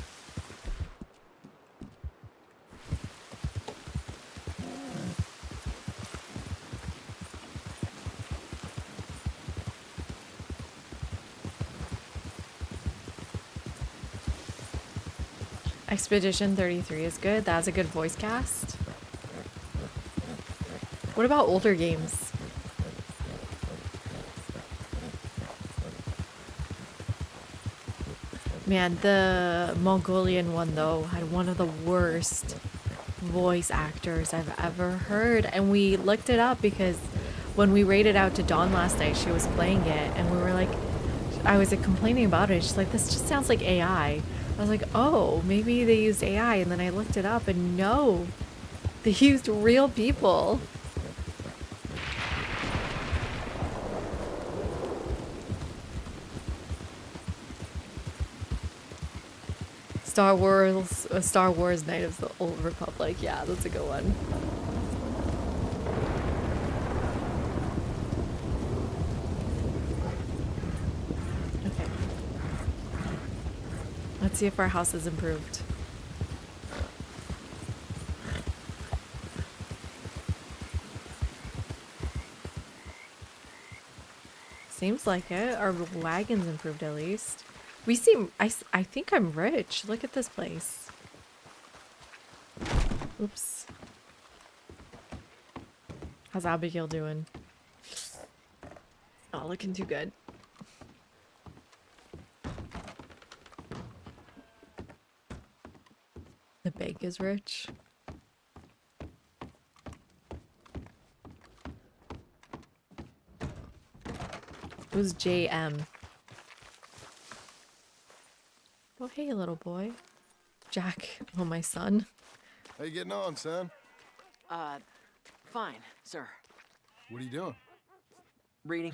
Expedition 33 is good. That's a good voice cast. What about older games? Man, the Mongolian one though had one of the worst voice actors I've ever heard, and we looked it up because when we raided out to Dawn last night, she was playing it, and we were like, I was like, complaining about it. She's like, this just sounds like AI. I was like, oh, maybe they used AI, and then I looked it up, and no, they used real people. Star Wars Knight of the Old Republic. Yeah, that's a good one. Okay. Let's see if our house is improved. Seems like it. Our wagon's improved at least. We seem... I think I'm rich. Look at this place. Oops. How's Abigail doing? Not looking too good. The bank is rich. Who's JM? Oh, hey, little boy. Jack. Oh, my son. How you getting on, son? Fine, sir. What are you doing? Reading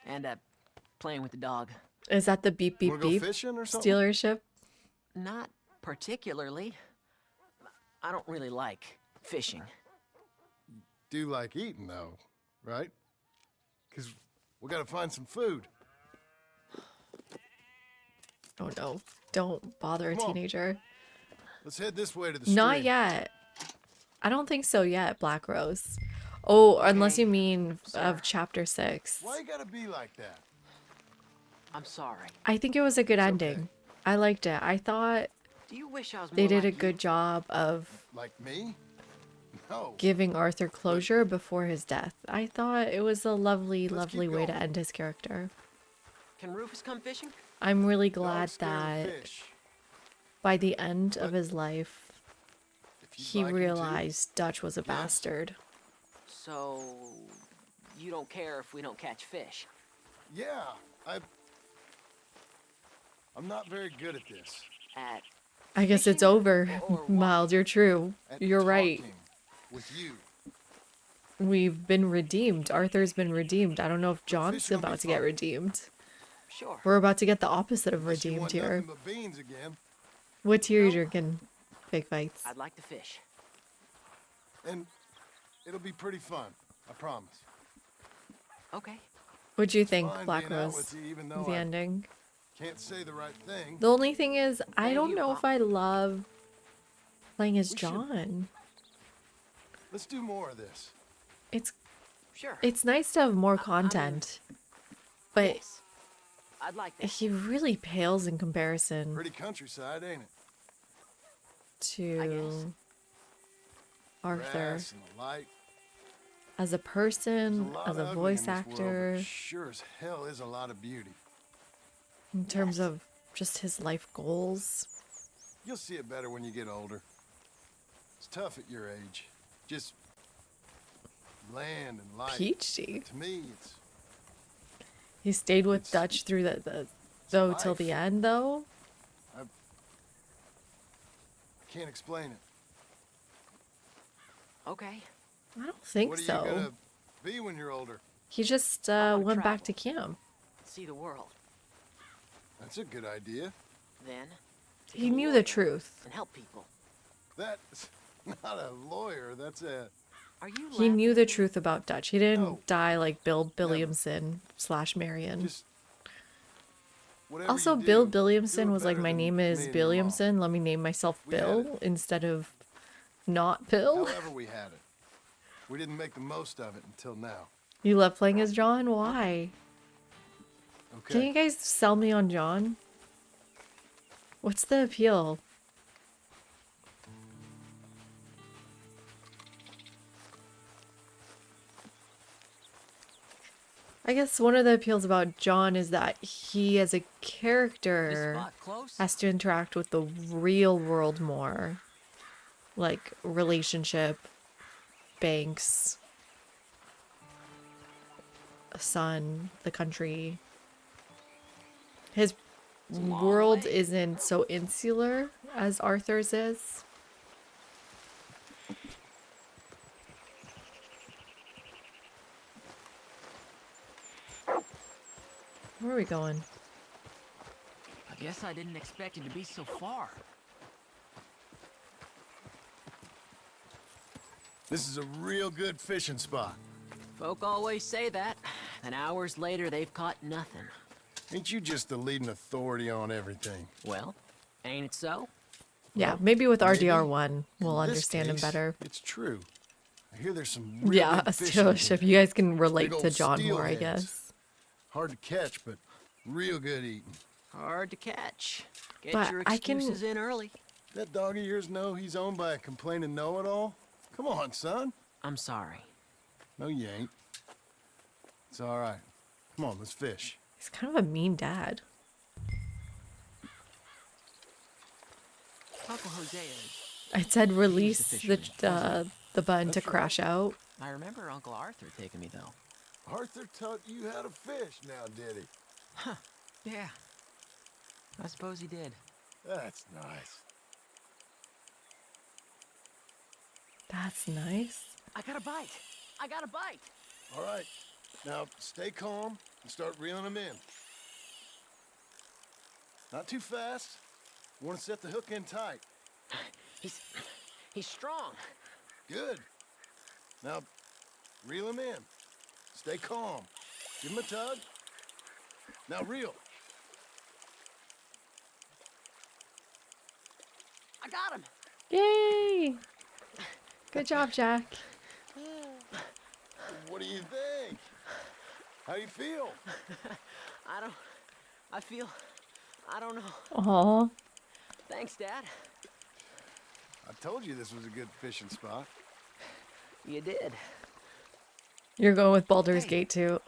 and, playing with the dog. Is that the beep beep Wanna go beep fishing or something? Steeler ship? Not particularly. I don't really like fishing. Do like eating, though, right? Because we gotta find some food. Oh, no. Don't bother a Come on. teenager. Let's head this way to the stream. Not yet. I don't think so yet, Black Rose. Oh, unless you mean of chapter 6. Why you gotta be like that? I'm sorry. I think it was a good ending. I liked it. I thought Do you wish I was they more did a like good job of Like me? No. giving Arthur closure before his death. I thought it was a lovely, lovely way to going. end his character. Can Rufus come fishing? I'm really glad Dogs scared of that fish. by the end of his life, If you'd he like him to, realized Dutch was a bastard. So you don't care if we don't catch fish? Yeah, I'm not very good at this. At I guess it's over, Miles. You're true. At You're right. talking with you. We've been redeemed. Arthur's been redeemed. I don't know if John's fishing will be about to get fun. redeemed. Sure. We're about to get the opposite of Unless you redeemed want here. nothing but beans again. What tea are you drinking? Fake fights. I'd like to fish. And it'll be pretty fun. I promise. Okay. What'd you think, Fine Black being out Rose? with you, even of though the I ending? Can't say the right thing. The only thing is, I Thank don't you, know Pop. if I love playing as We should- John. Let's do more of this. Sure. It's nice to have more content, but Yes. I'd like that. he really pales in comparison Pretty countryside, ain't it? to Arthur Grass and the light. as a There's person, lot as of a ugly voice in this world, but actor, sure as hell is a lot of beauty. in terms of just his life goals. You'll see it better when you get older. It's tough at your age. Just land and light. Peachy. To me, it's He stayed with Dutch through till the life. end, though. I can't explain it. Okay. I don't think What are you so. gonna be when you're older? He just wanna went back to travel. camp. See the world. That's a good idea. Then He knew the truth. and help people. That's not a lawyer. That's a. Are you He knew the truth about Dutch. He didn't die like Bill Billiamson / Marion. Whatever Also, you do, Bill do Billiamson it was like, better my than name me is and your mom. Billiamson. Let me name myself We had Bill instead of not Bill. However we had it. We didn't make the most of it until now. You love playing as John? Why? Okay. Can you guys sell me on John? What's the appeal? I guess one of the appeals about John is that he, as a character, spot close? has to interact with the real world more. Like, relationship, banks, a son, the country. His world isn't so insular as Arthur's is. Where are we going? I guess I didn't expect it to be so far. This is a real good fishing spot. Folk always say that. Then hours later, they've caught nothing. Ain't you just the leading authority on everything? Well, ain't it so? Yeah, maybe with maybe. RDR1, we'll In this understand him case, better. It's true. I hear there's some real Yeah, big a fish steel out ship. here. You guys can relate Big to old John more, I steelheads. guess. Hard to catch, but real good eating. Hard to catch. Get But your I can- excuses in early. That dog of yours know he's owned by a complaining know-it-all? Come on, son. I'm sorry. No, you ain't. It's all right. Come on, let's fish. He's kind of a mean dad. Uncle Hosea is. I said release fisherman, the button to That's right. crash out. I remember Uncle Arthur taking me, though. Arthur taught you how to fish now, did he? Huh. Yeah. I suppose he did. That's nice. That's nice. I got a bite. I got a bite. All right. Now, stay calm and start reeling them in. Not too fast. You want to set the hook in tight. He's strong. Good. Now, reel him in. Stay calm. Give him a tug. Now reel. I got him. Yay! Good job, Jack. What do you think? How you feel? I don't know. Aw. Thanks, Dad. I told you this was a good fishing spot. You did. You're going with Baldur's Gate too.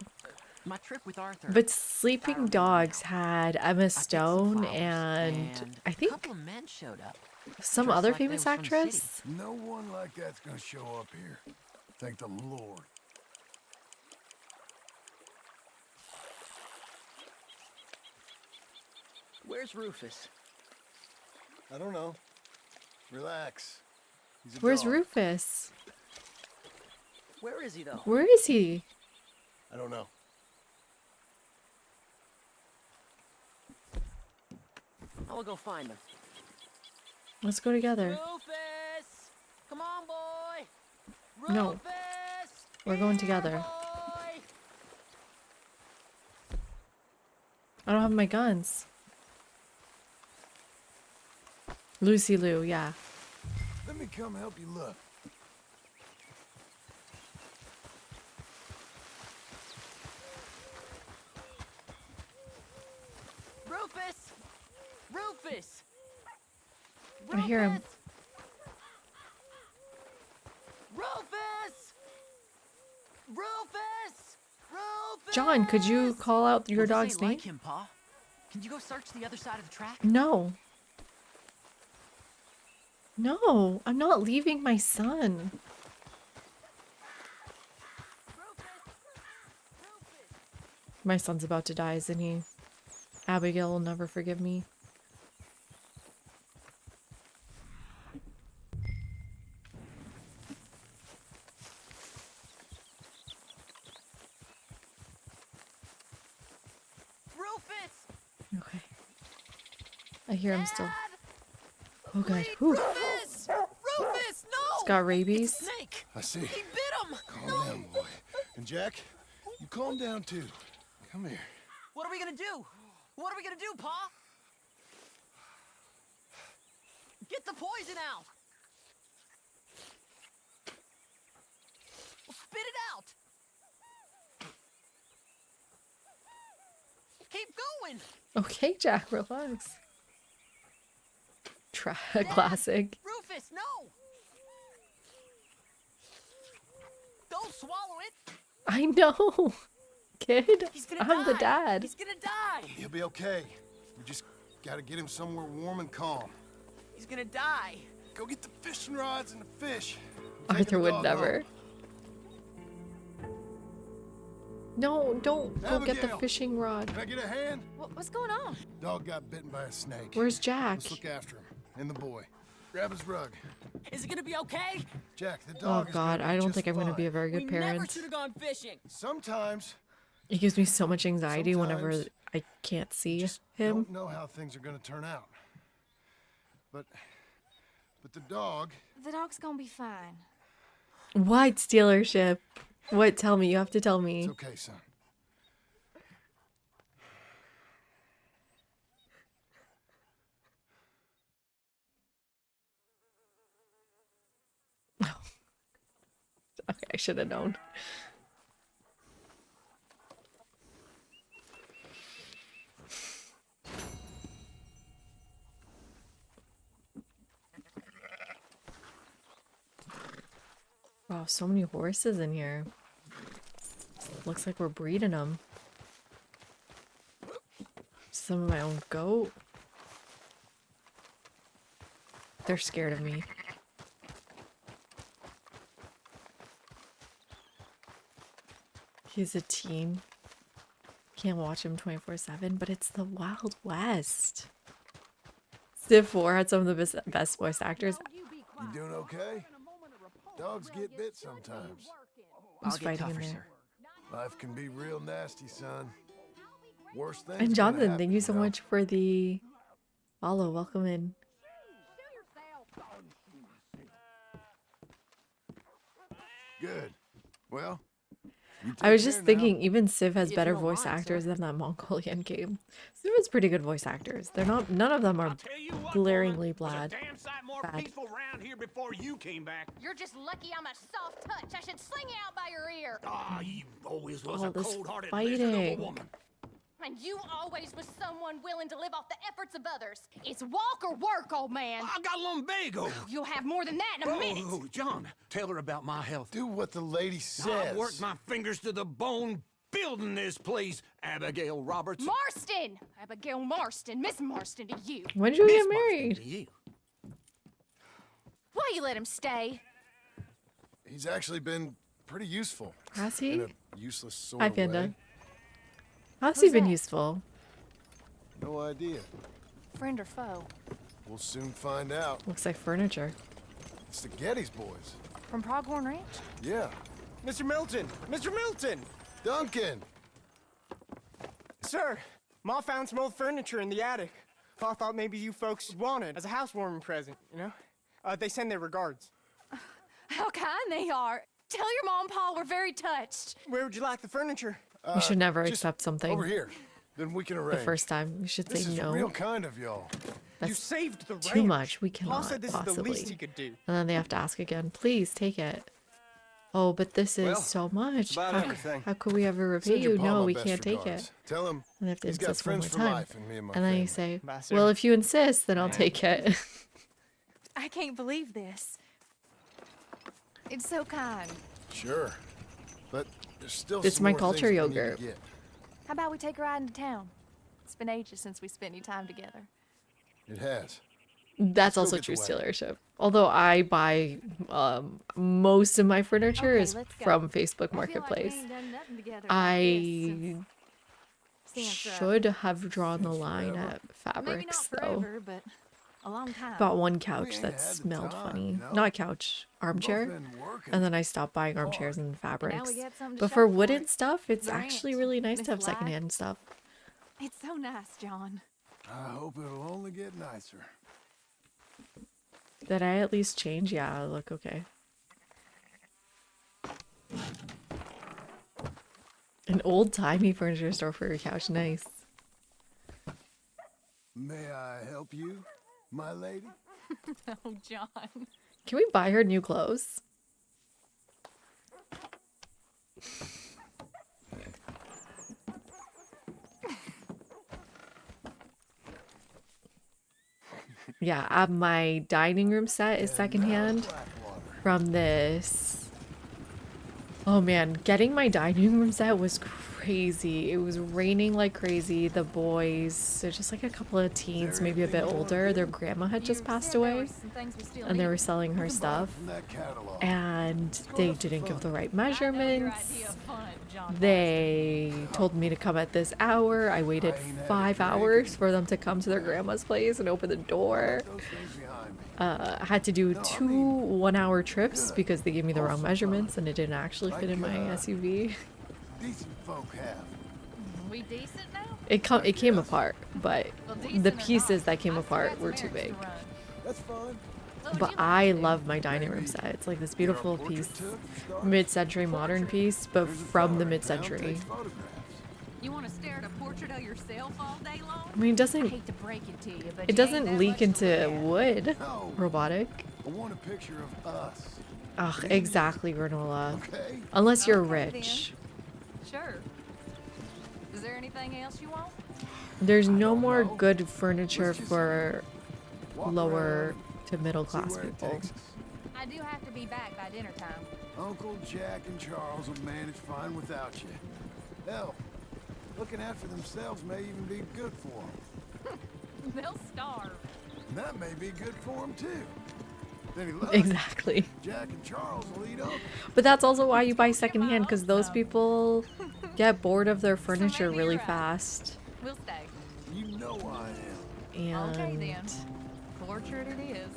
My trip with Arthur. But Sleeping Dogs had Emma Stone and I a think couple of men showed up. some dressed other like they famous were from the city. actress. No one like that's gonna show up here. Thank the Lord. Where's Rufus? I don't know. Relax. He's a Where's dog. Rufus? Where is he, though? Where is he? I don't know. I will go find him. Let's go together. Rufus! Come on, boy! No. Rufus! We're going together. Boy! I don't have my guns. Lucy Lou, yeah. Let me come help you look. Rufus! Rufus! I hear him. Rufus! Rufus! Rufus! John, could you call out your dog's name? Like him, Pa. Can you go search the other side of the track? No. No, I'm not leaving my son. My son's about to die, isn't he? Abigail will never forgive me. Rufus! Okay. I hear him still. Oh god. Whew. Rufus! Rufus, no! He's got rabies. Snake! I see. He bit him! Calm down, boy. And Jack, you calm down too. Come here. What are we gonna do? What are we gonna do, Pa? Get the poison out! Well, spit it out! Keep going! Okay, Jack, relax. Classic. Rufus, no! Don't swallow it! I know, kid. He's gonna I'm the die. dad. He's gonna die! He'll be okay. We just gotta get him somewhere warm and calm. He's gonna die! Go get the fishing rods and the fish. Arthur would never. No, don't go get the Abigail, fishing rod. Can I get a hand? What's going on? Dog got bitten by a snake. Where's Jack? Let's look after him. And the boy. Grab his rug. Is it gonna be okay? Jack, the Oh dog is god, gonna be I don't just think I'm gonna be a fine. very good We never parent. should have gone fishing. Sometimes It gives me so much anxiety whenever Sometimes I can't see just him. don't know how things are gonna turn out. But the dog, The dog's gonna be fine. What dealership? What? Tell me. You have to tell me. it's okay, son. Okay, I should have known. Wow, so many horses in here. Looks like we're breeding them. Some of my own goat. They're scared of me. He's a teen. Can't watch him 24/7, but it's the Wild West. Civ 4 had some of the best voice actors. You doing okay? Dogs get bit sometimes. Who's fighting in there? Life can be real nasty, son. Worst thing. And Jonathan, thank you so much for the follow. Welcome in. Good. Well, I was just thinking, even Civ has better voice actors than that Mongolian game. Civ has pretty good voice actors. They're not. None of them are glaringly bad. Damn sight more peaceful around here before you came back. You're just lucky I'm a soft touch. I should sling you out by your ear. Ah, you always was All a this cold-hearted lizard of a fighting. woman. And you always was someone willing to live off the efforts of others. It's walk or work, old man. I got lumbago. You'll have more than that in a minute. Oh, John, tell her about my health. do what the lady I says. worked my fingers to the bone building this place, Abigail Roberts. Marston! Abigail Marston. Miss Marston to you. When did you get Miss Marston married? to you. Why you let him stay? He's actually been pretty useful. Has he? In a useless sort Hi, of Panda. way. How's he been useful? No idea. Friend or foe? We'll soon find out. Looks like furniture. It's the Geddes boys. From Pronghorn Ranch? Yeah. Mr. Milton! Mr. Milton! Duncan! Sir, Ma found some old furniture in the attic. Pa thought maybe you folks would want it as a housewarming present, you know? They send their regards. How kind they are. Tell your mom and pa we're very touched. Where would you like the furniture? We should never just accept something. Over here. then we can the arrange. first time. You should This say is no. real kind of y'all. That's You saved the too ranch. much. We Paul cannot said this possibly. is the least he could do. And then they have to ask again. Please take it. Oh, but this is Well, so much. about everything. How could we ever repay Send your you? pa No, my we best can't take regards. it. Tell him And they have to he's got insist one friends more for time. life in me and my And then family. you say, Ambassador. well, if you insist, then I'll take it. I can't believe this. It's so kind. Sure, but there's still It's some my more culture things we need to yogurt. get. How about we take a ride into town? It's been ages since we spent any time together. It has. That's Go also get the true weapon. stealership. Although I buy most of my furniture Okay, is let's go. from Facebook I feel like we Marketplace. ain't done nothing together like I this since, should have drawn the line at maybe not fabrics though. forever, but a long time. Bought one We couch ain't that had the smelled time, funny. you know? Not a couch, armchair. been working And then I stopped buying armchairs and now fabrics. we got something to But show for for wooden it. stuff, it's The actually ranch, really nice Miss to have Bly. secondhand stuff. It's so nice, John. I hope it'll only get nicer. Did I at least change? Yeah, I look okay. An old-timey furniture store for your couch. Nice. May I help you, my lady? Oh, John. Can we buy her new clothes? Yeah, my dining room set is secondhand from this. Oh man, getting my dining room set was crazy. It was raining like crazy. The boys, they're just like a couple of teens, maybe a bit older. Their grandma had just passed away, and they were selling her stuff. And they didn't give the right measurements. They told me to come at this hour. I waited 5 hours for them to come to their grandma's place and open the door. I had to do 2 one-hour trips because they gave me the wrong measurements and it didn't actually fit in my SUV. Decent folk have. We decent now? It came apart, but Well, the decent or pieces not, that came I apart still were got too some errands big. to run. That's fine. But I love my dining room set. It's like this beautiful piece, mid-century modern piece, but from the mid-century. You want to stare at a portrait of yourself all day long? I mean, it doesn't. I hate to break it to you, but It you ain't doesn't that leak much to into look at. wood. No. Robotic. I want a picture of us. Ugh, exactly, granola. Okay. Unless you're Okay, rich. Sure. Is there anything else you want? There's no more good furniture for lower to middle class people. I do have to be back by dinner time. Uncle Jack and Charles will manage fine without you. Hell, looking after themselves may even be good for them. They'll starve. And that may be good for them too. Then he loves Exactly. Jack and Charles will eat up. But that's also why you buy secondhand, because those people get bored of their furniture really fast. We'll stay. You know I am. Okay And then. Portrait it is.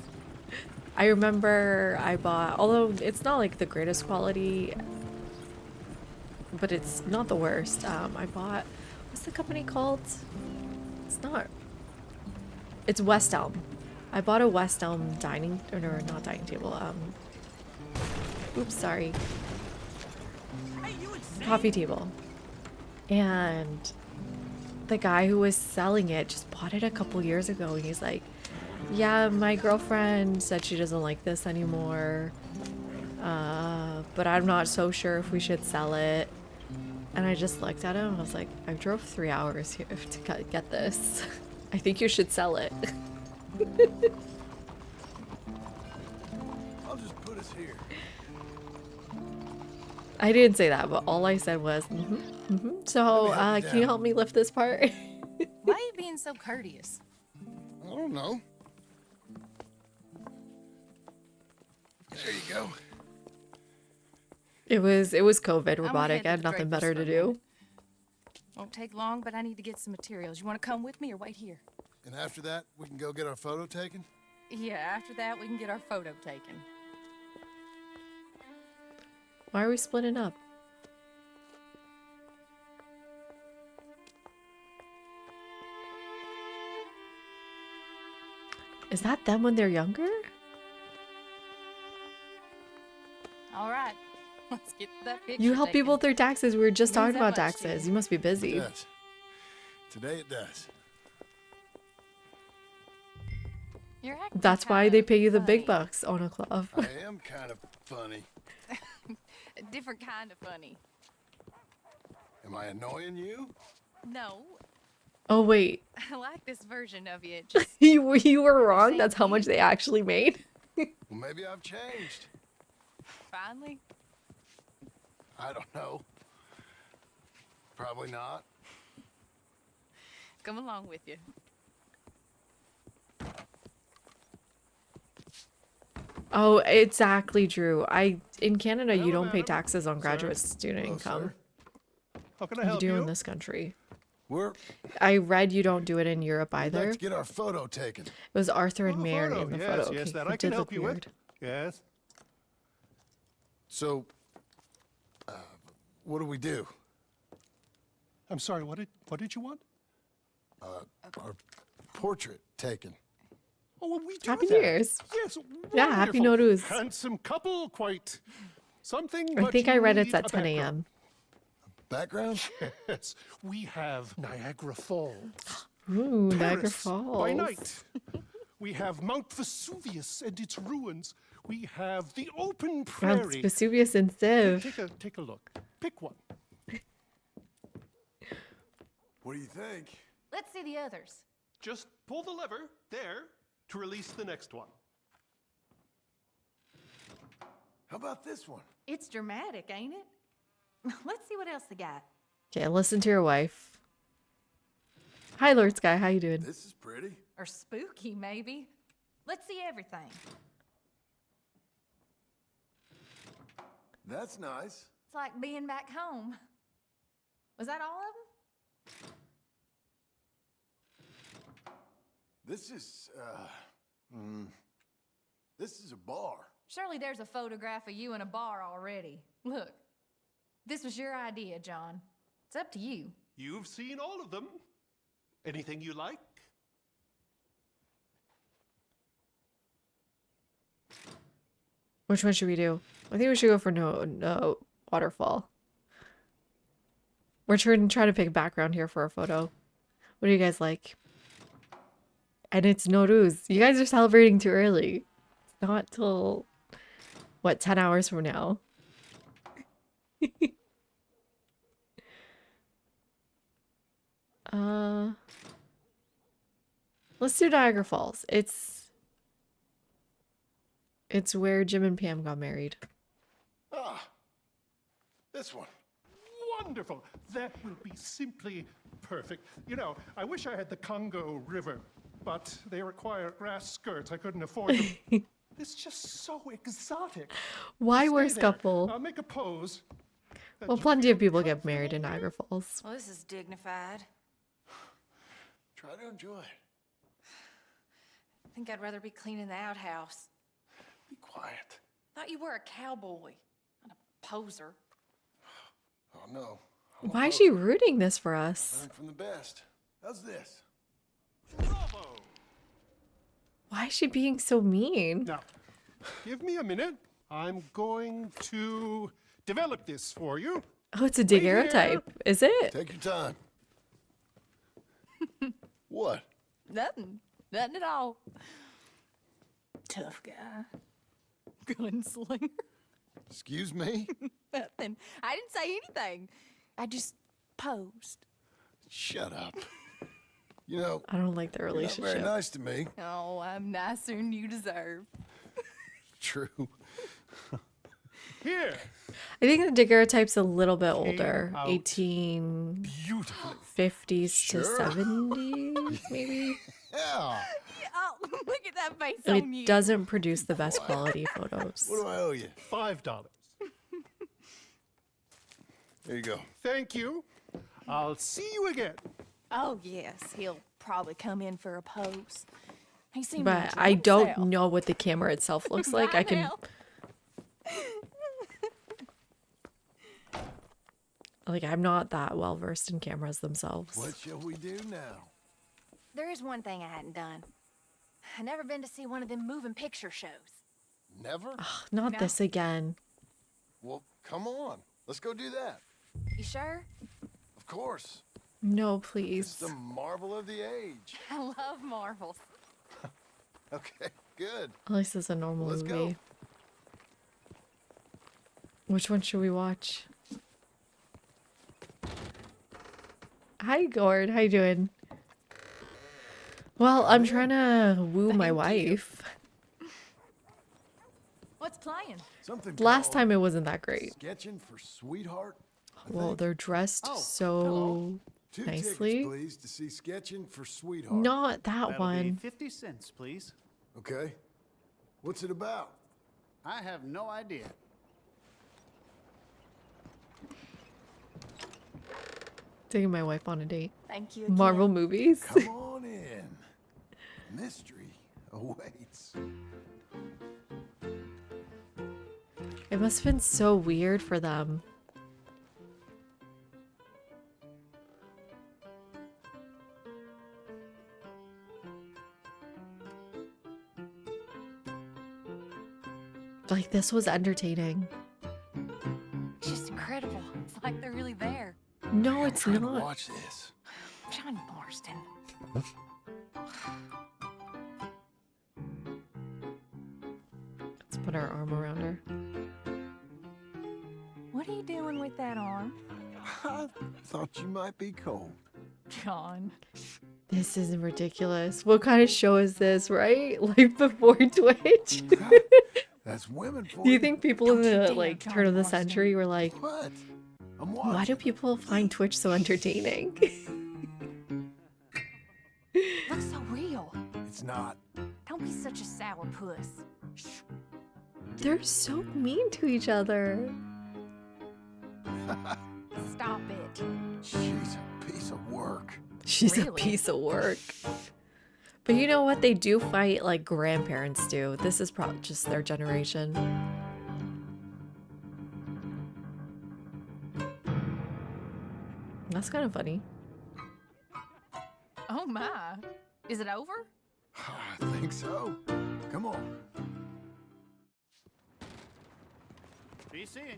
I remember I bought, although it's not like the greatest quality, but it's not the worst. I bought, what's the company called? It's West Elm. I bought a West Elm dining, or no, not dining table, oops, sorry. Coffee table. And the guy who was selling it just bought it a couple years ago, and he's like, yeah, my girlfriend said she doesn't like this anymore, but I'm not so sure if we should sell it. And I just looked at him and I was like, I drove 3 hours here to get this. I think you should sell it. I'll just put us here. I didn't say that, but all I said was, So, can you help me lift this part? Why are you being so courteous? I don't know. There you go. It was COVID I'm robotic. headed I had to nothing Drapers better for to a do. minute. Won't take long, but I need to get some materials. You want to come with me or wait here? And after that, we can go get our photo taken? Yeah, after that we can get our photo taken. Why are we splitting up? Is that them when they're younger? All right, let's get that picture You help taken. people with their taxes. We were just Means talking that about much to taxes. you. You must be busy. Yes. Today it does. You're acting That's why they pay you the big bucks, Onoklov. I am kind of funny. A different kind of funny. Am I annoying you? No, Oh wait, I like this version of you. Just you were wrong. That's how much they actually made. Well, maybe I've changed. finally. I don't know. Probably not. Come along with you. Oh, exactly, Drew. In Canada, you don't pay taxes on graduate student income. How can I You help do you? in this country. We're I read you don't do it in Europe We'd either. like to get our photo taken. It was Arthur and Oh, Mary photo. in the Yes, photo. yes, Okay, that it I can did help look you weird. with. Yes. So, what do we do? I'm sorry. What did you want? Our portrait taken. Oh, well, we do Happy that. New Year's. Yes. Yeah, Happy wonderful. Nowruz. Handsome couple, quite something. I but think you I read it's need at a 10 background. a.m. Background? Yes, we have Niagara Falls. Ooh, Niagara Paris Falls. by night. We have Mount Vesuvius and its ruins. We have the open Mount prairie. Vesuvius and Civ. Take a look. Pick one. What do you think? Let's see the others. Just pull the lever there to release the next one. How about this one? It's dramatic, ain't it? Let's see what else they got. Okay, listen to your wife. Hi, Lord Sky. How you doing? This is pretty. Or spooky, maybe. Let's see everything. That's nice. It's like being back home. Was that all of them? This is a bar. Surely there's a photograph of you in a bar already. Look, this was your idea, John. It's up to you. You've seen all of them. Anything you like? Which one should we do? I think we should go for no waterfall. We're trying to pick a background here for a photo. What do you guys like? And it's Nowruz. You guys are celebrating too early. It's not till, what, 10 hours from now? Let's do Niagara Falls. It's where Jim and Pam got married. Ah, this one. Wonderful. That will be simply perfect. You know, I wish I had the Congo River, but they require grass skirts. I couldn't afford them. It's just so exotic. Why Stay worse there. couple? I'll make a pose. Well, plenty of people get married in Niagara Falls. Well, this is dignified. Try to enjoy it. I think I'd rather be cleaning the outhouse. Be quiet. Thought you were a cowboy, not a poser. Oh no. Why is she rooting this for us? Learn from the best. How's this? Bravo! Why is she being so mean? Now, give me a minute. I'm going to develop this for you. Oh, it's a Wait daguerreotype. Is it? Take your time. What? Nothing. Nothing at all. Tough guy. Gunslinger. Excuse me? Nothing. I didn't say anything. I just posed. Shut up. You know, I don't like their you're not relationship. very nice to me. Oh, I'm nicer than you deserve. True. Here. I think the daguerreotype's a little bit older. out 1850s Sure. to 70s, maybe? Yeah. Oh, look at that face on you. It doesn't produce the best quality photos. What do I owe you? $5. There you go. Thank you. I'll see you again. Oh, yes. He'll probably come in for a pose. He seemed But to I enjoy don't himself. know what the camera itself looks like. I can... now. Like, I'm not that well versed in cameras themselves. What shall we do now? There is one thing I hadn't done. I never been to see one of them moving picture shows. Never? Ugh, not No. this again. Well, come on. Let's go do that. You sure? Of course. No, please. It's the marvel of the age. I love marvels. Okay, good. At least it's a normal Let's movie. go. Which one should we watch? Hi, Gord. How you doing? Well, I'm trying to woo my wife. What's playing? Something Last called time it wasn't that great. Sketching for Sweetheart. Well, they're dressed Oh, so 2 nicely. tickets, please, to see Sketching for Sweetheart. Not that one. 50 cents, please. Okay. What's it about? I have no idea. Taking my wife on a date. Thank you Marvel again. movies. Come on in. Mystery awaits. It must have been so weird for them. Like, this was entertaining. It's just incredible. It's like they're really there. No, it's Trying to not. watch this. John Marston. Let's put our arm around her. What are you doing with that arm? I thought you might be cold. John. This is ridiculous. What kind of show is this, right? Life before Twitch? That's women for Do you think people in the dare, like John turn of the Marston. century were like, What? I'm why watching. do people find Twitch so entertaining? Looks so real. It's not. Don't be such a sourpuss. They're so mean to each other. Stop it. She's a piece of work. She's a Really? piece of work. But you know what? They do fight like grandparents do. This is probably just their generation. That's kind of funny. Oh my. Is it over? I think so. Come on. Be seeing you.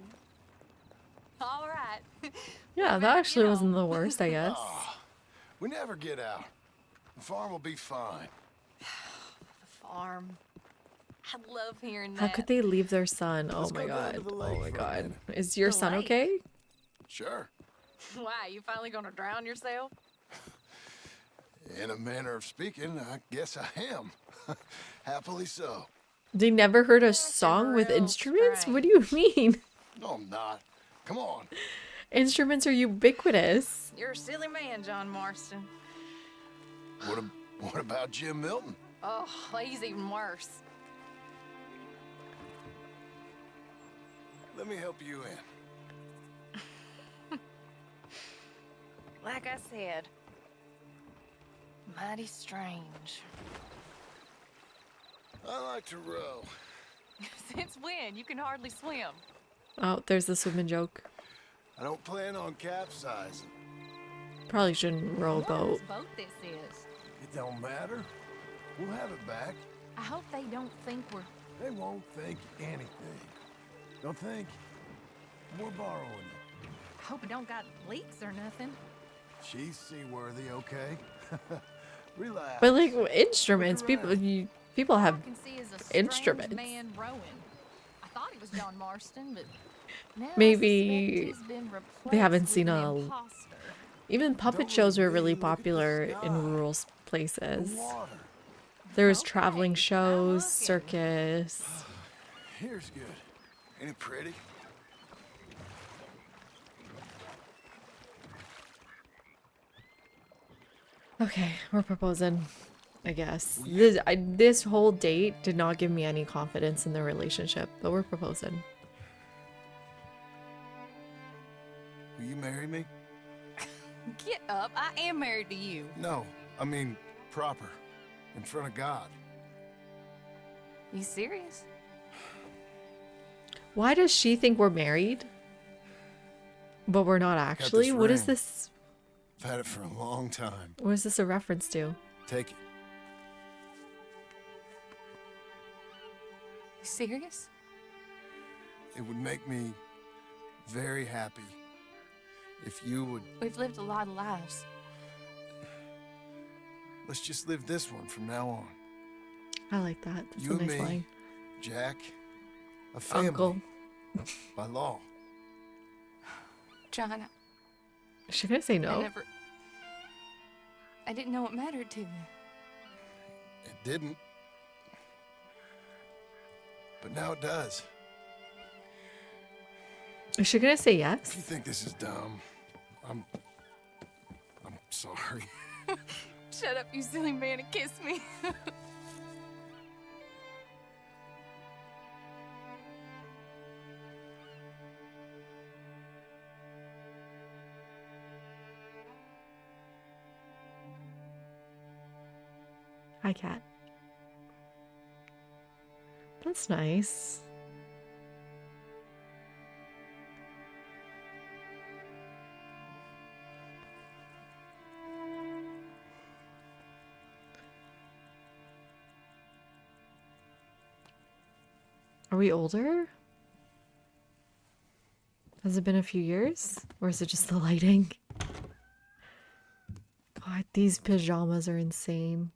All right. Yeah, that actually wasn't the worst, I guess. We never get out. The farm will be fine. Farm. I love hearing that. How could they leave their son? Oh Let's my go down god. to the Oh lake my for a god. minute. Is your The son lake? okay? Sure. Why? You finally gonna drown yourself? In a manner of speaking, I guess I am. Happily so. They never heard a song with real instruments? What do you mean? No, I'm not. Come on. Instruments are ubiquitous. You're a silly man, John Marston. What about Jim Milton? Oh, he's even worse. Let me help you in. Like I said, mighty strange. I like to row. Since when? You can hardly swim. Oh, there's the swimming joke. I don't plan on capsizing. Probably shouldn't row a boat. Whose boat this is? It don't matter. We'll have it back. I hope they don't think we're... They won't think anything. Don't think. We're borrowing it. I hope it don't got leaks or nothing. She's seaworthy, okay? Relax. But like instruments, Look people around. people All I have can see is a strange instruments. man rowing. I thought he was John Marston, but now I Maybe suspect he's been they haven't replaced seen with an a. imposter. Even puppet shows were really popular in rural places. There was traveling shows, circus. Here's good. Ain't it pretty? Okay, we're proposing, I guess. This whole date did not give me any confidence in the relationship, but we're proposing. Will you marry me? Get up. I am married to you. No, I mean proper. In front of God. You serious? Why does she think we're married? But we're not actually? What is ring. this? I've had it for a long time. What is this a reference to? Take it. You serious? It would make me very happy If you would, We've lived a lot of lives. let's just live this one from now on. I like that. That's You a and nice me, line. Jack, a family. Uncle. By law. John, Is she gonna say no? I didn't know it mattered to you. It didn't. But now it does. Is she gonna say If yes? you think this is dumb, I'm sorry. Shut up, you silly man, and kiss me. Hi, cat. That's nice. Are we older? Has it been a few years? Or is it just the lighting? God, these pajamas are insane.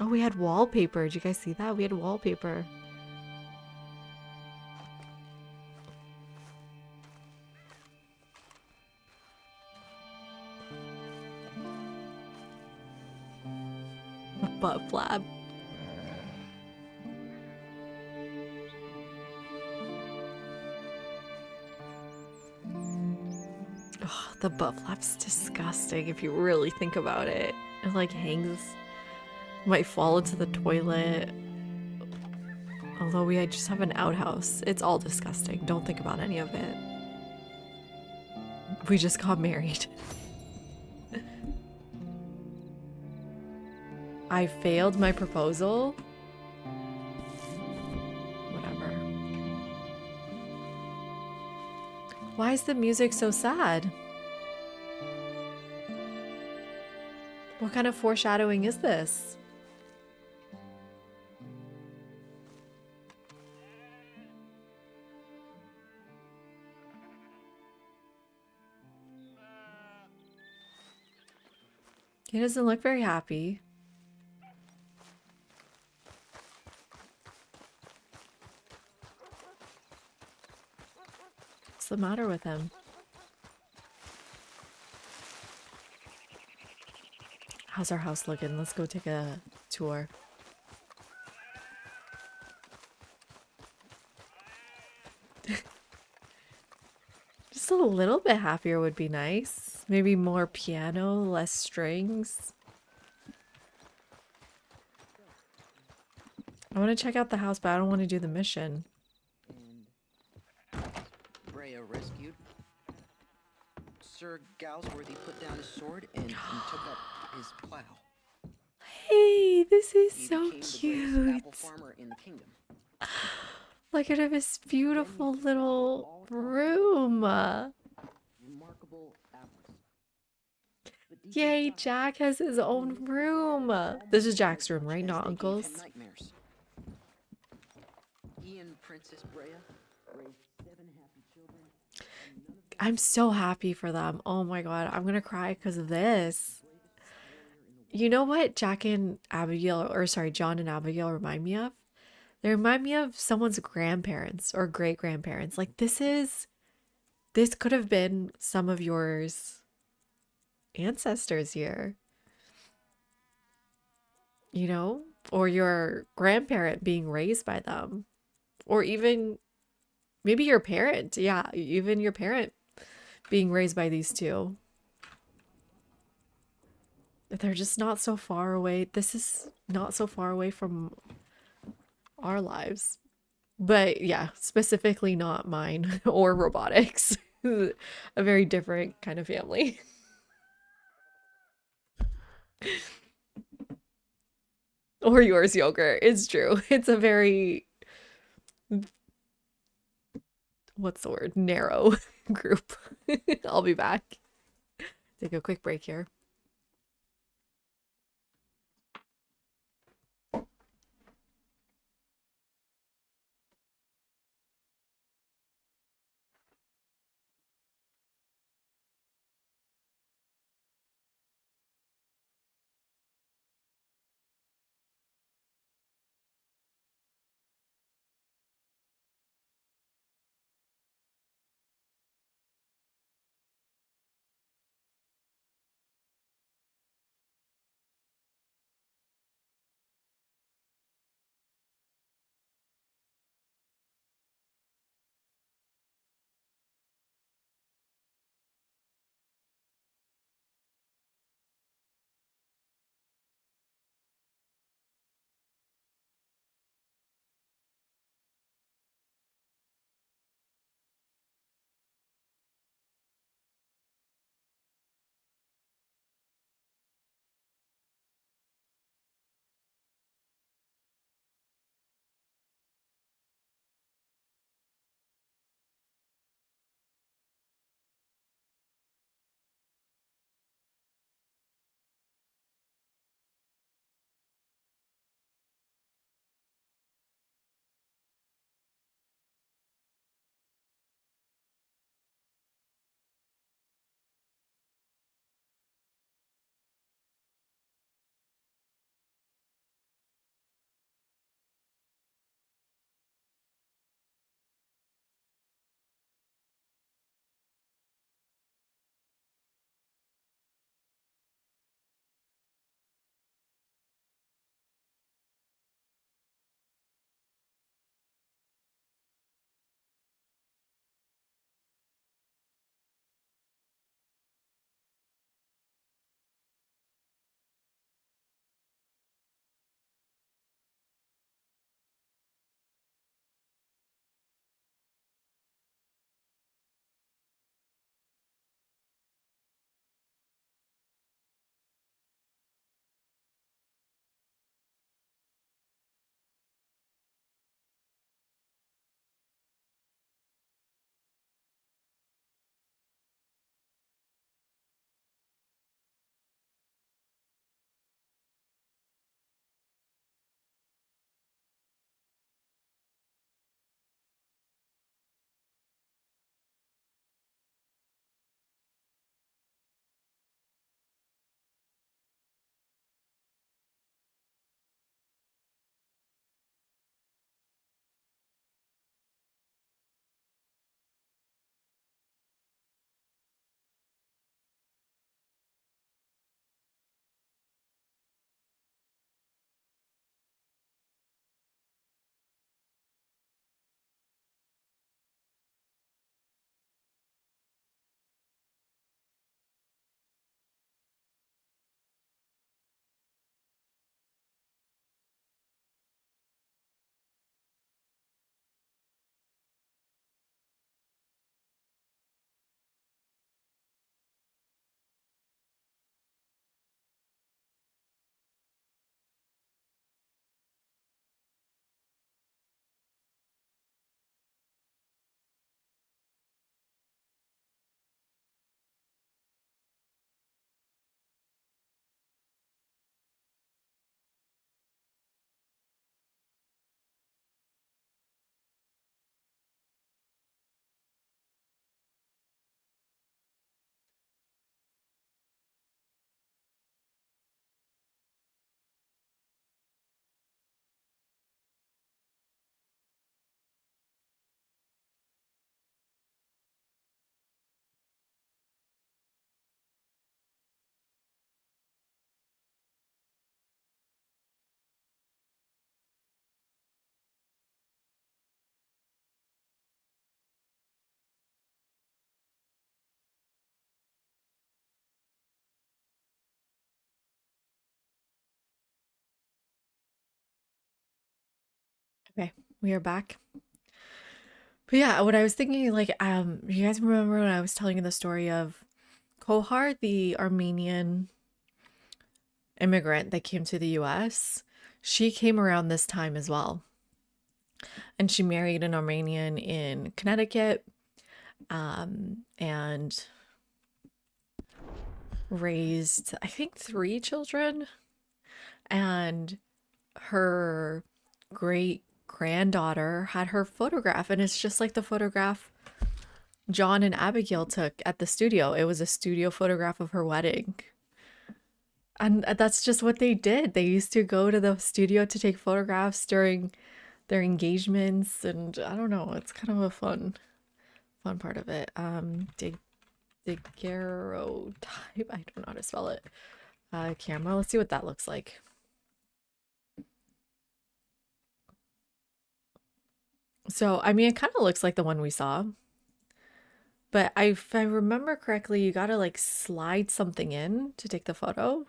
Oh, we had wallpaper. Did you guys see that? We had wallpaper. A butt flap. Oh, the butt flap's disgusting if you really think about it. It like hangs, might fall into the toilet. Although we just have an outhouse. It's all disgusting. Don't think about any of it. We just got married. I failed my proposal. Whatever. Why is the music so sad? What kind of foreshadowing is this? He doesn't look very happy. What's the matter with him? How's our house looking? Let's go take a tour. Just a little bit happier would be nice. Maybe more piano, less strings. I want to check out the house, but I don't want to do the mission. Brea rescued. Sir Galsworthy put down his sword and took up his plow. Hey, this is He so became the greatest cute. apple farmer in the kingdom. Look at this beautiful little room. Remarkable apples. Yay, Jack has his own room. This is Jack's room, right? Not They gave him Uncle's. nightmares. He and Princess Brea raised 7 happy children. I'm so happy for them. Oh my god, I'm gonna cry because of this. You know what Jack and Abigail, or sorry, John and Abigail remind me of? They remind me of someone's grandparents or great grandparents. Like this could have been some of yours ancestors here. You know? Or your grandparent being raised by them. Or even maybe your parent. Yeah, even your parent being raised by these two. They're just not so far away. This is not so far away from our lives. But yeah, specifically not mine or robotics. A very different kind of family. Or yours, Yogurt. It's true. It's a very, what's the word? Narrow group. I'll be back. Take a quick break here. Okay, we are back. But yeah, what I was thinking, like, you guys remember when I was telling you the story of Kohar, the Armenian immigrant that came to the US? She came around this time as well. And she married an Armenian in Connecticut, and raised, I think, 3 children. And her great granddaughter had her photograph, and it's just like the photograph John and Abigail took at the studio. It was a studio photograph of her wedding. And that's just what they did. They used to go to the studio to take photographs during their engagements, and I don't know, it's kind of a fun part of it. Daguerreotype, I don't know how to spell it. Camera, let's see what that looks like. So, I mean, it kind of looks like the one we saw. But if I remember correctly, you gotta like slide something in to take the photo.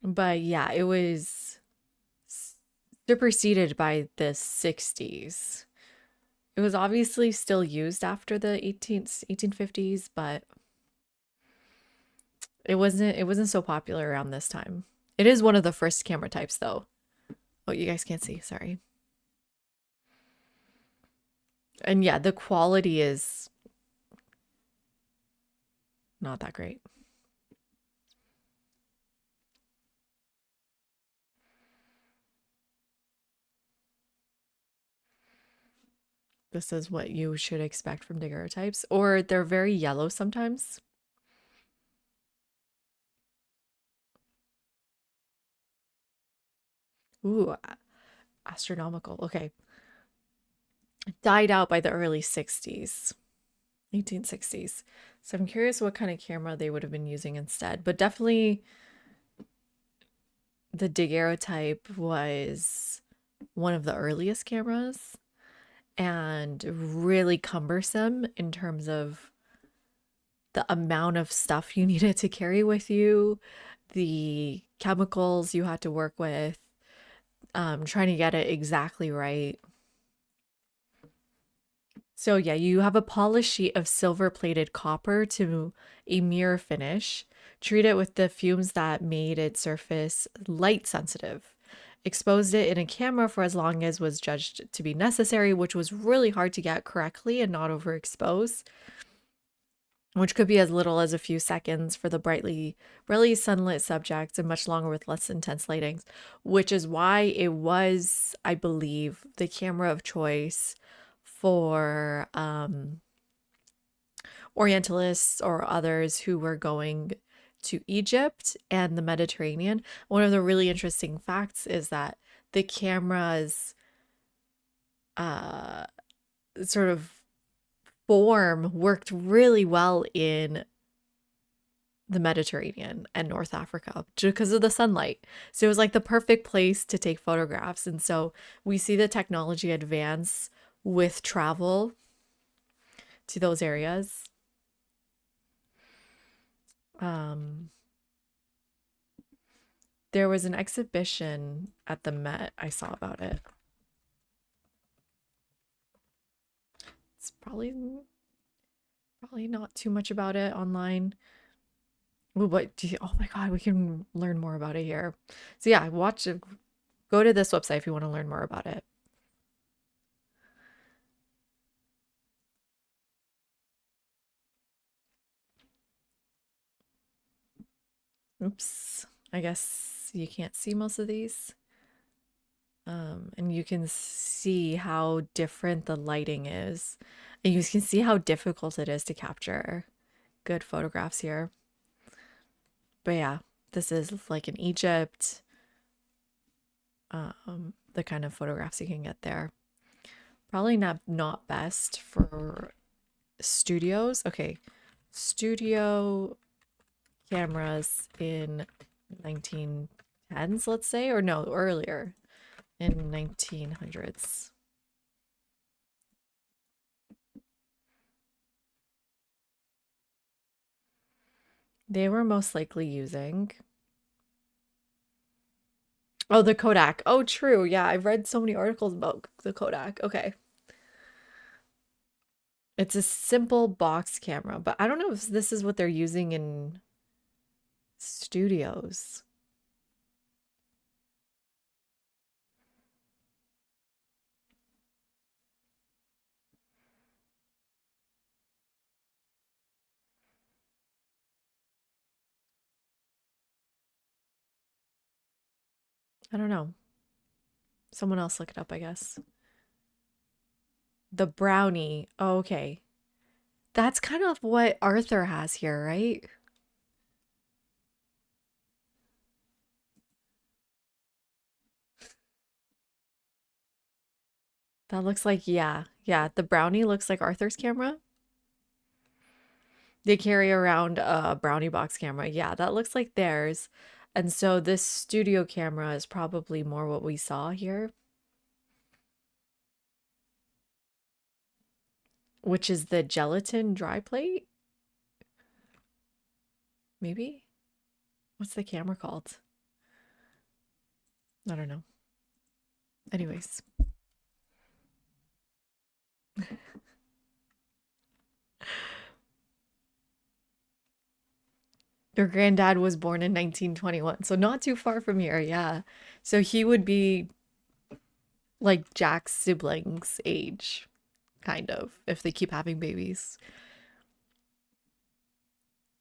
But yeah, it was superseded by the 60s. It was obviously still used after the 1850s, but it wasn't so popular around this time. It is one of the first camera types though. Oh, you guys can't see, sorry. And yeah, the quality is not that great. This is what you should expect from daguerreotypes, or they're very yellow sometimes. Ooh, astronomical. Okay. Died out by the early 60s, 1860s. So I'm curious what kind of camera they would have been using instead, but definitely the daguerreotype was one of the earliest cameras and really cumbersome in terms of the amount of stuff you needed to carry with you, the chemicals you had to work with, trying to get it exactly right. So yeah, you have a polished sheet of silver-plated copper to a mirror finish. Treat it with the fumes that made its surface light sensitive. Exposed it in a camera for as long as was judged to be necessary, which was really hard to get correctly and not overexpose, which could be as little as a few seconds for the brightly sunlit subjects and much longer with less intense lightings, which is why it was, I believe, the camera of choice for Orientalists or others who were going to Egypt and the Mediterranean. One of the really interesting facts is that the camera's sort of form worked really well in the Mediterranean and North Africa because of the sunlight. So it was like the perfect place to take photographs. And so we see the technology advance with travel to those areas. There was an exhibition at the Met I saw about it. It's probably not too much about it online. Ooh, but oh my God, we can learn more about it here. So yeah, go to this website if you want to learn more about it. Oops, I guess you can't see most of these. And you can see how different the lighting is. And you can see how difficult it is to capture good photographs here. But yeah, this is like in Egypt. The kind of photographs you can get there. Probably not best for studios. Okay, studio cameras in 1910s, let's say, or no, earlier, in 1900s. They were most likely using Oh, the Kodak. Oh, true. Yeah, I've read so many articles about the Kodak. Okay. It's a simple box camera, but I don't know if this is what they're using in studios. I don't know. Someone else look it up, I guess. The brownie. Oh, okay. That's kind of what Arthur has here, right? That looks like, yeah. Yeah, the brownie looks like Arthur's camera. They carry around a brownie box camera. Yeah, that looks like theirs. And so this studio camera is probably more what we saw here. Which is the gelatin dry plate? Maybe? What's the camera called? I don't know. Anyways. Your granddad was born in 1921, so not too far from here, yeah. So he would be like Jack's siblings' age, kind of, if they keep having babies.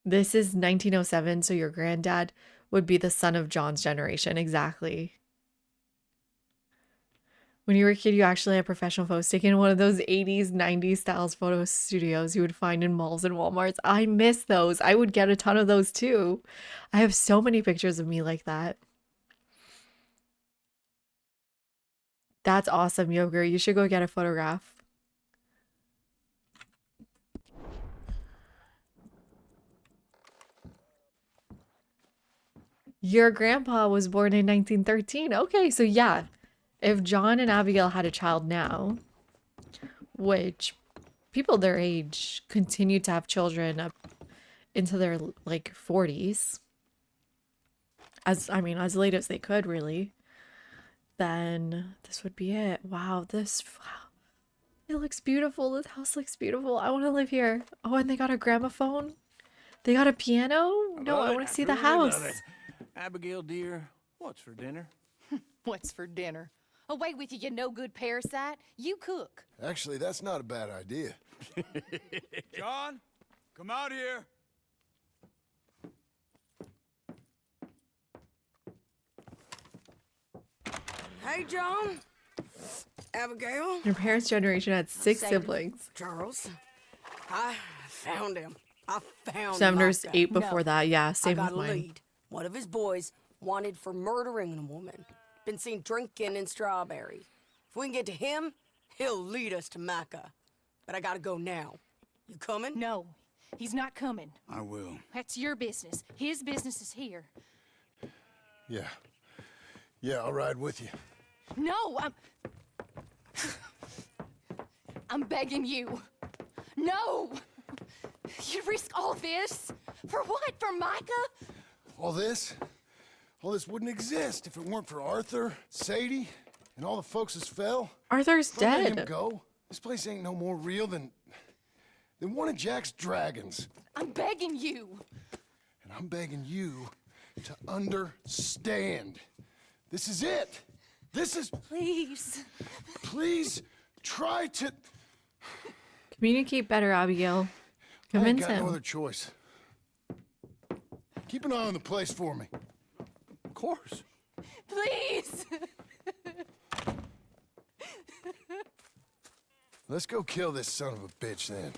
This is 1907, so your granddad would be the son of John's generation, exactly. When you were a kid, you actually had professional photos taken in one of those 80s, 90s styles photo studios you would find in malls and Walmarts. I miss those. I would get a ton of those too. I have so many pictures of me like that. That's awesome, Yogurt. You should go get a photograph. Your grandpa was born in 1913. Okay, so yeah. If John and Abigail had a child now, which people their age continue to have children up into their like 40s, as late as they could really, then this would be it. Wow, it looks beautiful. This house looks beautiful. I want to live here. Oh, and they got a gramophone. They got a piano. No, I want to see the house. Abigail, dear, what's for dinner? What's for dinner? Away with you, you no-good parasite. You cook. Actually, that's not a bad idea. John, come out here. Hey, John. Abigail. Your parents' generation had 6 siblings. Charles. I found him. I found Sumner's Micah. 8 before that. Yeah, same I with got a mine. lead. One of his boys wanted for murdering a woman. Been seen drinking in Strawberry. If we can get to him, he'll lead us to Micah. But I gotta go now. You coming? No, he's not coming. I will. That's your business. His business is here. Yeah. Yeah, I'll ride with you. No, I'm begging you. No! You'd risk all this? For what? For Micah? All this wouldn't exist if it weren't for Arthur, Sadie, and all the folks as fell. Arthur's If I let dead. him go, this place ain't no more real than one of Jack's dragons. I'm begging you. And I'm begging you to understand. This is it. This is... Please. Please try to... Communicate better, Abigail. I ain't Convince got no him. other choice. Keep an eye on the place for me. Of course. Please. Let's go kill this son of a bitch then.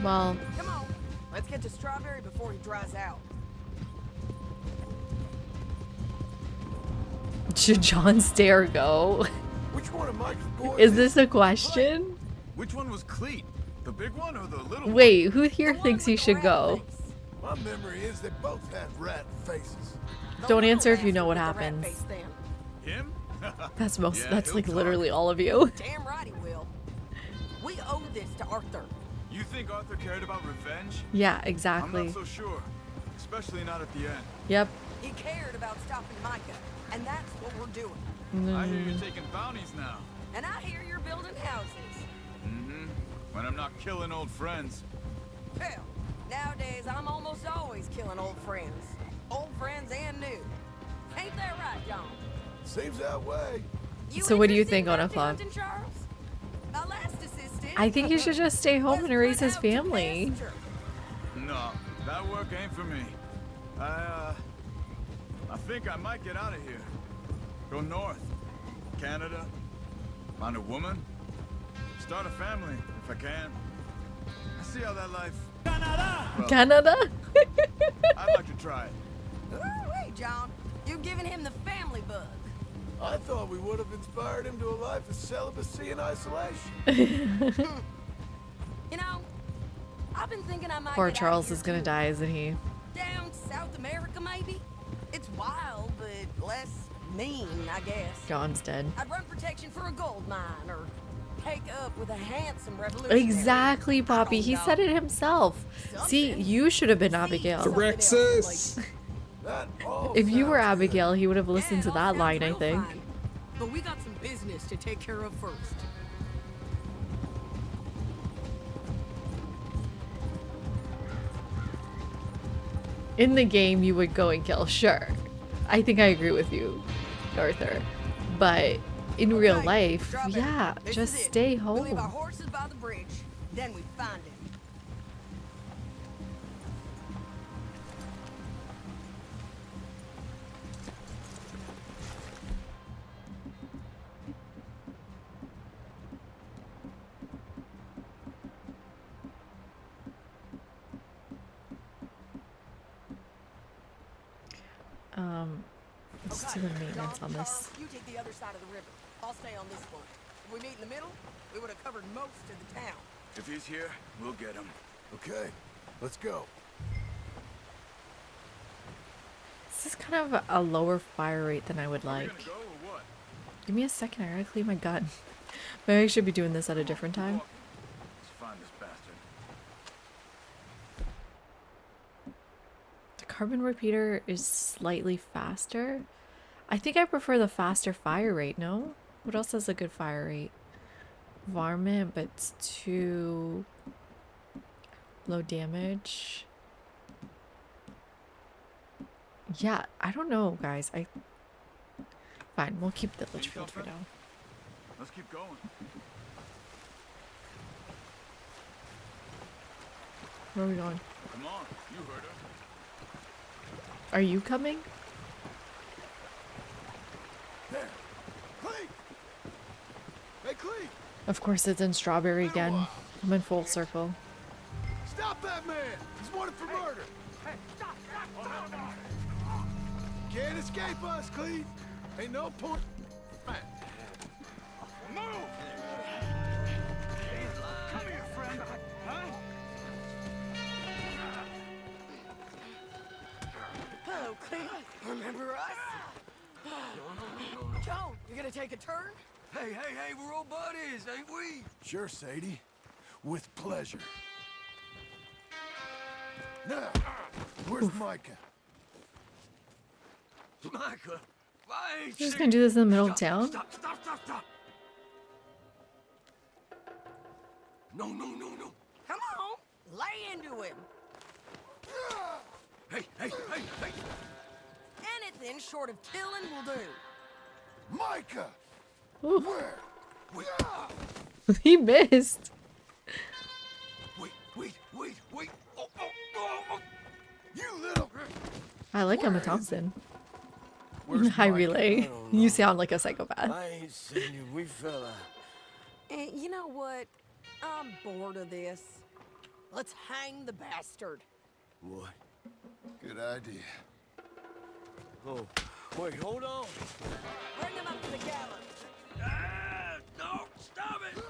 Well, Come on. Let's get to Strawberry before he dries out. should John's dare go? Which one of Mike's boys Is this a question? Which one was Cleet? The big one or the little one? Wait, who here thinks he should go? My memory is they both had rat faces. Don't answer if you know what happens. Him? That's most. Yeah, that's he'll like talk. literally all of you. Damn right he will. We owe this to Arthur. You think Arthur cared about revenge? Yeah, I'm exactly. not so sure. Especially not at the end. Yep. He cared about stopping Micah, and that's what we're doing. I hear you're taking bounties now. And I hear you're building houses. Mm-hmm. When I'm not killing old friends. Hell, nowadays I'm almost always killing old friends. Old friends and new. Ain't that right, John? Seems that way. So what do you think, Onaflop? Hunting, Charles? My last assistant. I think he should just stay home and raise his family. No, that work ain't for me. I think I might get out of here. Go north. Canada. Find a woman. Start a family, if I can. I see how that life... Canada! Well, Canada? I'd like to try it. Wait, John. You've given him the family bug. I thought we would have inspired him to a life of celibacy and isolation. You know, I've been thinking I might Poor get out Charles here is gonna die, isn't he? down South America, maybe? It's wild, but less mean, I guess. John's dead. I'd run protection for a gold mine, or take up with a handsome revolutionary. Exactly, Poppy. He said it himself. See, you should have been Abigail. Phyrexis! If you were Abigail, he would have listened to that line, I think. But we got some business to take care of first. In the game, you would go and kill, sure. I think I agree with you, Arthur. But in real life, yeah, just stay We leave our home. horses by the bridge, then we find him. Let's do the maintenance on this. You take the other side of the river. I'll stay on this one. If we meet in the middle, we would have covered most of the town. If he's here, we'll get him. Okay, let's go. This is kind of a lower fire rate than I would like. Go or what? Give me a second, I gotta clean my gun. Maybe I should be doing this at a different time. Let's find this bastard. The carbon repeater is slightly faster. I think I prefer the faster fire rate, no? What else has a good fire rate? Varmint, but it's too low damage. Yeah, I don't know, guys. Fine, we'll keep the Litchfield for now. Let's keep going. Where are we going? Come on, you heard her. Are you coming? There. Cleve! Hey, Cleve! Of course it's in Strawberry again. I'm in full circle. Stop that man! He's wanted for murder! Can't escape us, Cleve! Ain't no point. Move! Come here, friend. Huh? Hello, Cleve. Remember us? Joe, you gonna take a turn? Hey, we're old buddies, ain't we? Sure, Sadie. With pleasure. Now, where's Micah? Micah, why ain't You're just gonna do this in the middle of town? Stop. No. Come on, lay into him. Hey. Anything short of killing will do. Micah! Ooh. Where? He missed. Wait. Oh. You little... I like Emma Thompson. High relay. You sound like a psychopath. I ain't seen you, we fella. You know what? I'm bored of this. Let's hang the bastard. What? Good idea. Oh, wait, hold on. Bring him up to the gallows. No, stop it!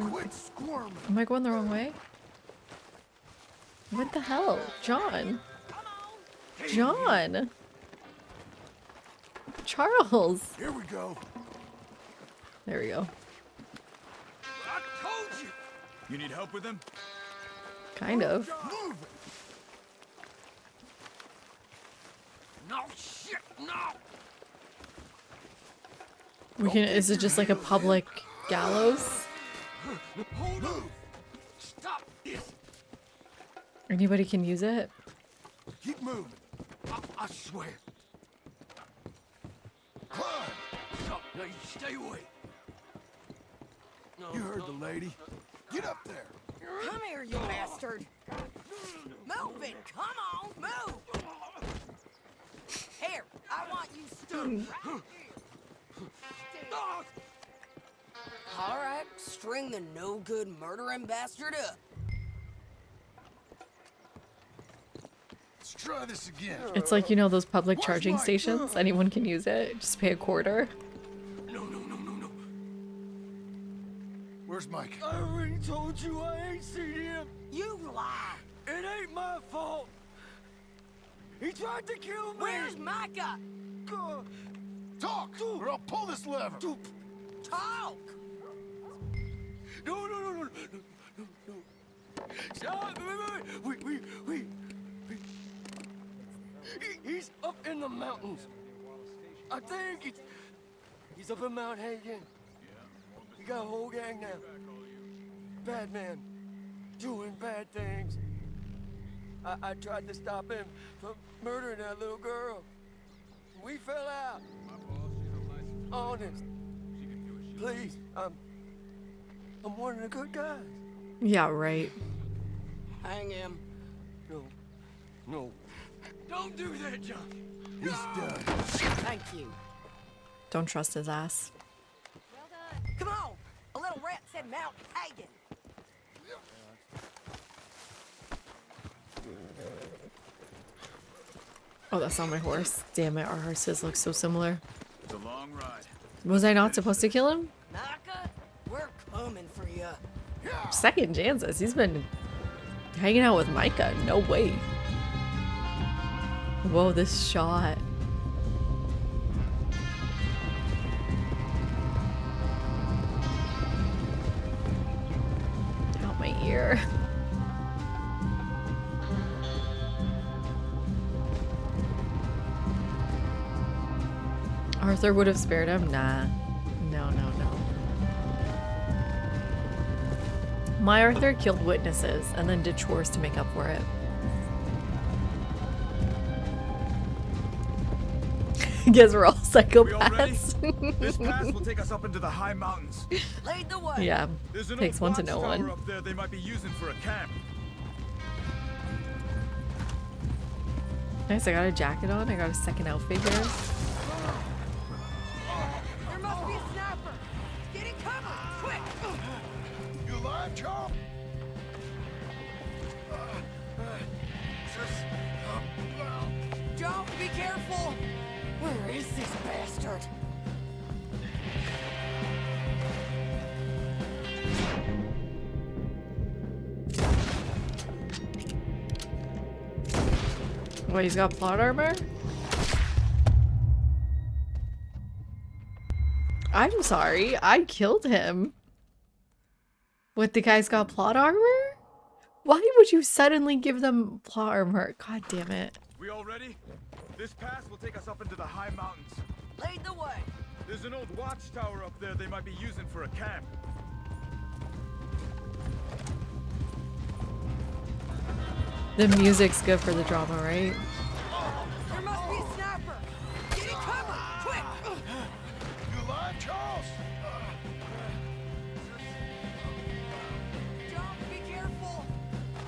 Quit squirming! Am I going the wrong way? What the hell? John! John! Charles! Here we go. There we go. I told you! You need help with him? Kind of. Move No shit, no! We can. Is it just like a public gallows? Hold on! Stop this! Anybody can use it? Keep moving. I swear. Climb! Stop, now you stay away. No, You heard the lady. Get up there. Come here, you bastard! Move it! Come on, move! Here, I want you stood right here. All right, string the no-good murdering bastard up. Let's try this again. It's like, you know, those public charging stations. Anyone can use it. Just pay a quarter. No. Where's Mike? I already told you I ain't seen him. You lie. It ain't my fault. He tried to kill me. Where's Micah? Talk, or I'll pull this lever. Talk. No. Stop. Wait. He's up in the mountains. I think he's up in Mount Hagen. He got a whole gang now. Bad man, doing bad things. I tried to stop him from murdering that little girl. We fell out. Honest. Please, I'm one of the good guys. Yeah, right. Hang him. No. Don't do that, John. He's done. Thank you. Don't trust his ass. Come on. A little rat said Mount Hagen. Oh, that's not my horse. Damn it, our horses look so similar. It's a long ride. Was I not supposed to kill him? Micah, we're coming for you. Second chances. He's been hanging out with Micah. No way. Whoa, this shot. Out my ear. Arthur would have spared him? Nah. No. My Arthur killed witnesses and then did chores to make up for it. Guess we're all psychopaths. This pass will take us up into the high mountains. Lead the way. Yeah, There's an takes old one to know watchtower one. up there they might be using for a camp. Nice, I got a jacket on. I got a second outfit here. There must be a sniper. Get in cover, quick. You alive, Charles? Joe, be careful. Where is this bastard? Wait, he's got plot armor? I'm sorry, I killed him. What, the guy's got plot armor? Why would you suddenly give them plot armor? God damn it. We all ready? This pass will take us up into the high mountains. Lead the way. There's an old watchtower up there they might be using for a camp. The music's good for the drama, right? There must be a sniper. Get in cover, quick. You alive, Charles? Joe, be careful.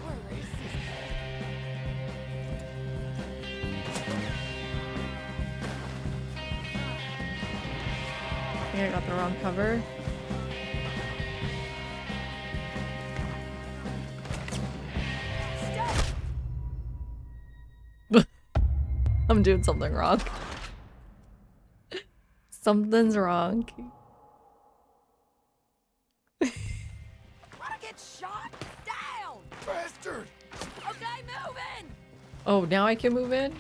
Where is this? I think I got the wrong cover. I'm doing something wrong. Something's wrong. Wanna get shot? Down! Bastard! Okay, moving! Oh, now I can move in?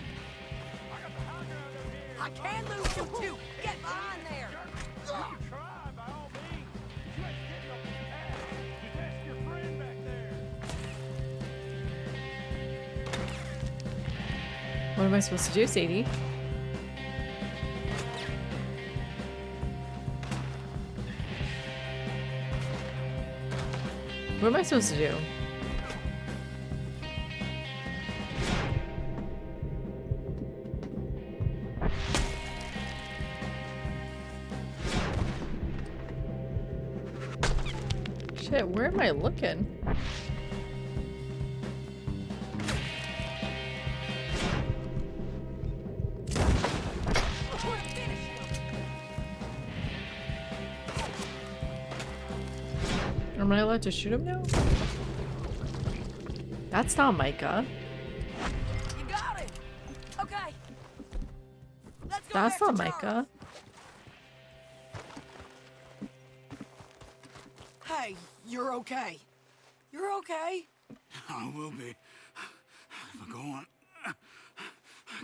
I can move you too! Get behind there! What am I supposed to do, Sadie? What am I supposed to do? Shit, where am I looking? Am I allowed to shoot him now? That's not Micah. You got it. Okay. Let's go. That's not Micah. Hey, you're okay. You're okay. I will be. But go on.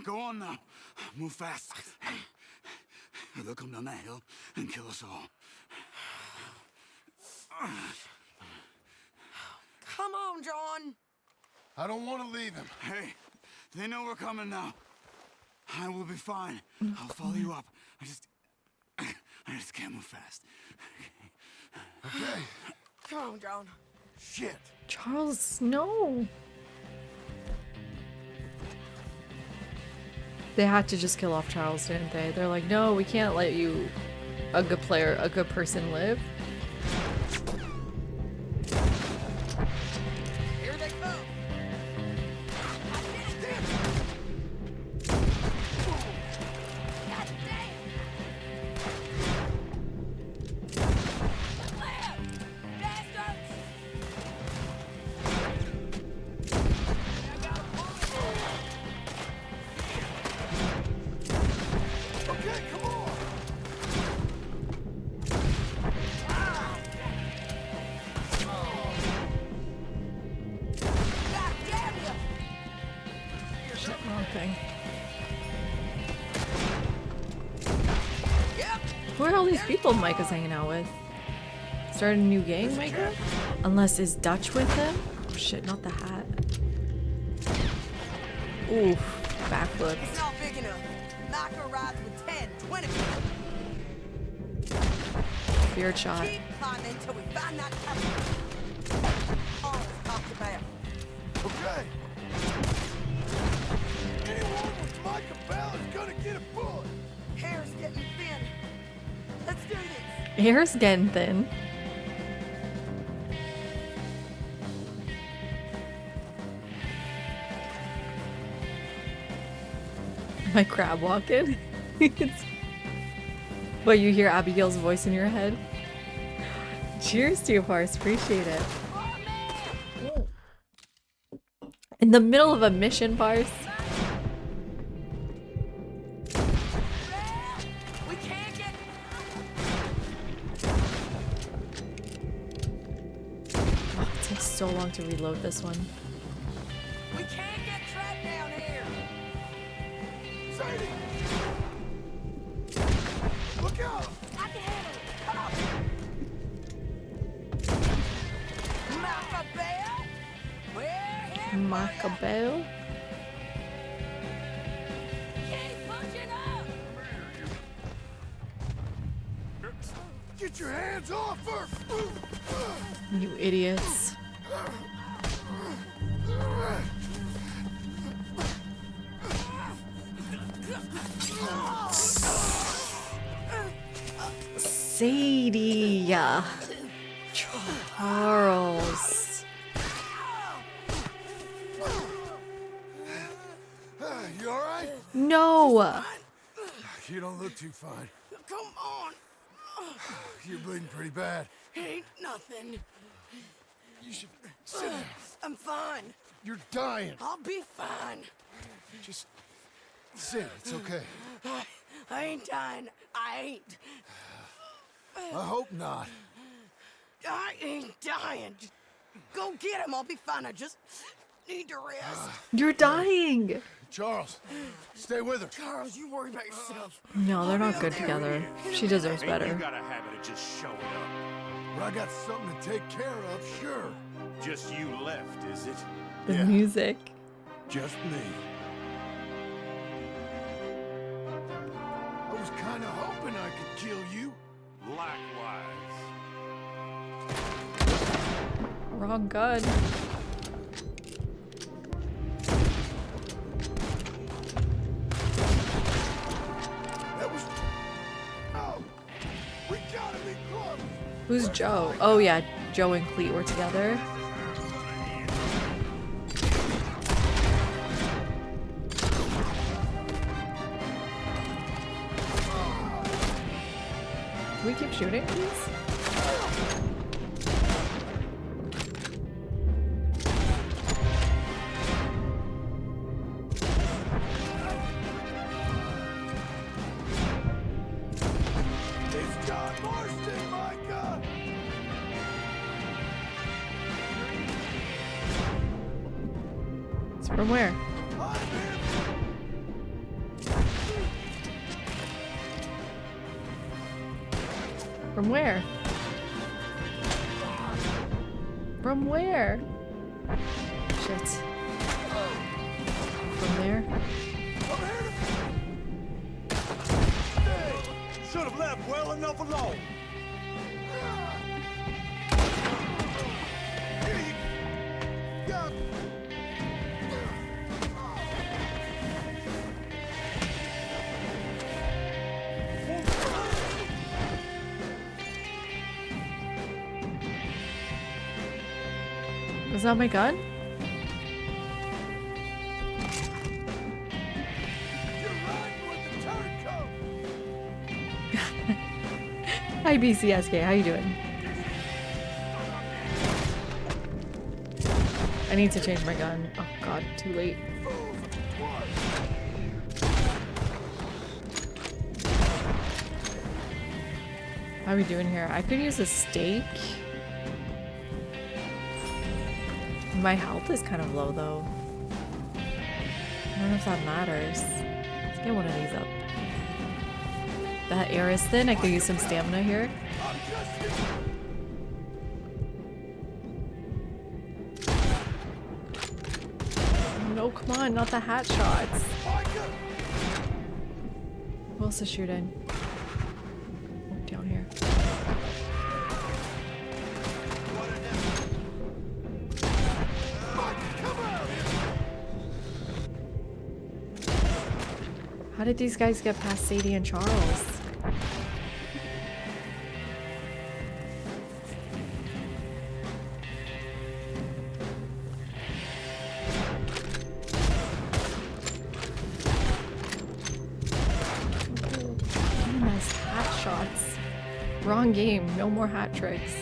Go on now. Move fast. They'll come down that hill and kill us all. Come on, John. I don't want to leave them. Hey, they know we're coming now. I will be fine. I'll follow you up. I just can't move fast. Okay. Come on, John. Shit. Charles, no. They had to just kill off Charles, didn't they? They're like, no, we can't let you, a good player, a good person live. Here they come. Who are all these people Micah's hanging out with? Started a new gang, Micah? Unless is Dutch with him? Oh shit, not the hat. Oof, backflip. It's not big enough. Micah rides with 10, 20. Beard shot. Keep climbing until we find that cabin. All is talked about. Okay. Anyone with Micah Bell is gonna get a bullet. Hair's getting thin. Let's do this. Hair's getting thin. Am I crab walking? What, you hear Abigail's voice in your head? Cheers to you, Parse. Appreciate it. In the middle of a mission, Parse. We can't get. Oh, it takes so long to reload this one. We can't get trapped down here. Sadie! Look out! I can handle it. Come on. Micah Bell. We're here. Micah Bell. Keep pushing up. Get your hands off her! You idiots. Sadie. Charles. You alright? No. You don't look too fine. Come on. You're bleeding pretty bad. Ain't nothing. You should sit down. I'm fine. You're dying. I'll be fine. Just sit. It's okay. I ain't dying. I ain't. I hope not. I ain't dying. Just go get him. I'll be fine. I just need to rest. You're dying. Charles, stay with her. Charles, you worry about yourself. No, they're not good together. She deserves better. You got a habit of just showing up. Well, I got something to take care of, sure. Just you left, is it? The music. Just me. Wrong gun. Who's Joe? Oh yeah, Joe and Cleet were together. Can we keep shooting, please? It's John Marston, Micah! It's from where? From where? From where? Shit. From there? Should have left well enough alone. Was that my gun? Hi BCSK, how you doing? I need to change my gun. Oh god, too late. How are we doing here? I could use a steak. My health is kind of low though. I don't know if that matters. Let's get one of these up. That air is thin. I could use some stamina here. No, come on, not the hat shots. Who else is shooting? Oh, down here. How did these guys get past Sadie and Charles? Nice hat shots. Wrong game. No more hat tricks.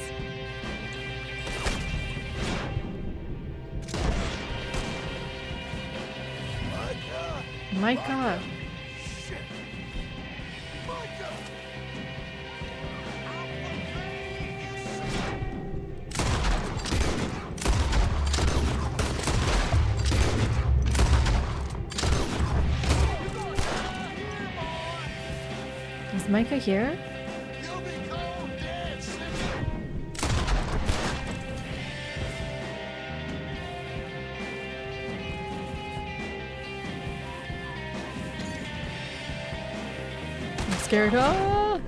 Micah. Is Micah here? I'm scared. Ah!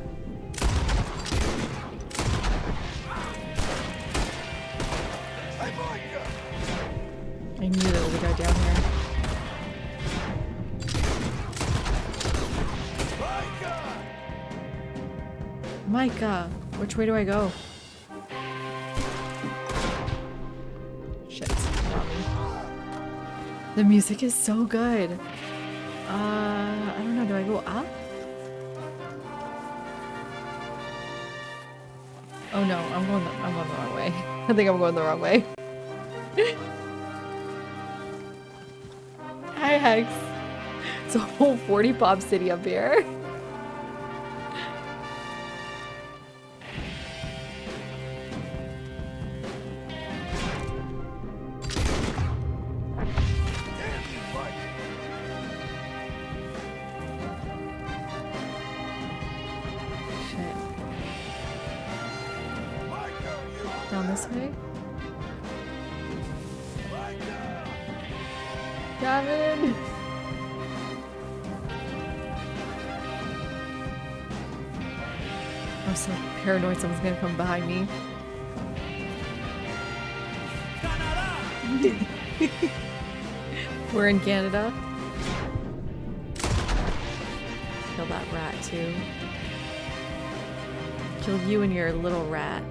I knew there was a guy down here. Micah, which way do I go? Shit. The music is so good. I don't know. Do I go up? Oh no, I'm going the wrong way. I think I'm going the wrong way. Hi Hex. It's a whole 40 pop city up here. Down this way? Gavin! I'm so paranoid someone's gonna come behind me. We're in Canada. Kill that rat too. Kill you and your little rat.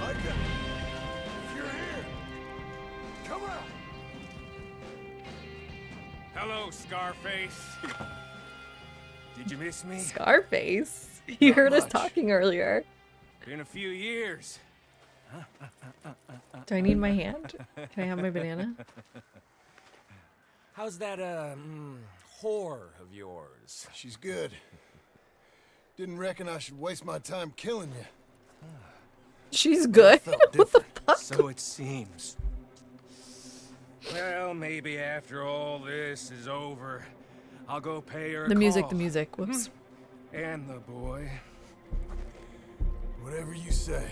Micah, if you're here, come out. Hello, Scarface. Did you miss me? Scarface. You heard us talking earlier. Been a few years. Do I need my hand? Can I have my banana? How's that, whore of yours? She's good. Didn't reckon I should waste my time killing you. She's good? What the fuck? So it seems. Well, maybe after all this is over, I'll go pay her a The music, call. the music. Whoops. And the boy. Whatever you say.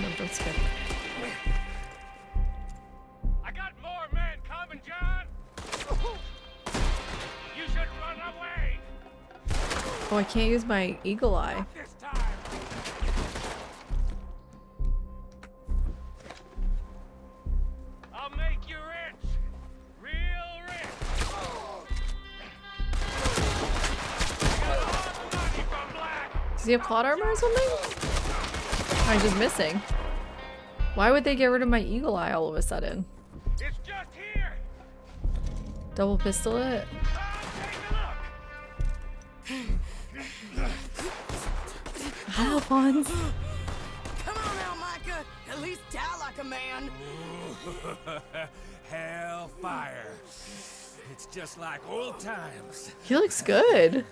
No, don't skip. I got more men coming, John. You should run away. Oh, I can't use my eagle eye. This time. I'll make you rich. Real rich. Does he have plot armor or something? Or am I just missing? Why would they get rid of my eagle eye all of a sudden? It's just here. Double pistol it? Alphonse. Come on now, Micah. At least die like a man. Hellfire. It's just like old times. He looks good.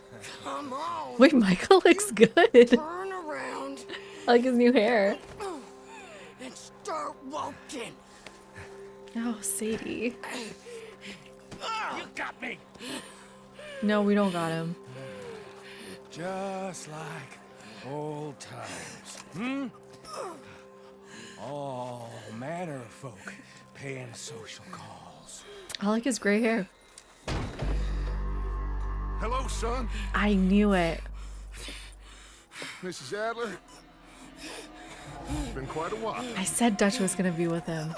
Come on. Wait, Michael looks good. Turn around I like his new hair. and start walking. Oh, Sadie. You got me. No, we don't got him. Just like old times. Hmm? All manner of folk paying social calls. I like his gray hair. Hello, son. I knew it. Mrs. Adler. It's been quite a while. I said Dutch was gonna be with him.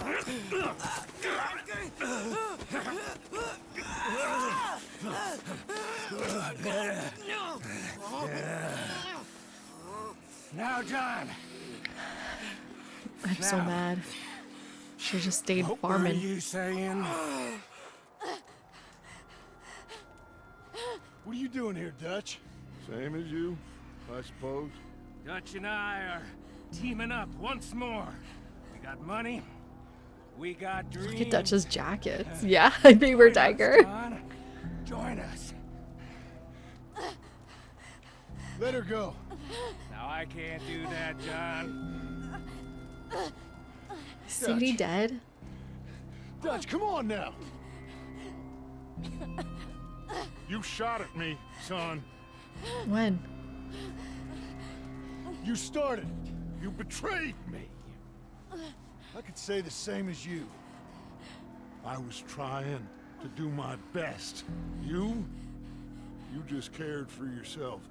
Now, John. I'm so Now. mad. Should've just stayed What farming. were you saying? What are you doing here, Dutch? Same as you, I suppose. Dutch and I are teaming up once more. We got money. We got dreams. Look at Dutch's jackets. Yeah, Paper Tiger. John, join us. Let her go. Now I can't do that, John. Is Sadie dead? Dutch, come on now. You shot at me, son. When? You started it. You betrayed me. I could say the same as you. I was trying to do my best. You just cared for yourself.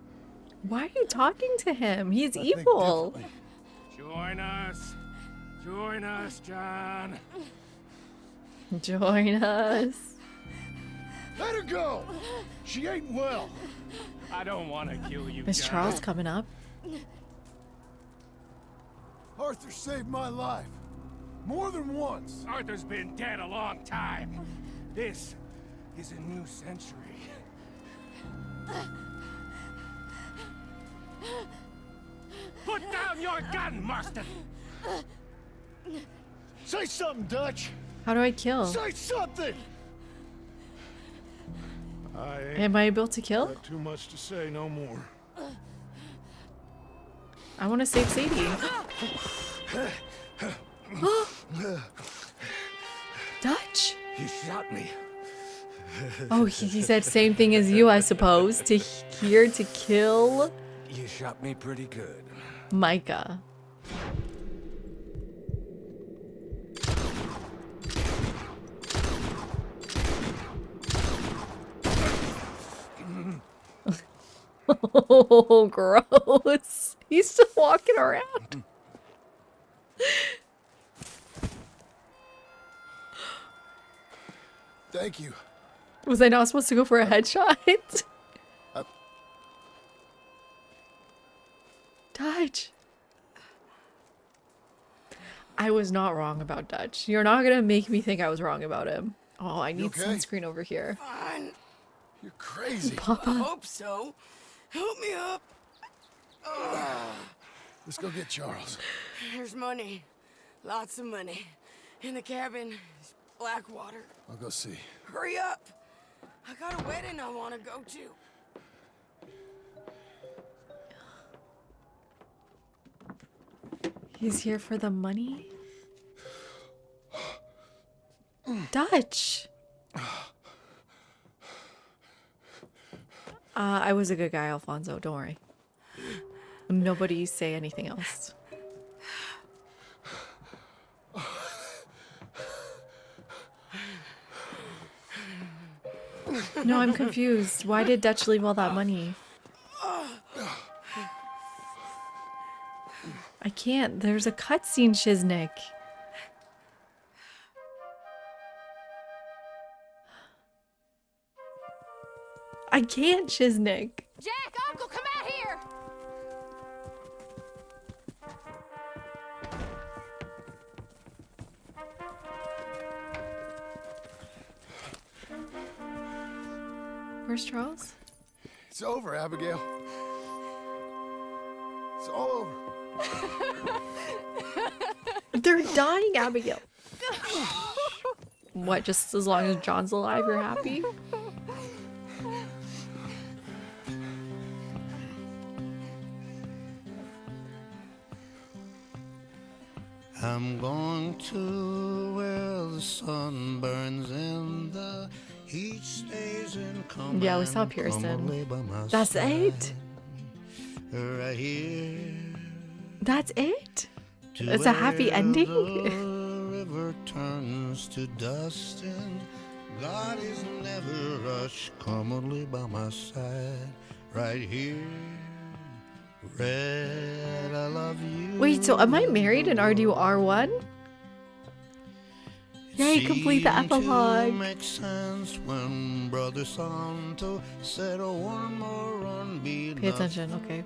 Why are you talking to him? He's I think evil. differently. Join us. Join us, John. Join us. Let her go. She ain't well. I don't want to kill you, Miss John. Charles coming up. Arthur saved my life. More than once. Arthur's been dead a long time. This is a new century. Put down your gun, Marston! Say something, Dutch. How do I kill? Say something. I ain't Am I able to kill? got too much to say no more. I want to save Sadie. Dutch? You shot me. Oh, he said same thing as you, I suppose. To here to kill You shot me pretty good. Micah. Oh, gross. He's still walking around. Thank you. Was I not supposed to go for a headshot? Dutch. I was not wrong about Dutch. You're not gonna make me think I was wrong about him. Oh, I need okay? sunscreen over here. Fine. You're crazy. Papa. I hope so. Help me up. Let's go get Charles. There's money. Lots of money. In the cabin is Blackwater. I'll go see. Hurry up. I got a wedding I want to go to. He's here for the money? Dutch! I was a good guy, Alfonso. Don't worry. Nobody say anything else. No, I'm confused. Why did Dutch leave all that money? I can't. There's a cutscene, Shiznik. I can't, Shiznik. Jack, Uncle, come out here! Where's Charles? It's over, Abigail. It's all over. They're dying, Abigail. What, just as long as John's alive, you're happy? I'm going to where the sun burns and the heat stays in command. Yeah, we saw Pearson. That's it? Right here. That's it? It's a happy ending? The river turns to dust and God is never rushed. Come and lay by my side. Right here. Red, I love you. Wait, so am I married and are you R1? Yay, complete the epilogue. Makes sense when Brother Santo said one more run be enough. Pay attention, okay.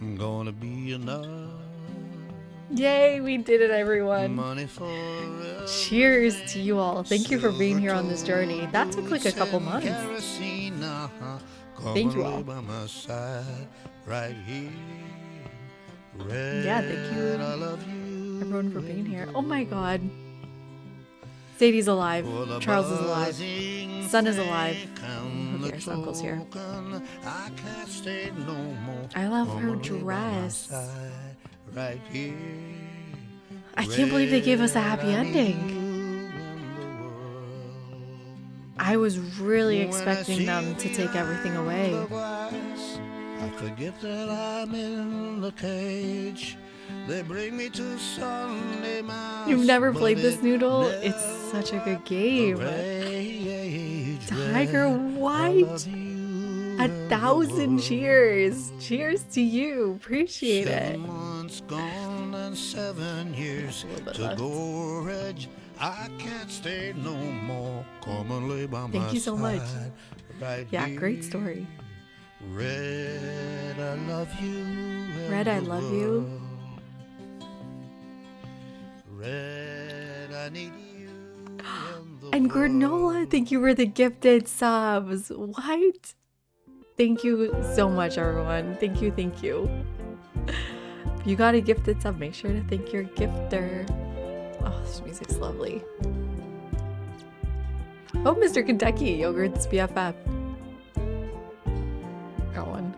I'm gonna be enough. Yay, we did it, everyone. Money for Cheers to you all. Thank you for being here on this journey. That took like a couple months. Thank you all. By my side, right here. Yeah, thank you everyone for being here. Oh my god. Sadie's alive. Charles is alive. Son is alive. Okay, his uncle's here. I love her dress. Right here. I can't believe they gave us a happy ending. I was really expecting them to take everything away. I forget that I'm in the cage. They bring me to Sunday mass. You've never played this, Noodle? It's such a good game. Tiger White. 1,000 cheers. Cheers to you. Appreciate it. 7 months gone and 7 years to go, Reg. I can't stay no more. Come and lay by my side. Thank you so much. Right yeah, here. great story. Red, I love you. Red, I love you. Red, I need you. And Granola, thank you for the gifted subs. What? Thank you so much, everyone. Thank you, thank you. If you got a gifted sub, make sure to thank your gifter. Oh, this music's lovely. Oh, Mr. Kentucky, Yogurt's BFF. Got one.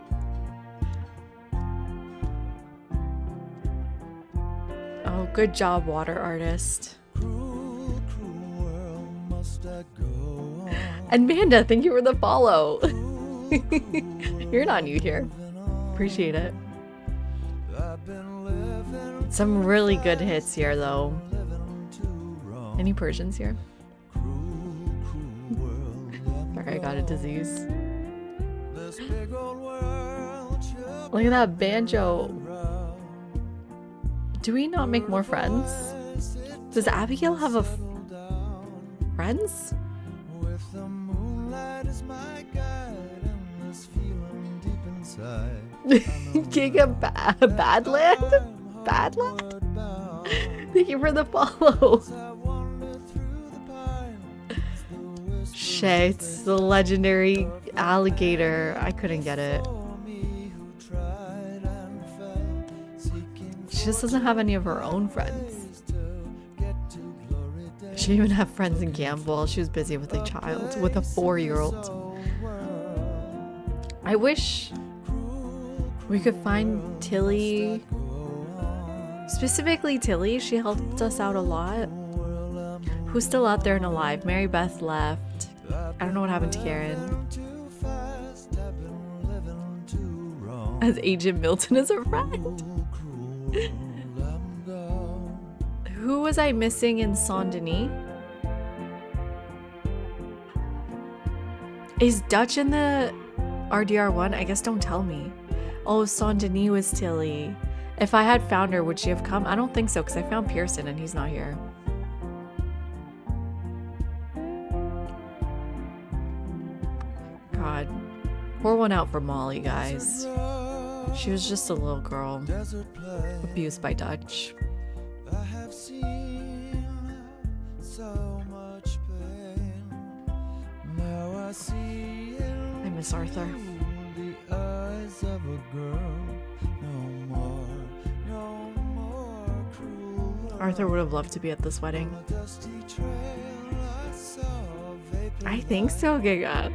Oh, good job, water artist. And Manda, thank you for the follow. You're not new here. Appreciate it. Some really good hits here, though. Any Persians here? Sorry, I got a disease. Look at that banjo. Do we not make more friends? Does Abigail have a friends? With the moonlight is my guide and this feeling deep inside. Giga Badland? Badland? Thank you for the follow. Shay, it's the legendary alligator. I couldn't get it. She just doesn't have any of her own friends. She didn't even have friends in Gamble. She was busy with a child, with a 4-year-old. I wish we could find Tilly. Specifically Tilly, she helped us out a lot. Who's still out there and alive? Mary Beth left. I don't know what happened to Karen. As Agent Milton is a friend. Who was I missing in Saint Denis? Is Dutch in the RDR1? I guess don't tell me. Oh, Saint Denis was Tilly. If I had found her, would she have come? I don't think so, because I found Pearson and he's not here. God. Pour one out for Molly, guys. She was just a little girl. Abused by Dutch. I have seen so much pain. Now I see I miss Arthur. the eyes of a girl. No more cruel. Arthur would have loved to be at this wedding. Dusty trail I saw I think so, Giga.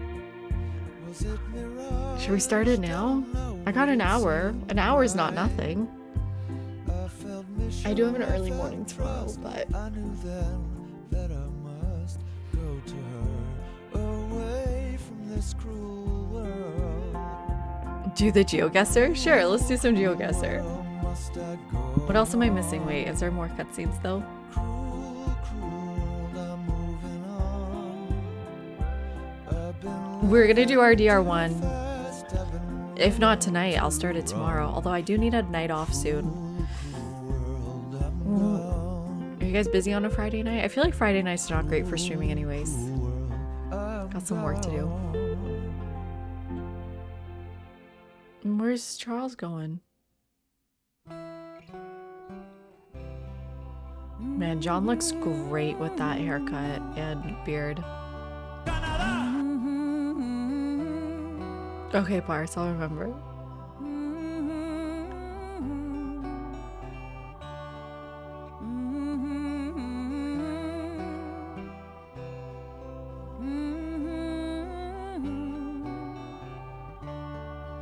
Was it mirage? Should we start it now? I got an hour. An hour is not nothing. I do have an early morning tomorrow, but I knew then that I must go to her away from this cruel world. do the GeoGuessr? Sure, let's do some GeoGuessr. Must I go? What else am I missing? Wait, is there more cutscenes though? We're gonna do RDR1. If not tonight, I'll start it tomorrow. Although I do need a night off soon. Are you guys busy on a Friday night? I feel like Friday night's not great for streaming anyways. Got some work to do. Where's Charles going? Man, John looks great with that haircut and beard. Okay, parts, I'll remember.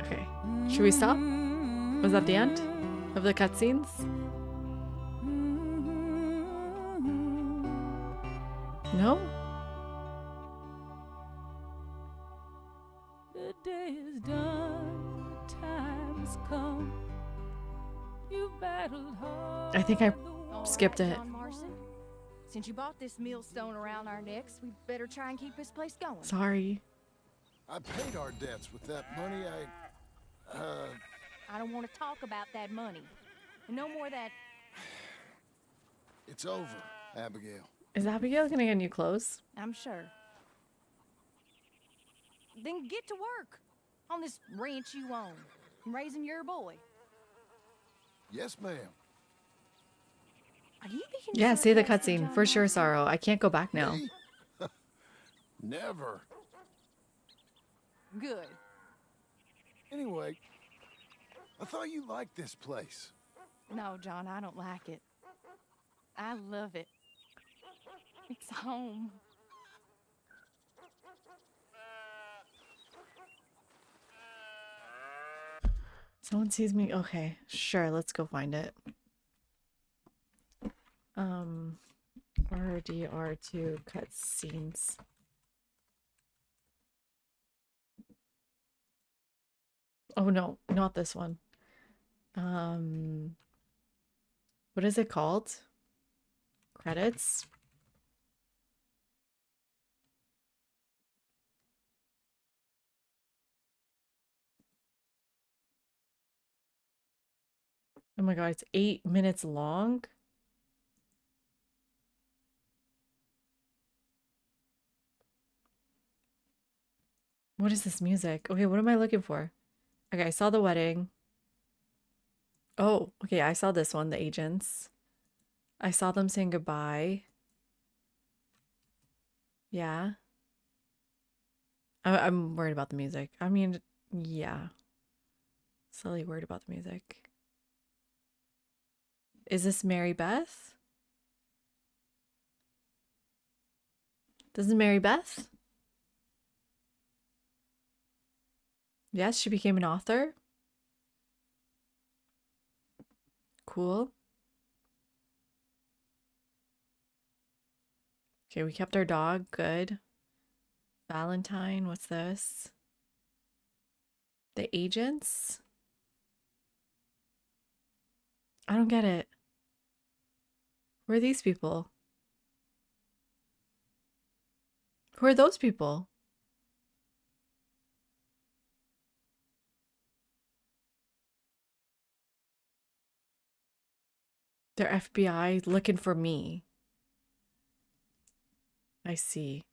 Okay, should we stop? Was that the end of the cutscenes? No? The day is done, the time's come. You battled hard. I think I skipped it. John Marston, since you bought this millstone around our necks, we better try and keep this place going. Sorry. I paid our debts with that money. I don't want to talk about that money. And no more of that. It's over, Abigail. Is Abigail gonna get new clothes? I'm sure. Then get to work on this ranch you own, raising your boy. Yes, ma'am. Are you being Yeah, say the sarcastic, cutscene. John For sure, Marston? Sorrow. I can't go back now. Never. Good. Anyway, I thought you liked this place. No, John, I don't like it. I love it. It's home. Someone sees me. Okay, sure. Let's go find it. RDR2 cutscenes. Oh no, not this one. What is it called? Credits? Oh my god, it's 8 minutes long? What is this music? Okay, what am I looking for? Okay, I saw the wedding. Oh, okay, I saw this one, the agents. I saw them saying goodbye. Yeah. I'm worried about the music. I mean, yeah. Slightly worried about the music. Is this Mary Beth? This is Mary Beth? Yes, she became an author. Cool. Okay, we kept our dog. Good. Valentine, what's this? The agents? I don't get it. Who are these people? Who are those people? They're FBI looking for me. I see.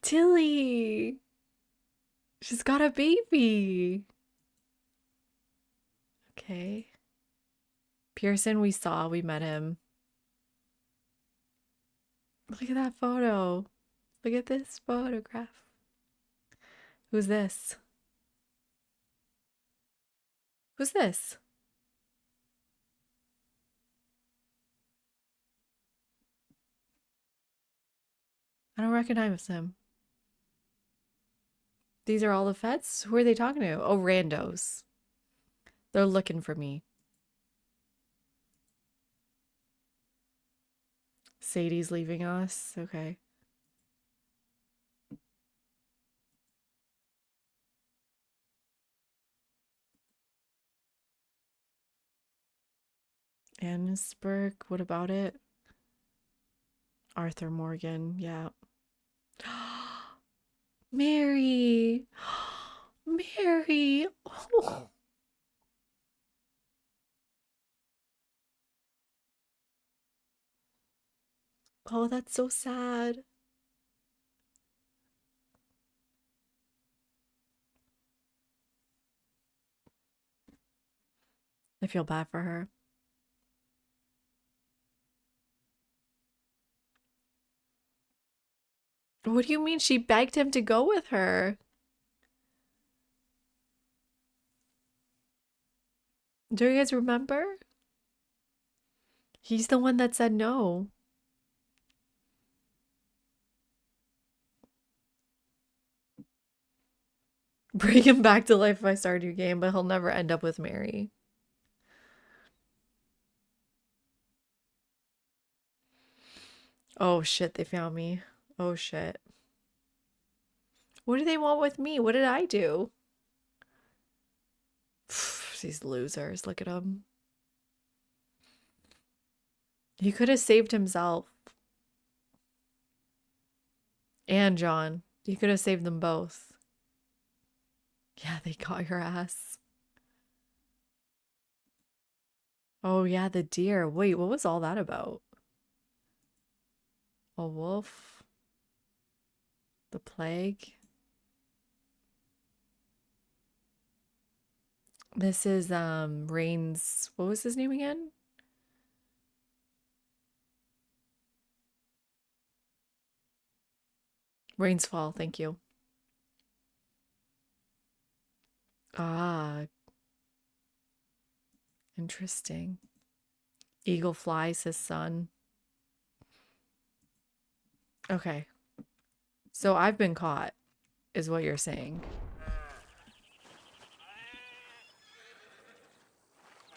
Tilly! She's got a baby. Okay. Pearson, we saw, we met him. Look at that photo. Look at this photograph. Who's this? Who's this? I don't recognize him. These are all the feds? Who are they talking to? Oh, randos. They're looking for me. Sadie's leaving us. Okay. Annisburg, what about it? Arthur Morgan, yeah. Mary! Mary! Oh. Oh, that's so sad. I feel bad for her. What do you mean she begged him to go with her? Do you guys remember? He's the one that said no. Bring him back to life if I start a new game, but he'll never end up with Mary. Oh shit, they found me. Oh shit. What do they want with me? What did I do? These losers, look at them. He could have saved himself. And John. He could have saved them both. Yeah, they got your ass. Oh yeah, the deer. Wait, what was all that about? A wolf? The plague? This is Rain's, what was his name again? Rain's Fall, thank you. Ah. Interesting. Eagle flies his son. Okay. So I've been caught, is what you're saying.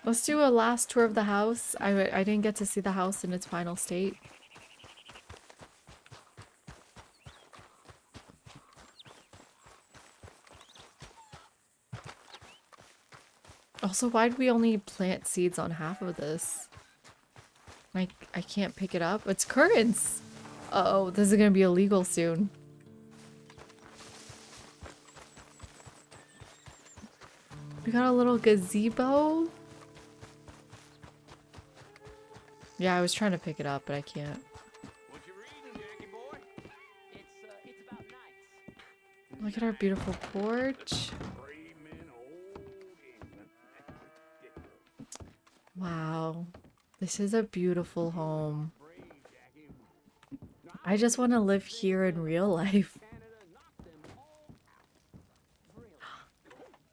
Let's do a last tour of the house. I didn't get to see the house in its final state. Also, why did we only plant seeds on half of this? I can't pick it up. It's currants. Uh-oh, this is gonna be illegal soon. We got a little gazebo. Yeah, I was trying to pick it up, but I can't. Look at our beautiful porch. Wow. This is a beautiful home. I just want to live here in real life.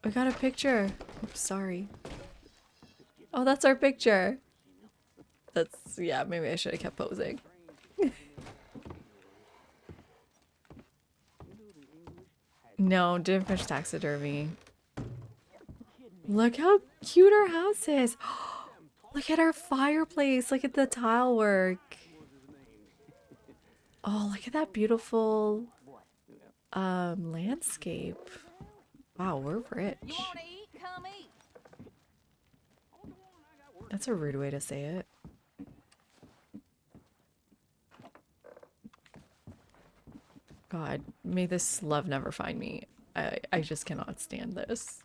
We got a picture. Oops, sorry. Oh, that's our picture. That's, yeah, maybe I should have kept posing. No, didn't finish taxidermy. Look how cute our house is. Look at our fireplace. Look at the tile work. Oh, look at that beautiful landscape. Wow, we're rich. You want to eat? Come eat. That's a rude way to say it. God, may this love never find me. I just cannot stand this.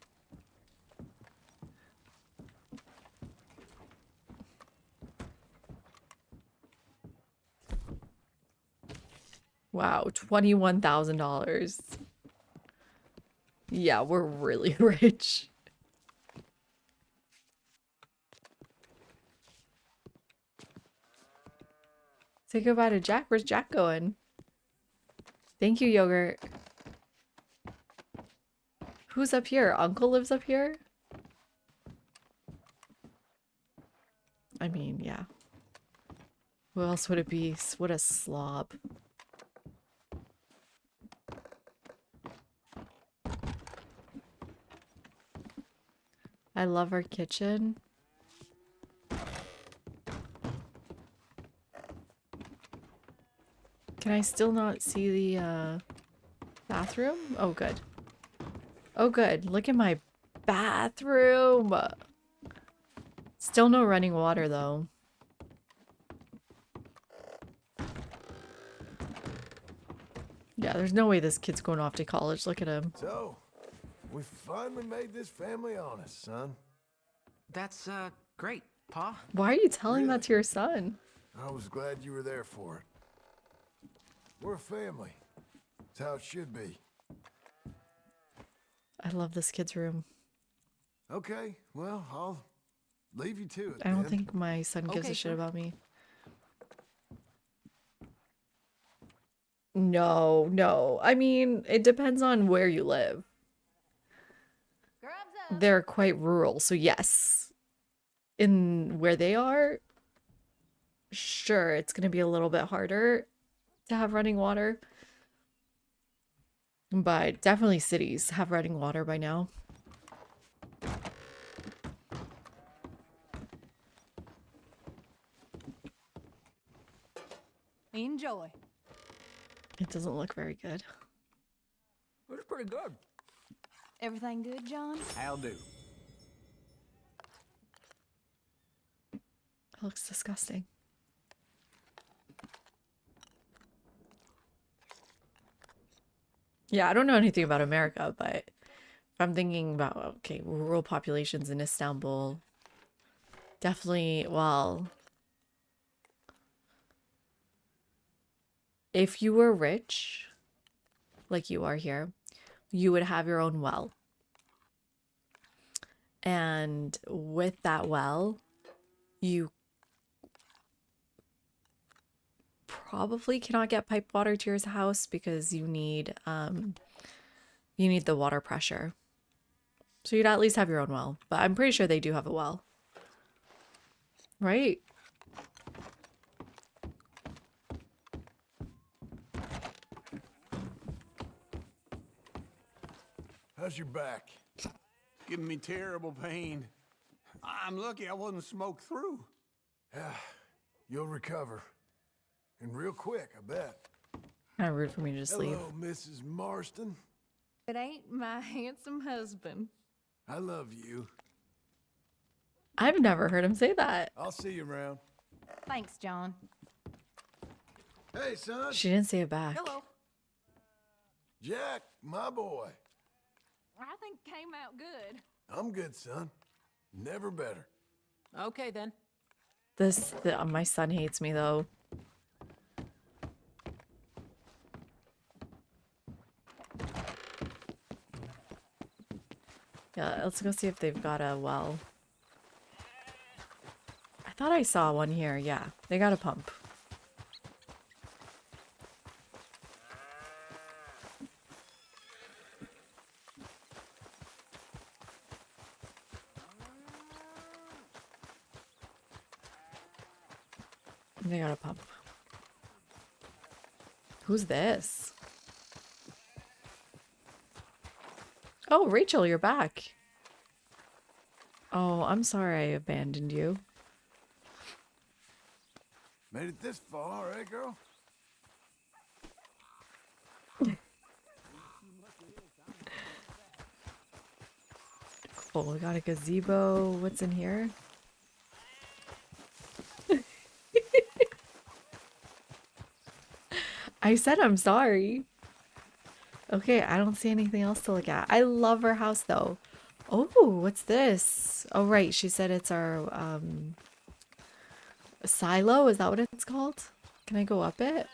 Wow, $21,000. Yeah, we're really rich. Say goodbye to Jack. Where's Jack going? Thank you, Yogurt. Who's up here? Uncle lives up here? I mean, yeah. Who else would it be? What a slob. I love our kitchen. Can I still not see the bathroom? Oh, good. Oh, good. Look at my bathroom. Still no running water, though. Yeah, there's no way this kid's going off to college. Look at him. So, we finally made this family honest, son. That's, great, Pa. Why are you telling that to your son? I was glad you were there for it. We're a family. It's how it should be. I love this kid's room. Okay, well, I'll leave you to it. I don't then. think my son gives Okay, a shit sure. about me. No, no. I mean, it depends on where you live. They're quite rural, so yes. In where they are, sure, it's going to be a little bit harder to have running water. But definitely cities have running water by now. Enjoy. It doesn't look very good. It's pretty good. Everything good, John? I'll do. It looks disgusting. Yeah, I don't know anything about America, but if I'm thinking about, okay, rural populations in Istanbul, definitely, well, if you were rich, like you are here, you would have your own well. And with that well, you probably cannot get piped water to your house because you need the water pressure. So you'd at least have your own well, but I'm pretty sure they do have a well. Right? How's your back? Giving me terrible pain. I'm lucky I wasn't smoked through. Yeah, you'll recover. And real quick, I bet. Kind of rude for me to just leave. Hello, Mrs. Marston. It ain't my handsome husband. I love you. I've never heard him say that. I'll see you around. Thanks, John. Hey, son. She didn't say it back. Hello. Jack, my boy. I think came out good. I'm good, son. Never better. Okay, then. My son hates me though. Yeah, let's go see if they've got a well. I thought I saw one here. Yeah, they got a pump. They got a pump. Who's this? Oh, Rachel, you're back. Oh, I'm sorry I abandoned you. Made it this far, eh, girl? Cool, we got a gazebo. What's in here? I said I'm sorry. Okay, I don't see anything else to look at. I love her house though. Oh, what's this? Oh, right. She said it's our silo. Is that what it's called? Can I go up it?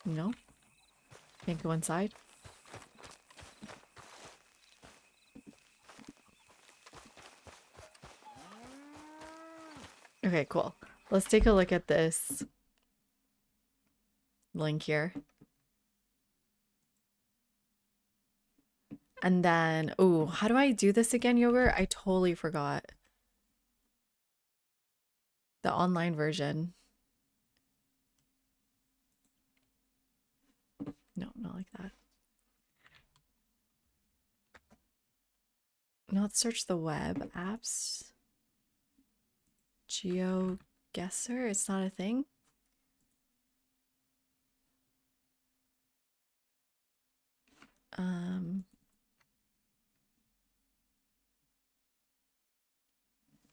No. Can't go inside. Okay, cool. Let's take a look at this link here. And then, oh, how do I do this again, Yogurt? I totally forgot. The online version. No, not like that. Not search the web apps. GeoGuessr, it's not a thing.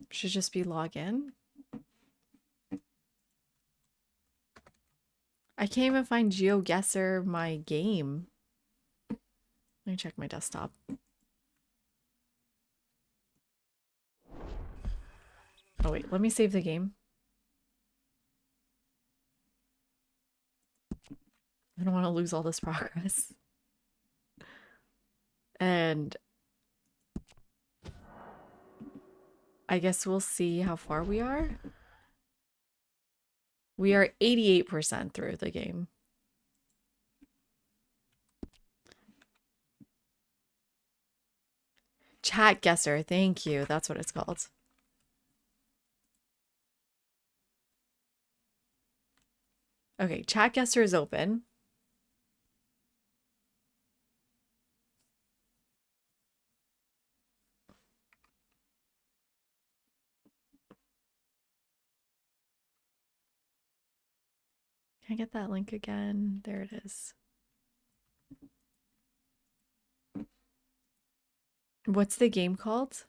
Should just be login. I can't even find GeoGuessr my game. Let me check my desktop. Oh wait, let me save the game. I don't want to lose all this progress. And I guess we'll see how far we are. We are 88% through the game. Chat Guesser, thank you. That's what it's called. Okay, Chat Guesser is open. Can I get that link again? There it is. What's the game called?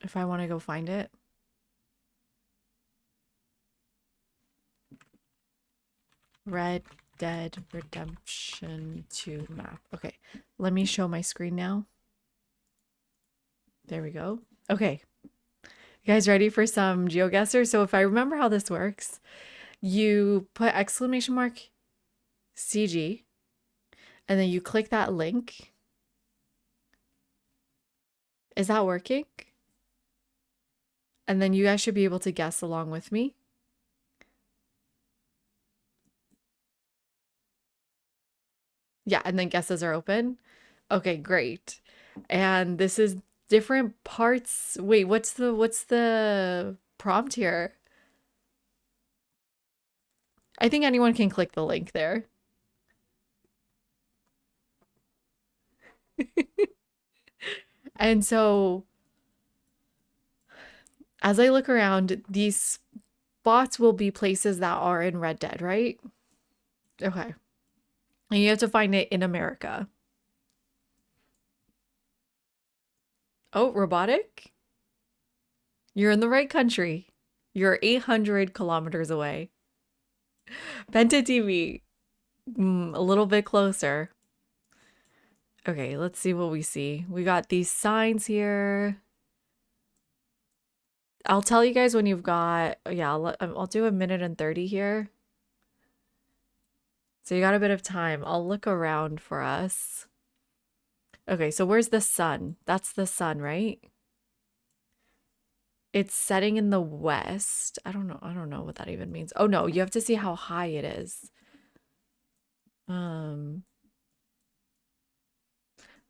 If I want to go find it. Red Dead Redemption 2 map. Okay, let me show my screen now. There we go. Okay. You guys ready for some GeoGuessr? So if I remember how this works, you put exclamation mark CG and then you click that link. Is that working? And then you guys should be able to guess along with me. Yeah, and then guesses are open. Okay, great. And this is different parts. Wait, what's the prompt here? I think anyone can click the link there. And so as I look around, these spots will be places that are in Red Dead, right? Okay. And you have to find it in America. Oh, robotic? You're in the right country. You're 800 kilometers away. Penta TV. A little bit closer. Okay, let's see what we see. We got these signs here. I'll tell you guys when you've got, yeah, I'll do a minute and 30 here. So you got a bit of time. I'll look around for us. Okay, so where's the sun? That's the sun, right? It's setting in the west. I don't know what that even means. Oh no, you have to see how high it is.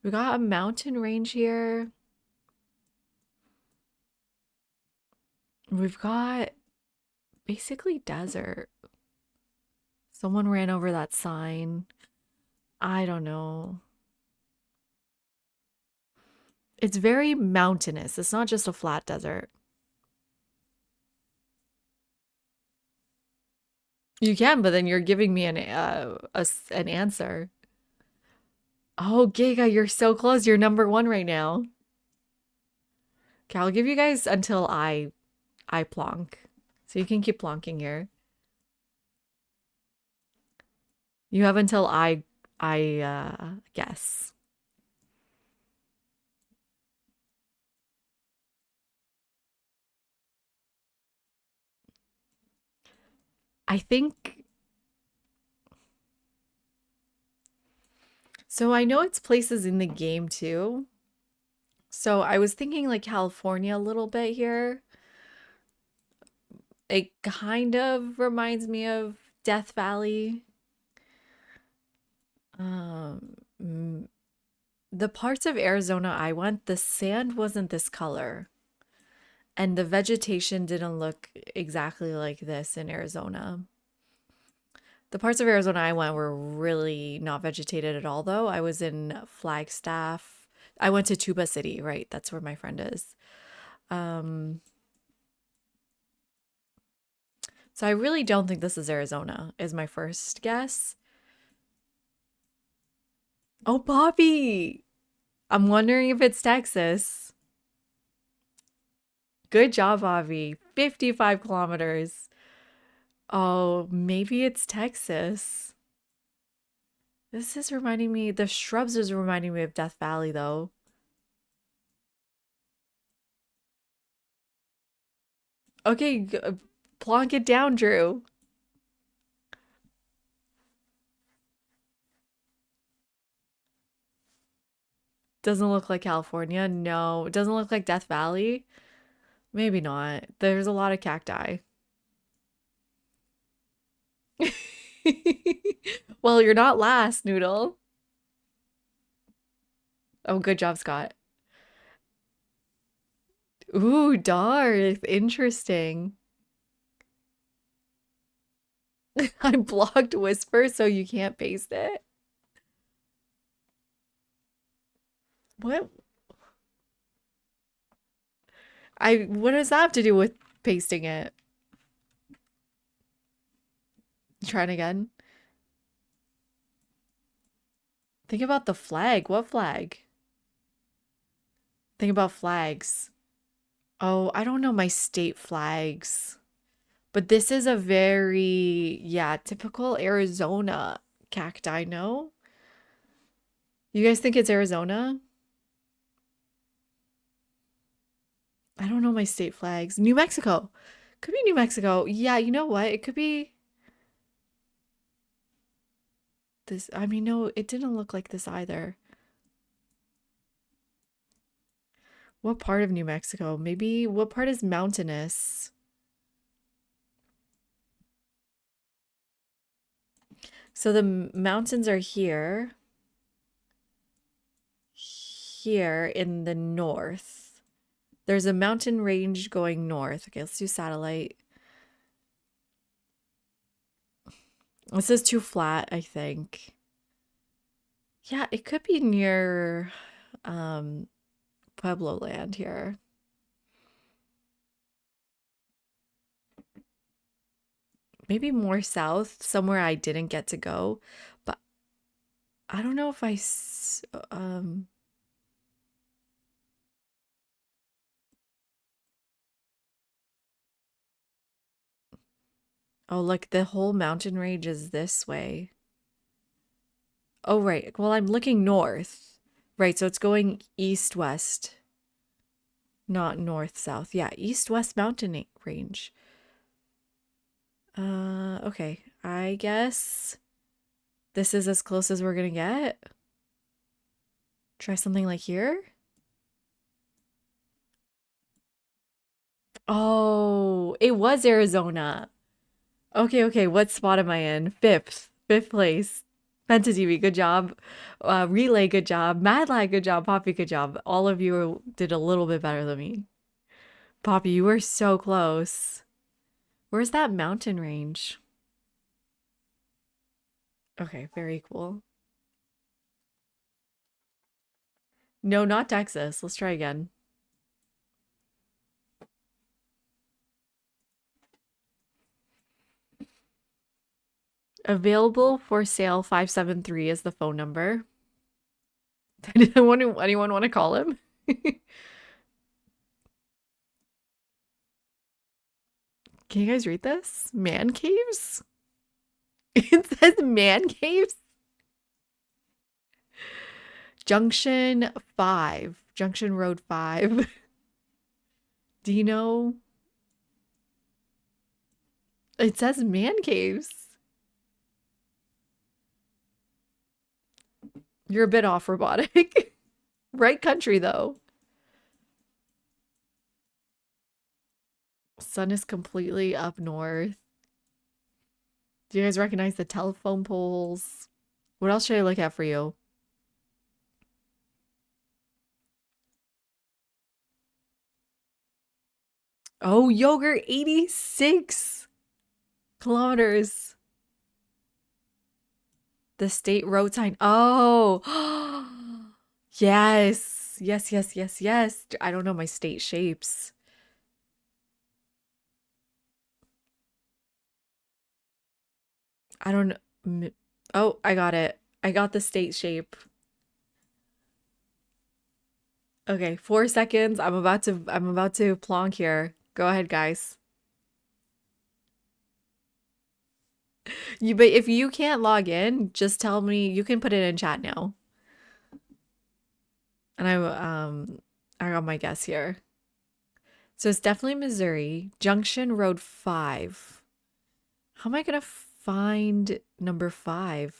We got a mountain range here. We've got basically desert. Someone ran over that sign. I don't know. It's very mountainous. It's not just a flat desert. You can, but then you're giving me an answer. Oh, Giga, you're so close. You're number 1 right now. Okay, I'll give you guys until I plonk. So you can keep plonking here. You have until I guess. I think so. I know it's places in the game too. So I was thinking like California a little bit here. It kind of reminds me of Death Valley. The parts of Arizona I went, the sand wasn't this color. And the vegetation didn't look exactly like this in Arizona. The parts of Arizona I went were really not vegetated at all, though. I was in Flagstaff. I went to Tuba City, right? That's where my friend is. So I really don't think this is Arizona, is my first guess. Oh, Bobby! I'm wondering if it's Texas. Good job, Bobby. 55 kilometers. Oh, maybe it's Texas. This is reminding me, the shrubs is reminding me of Death Valley, though. Okay, plonk it down, Drew. Doesn't look like California. No, it doesn't look like Death Valley. Maybe not. There's a lot of cacti. Well, you're not last, Noodle. Oh, good job, Scott. Ooh, Darth. Interesting. I blocked Whisper so you can't paste it. What? What does that have to do with pasting it? Trying again. Think about the flag. What flag? Think about flags. Oh, I don't know my state flags. But this is a very, yeah, typical Arizona cacti, no? You guys think it's Arizona? I don't know my state flags. New Mexico. Could be New Mexico. Yeah, you know what? It could be this. I mean, no, it didn't look like this either. What part of New Mexico? Maybe what part is mountainous? So the mountains are here. Here in the north. There's a mountain range going north. Okay, let's do satellite. This is too flat, I think. Yeah, it could be near Pueblo land here. Maybe more south, somewhere I didn't get to go, but I don't know if Oh, look, the whole mountain range is this way. Oh, right. Well, I'm looking north. Right, so it's going east-west. Not north-south. Yeah, east-west mountain range. Okay. I guess this is as close as we're gonna get. Try something like here. Oh, it was Arizona. Okay. What spot am I in? Fifth place. Penta TV, good job. Relay, good job. Mad Lad, good job. Poppy, good job. All of you did a little bit better than me. Poppy, you were so close. Where's that mountain range? Okay, very cool. No, not Texas. Let's try again. Available for sale 573 is the phone number. Anyone want to call him? Can you guys read this? Man caves? It says man caves? Junction 5. Junction Road 5. Do you know? It says man caves. You're a bit off, Robotic. Right country, though. Sun is completely up north. Do you guys recognize the telephone poles? What else should I look at for you? Oh, yogurt, 86 kilometers. The state road sign. Oh, yes. Yes. I don't know my state shapes. I don't know. Oh, I got it. I got the state shape. Okay, 4 seconds. I'm about to plonk here. Go ahead, guys. But if you can't log in, just tell me. You can put it in chat now. And I got my guess here. So it's definitely Missouri. Junction Road 5. How am I gonna find number 5?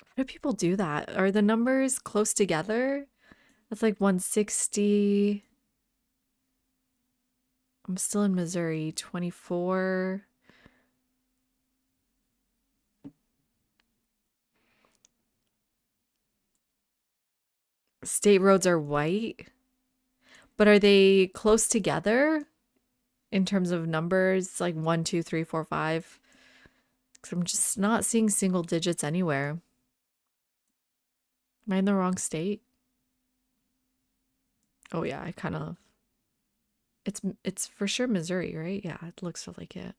How do people do that? Are the numbers close together? That's like 160. I'm still in Missouri. 24. State roads are white. But are they close together in terms of numbers? Like 1, 2, 3, 4, 5? 'Cause I'm just not seeing single digits anywhere. Am I in the wrong state? Oh yeah, I kind of. It's for sure Missouri, right? Yeah, it looks like it.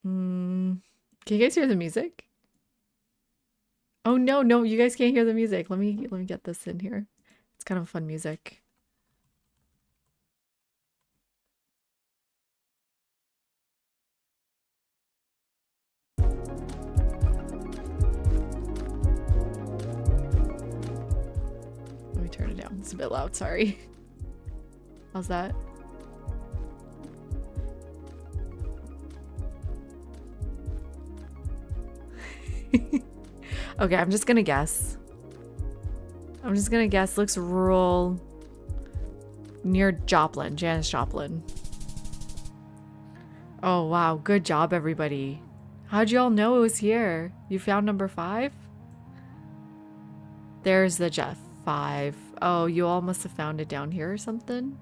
Can you guys hear the music? Oh no, you guys can't hear the music. Let me get this in here. It's kind of fun music. Let me turn it down. It's a bit loud, sorry. How's that? Okay, I'm just gonna guess. Looks rural. Near Joplin, Janis Joplin. Oh, wow. Good job, everybody. How'd you all know it was here? You found number 5? There's the Jeff 5. Oh, you all must have found it down here or something?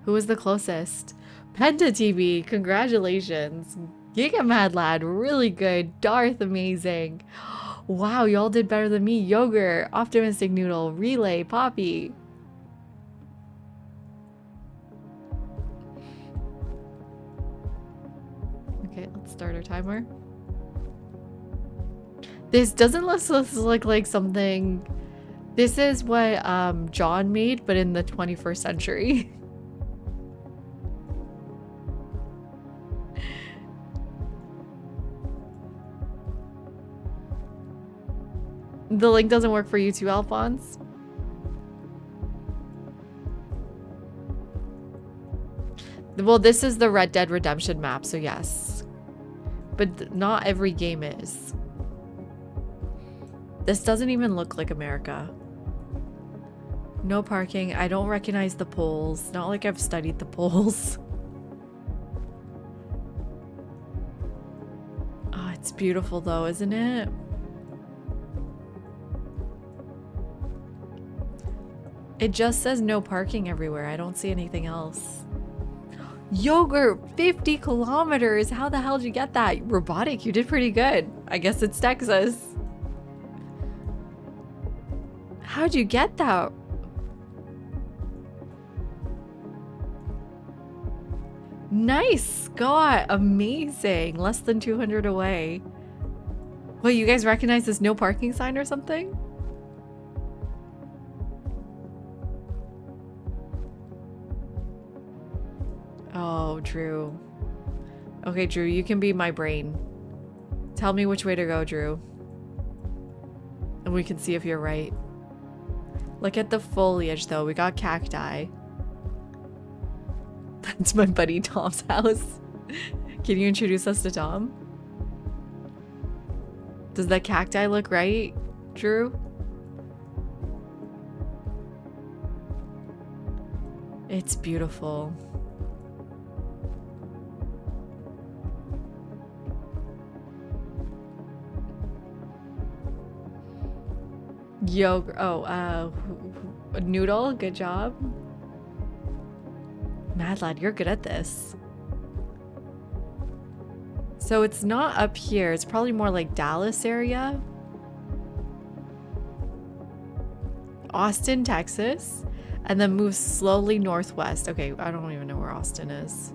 Who was the closest? Penta TV, congratulations. Giga Mad Lad, really good. Darth, amazing. Wow, y'all did better than me. Yogurt, Optimistic Noodle, Relay, Poppy. Okay, let's start our timer. This doesn't look like something. This is what John made, but in the 21st century. The link doesn't work for you too, Alphonse. Well, this is the Red Dead Redemption map, so yes. But not every game is. This doesn't even look like America. No parking. I don't recognize the poles. Not like I've studied the poles. Oh, it's beautiful though, isn't it? It just says no parking everywhere. I don't see anything else. Yogurt, 50 kilometers. How the hell did you get that? Robotic, you did pretty good. I guess it's Texas. How'd you get that? Nice, Scott. Amazing. Less than 200 away. Wait, you guys recognize this no parking sign or something? Oh, Drew. Okay, Drew, you can be my brain. Tell me which way to go, Drew. And we can see if you're right. Look at the foliage, though. We got cacti. That's my buddy Tom's house. Can you introduce us to Tom? Does the cacti look right, Drew? It's beautiful. Yogurt. Oh, Noodle. Good job. Mad Lad, you're good at this. So it's not up here. It's probably more like Dallas area. Austin, Texas. And then moves slowly northwest. Okay, I don't even know where Austin is.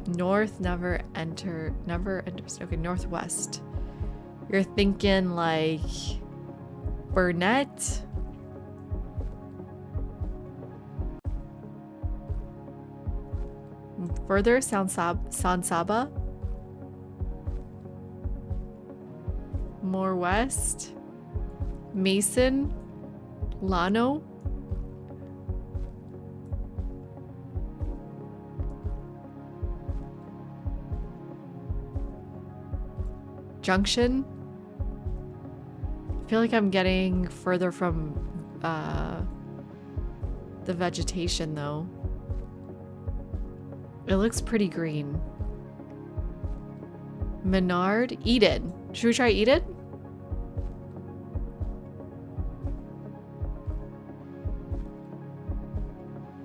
North, never enters. Okay, northwest. You're thinking like Burnett. Further, San Saba. More west. Mason. Llano. Junction. I feel like I'm getting further from the vegetation though. It looks pretty green. Menard. Eden. Should we try Eden?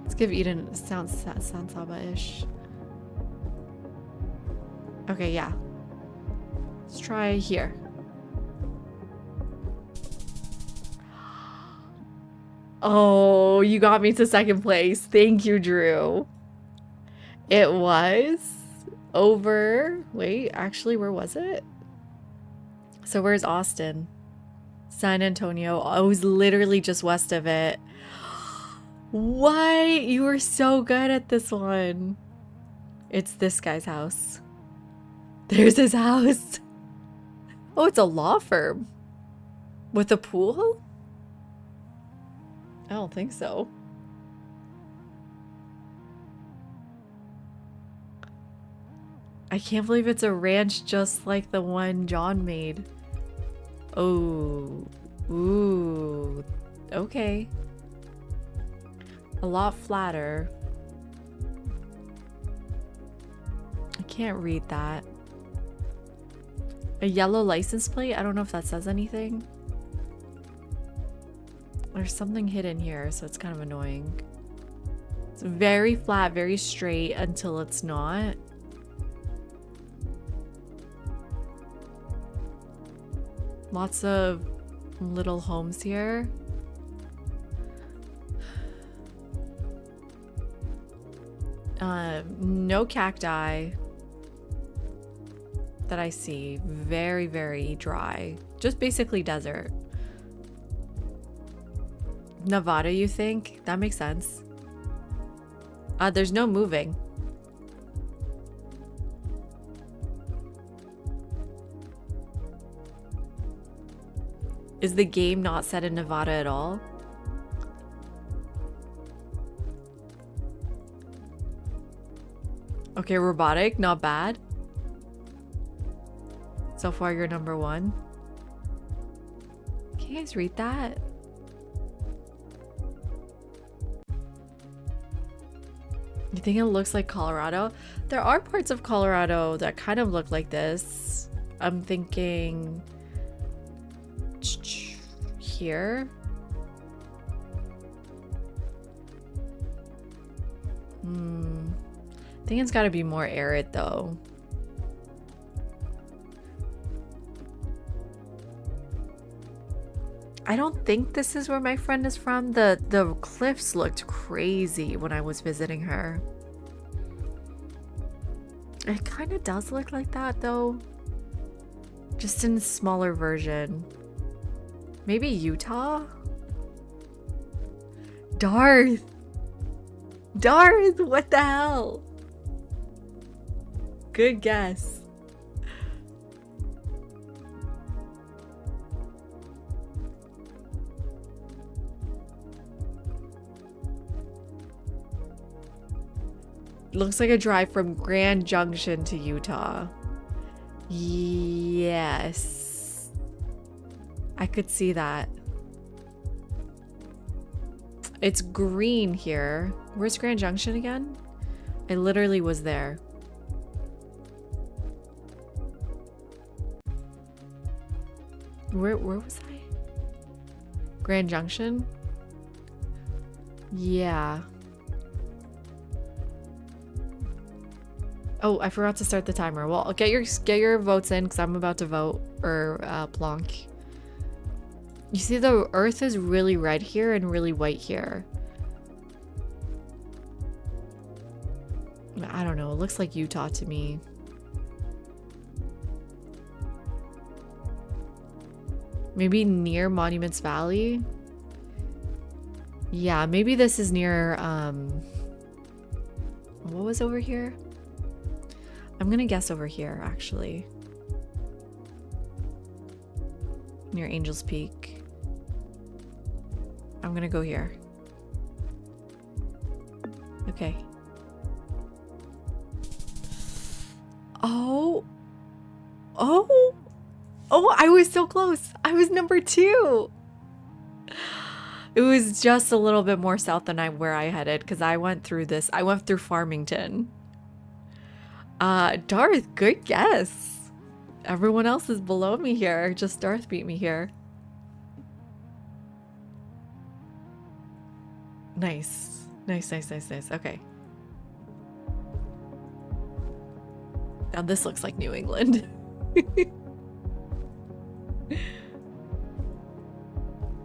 Let's give Eden San Saba-ish. Okay, yeah. Let's try here. Oh, you got me to second place. Thank you, Drew. It was over. Wait, actually, where was it? So where's Austin? San Antonio. I was literally just west of it. What? You were so good at this one. It's this guy's house. There's his house. Oh, it's a law firm. With a pool? I don't think so. I can't believe it's a ranch just like the one John made. Oh. Ooh. Okay. A lot flatter. I can't read that. A yellow license plate? I don't know if that says anything. There's something hidden here, so it's kind of annoying. It's very flat, very straight until it's not. Lots of little homes here. No cacti that I see. Very, very dry. Just basically desert. Nevada, you think? That makes sense. There's no moving. Is the game not set in Nevada at all? Okay, robotic, not bad. So far, you're number 1. Can you guys read that? You think it looks like Colorado? There are parts of Colorado that kind of look like this. I'm thinking here. I think it's got to be more arid though. I don't think this is where my friend is from. The cliffs looked crazy when I was visiting her. It kind of does look like that though. Just in a smaller version. Maybe Utah? Darth! Darth, what the hell? Good guess. Looks like a drive from Grand Junction to Utah. Yes. I could see that. It's green here. Where's Grand Junction again? I literally was there. Where was I? Grand Junction? Yeah. Oh, I forgot to start the timer. Well, get your votes in because I'm about to vote, or Blanc. You see the earth is really red here and really white here. I don't know. It looks like Utah to me. Maybe near Monuments Valley? Yeah, maybe this is near, what was over here? I'm gonna guess over here, actually. Near Angel's Peak. I'm gonna go here. Okay. Oh. Oh. Oh, I was so close. I was number 2. It was just a little bit more south than where I headed because I went through this. I went through Farmington. Darth, good guess. Everyone else is below me here. Just Darth beat me here. Nice. Nice, nice, nice, nice. Okay. Now this looks like New England.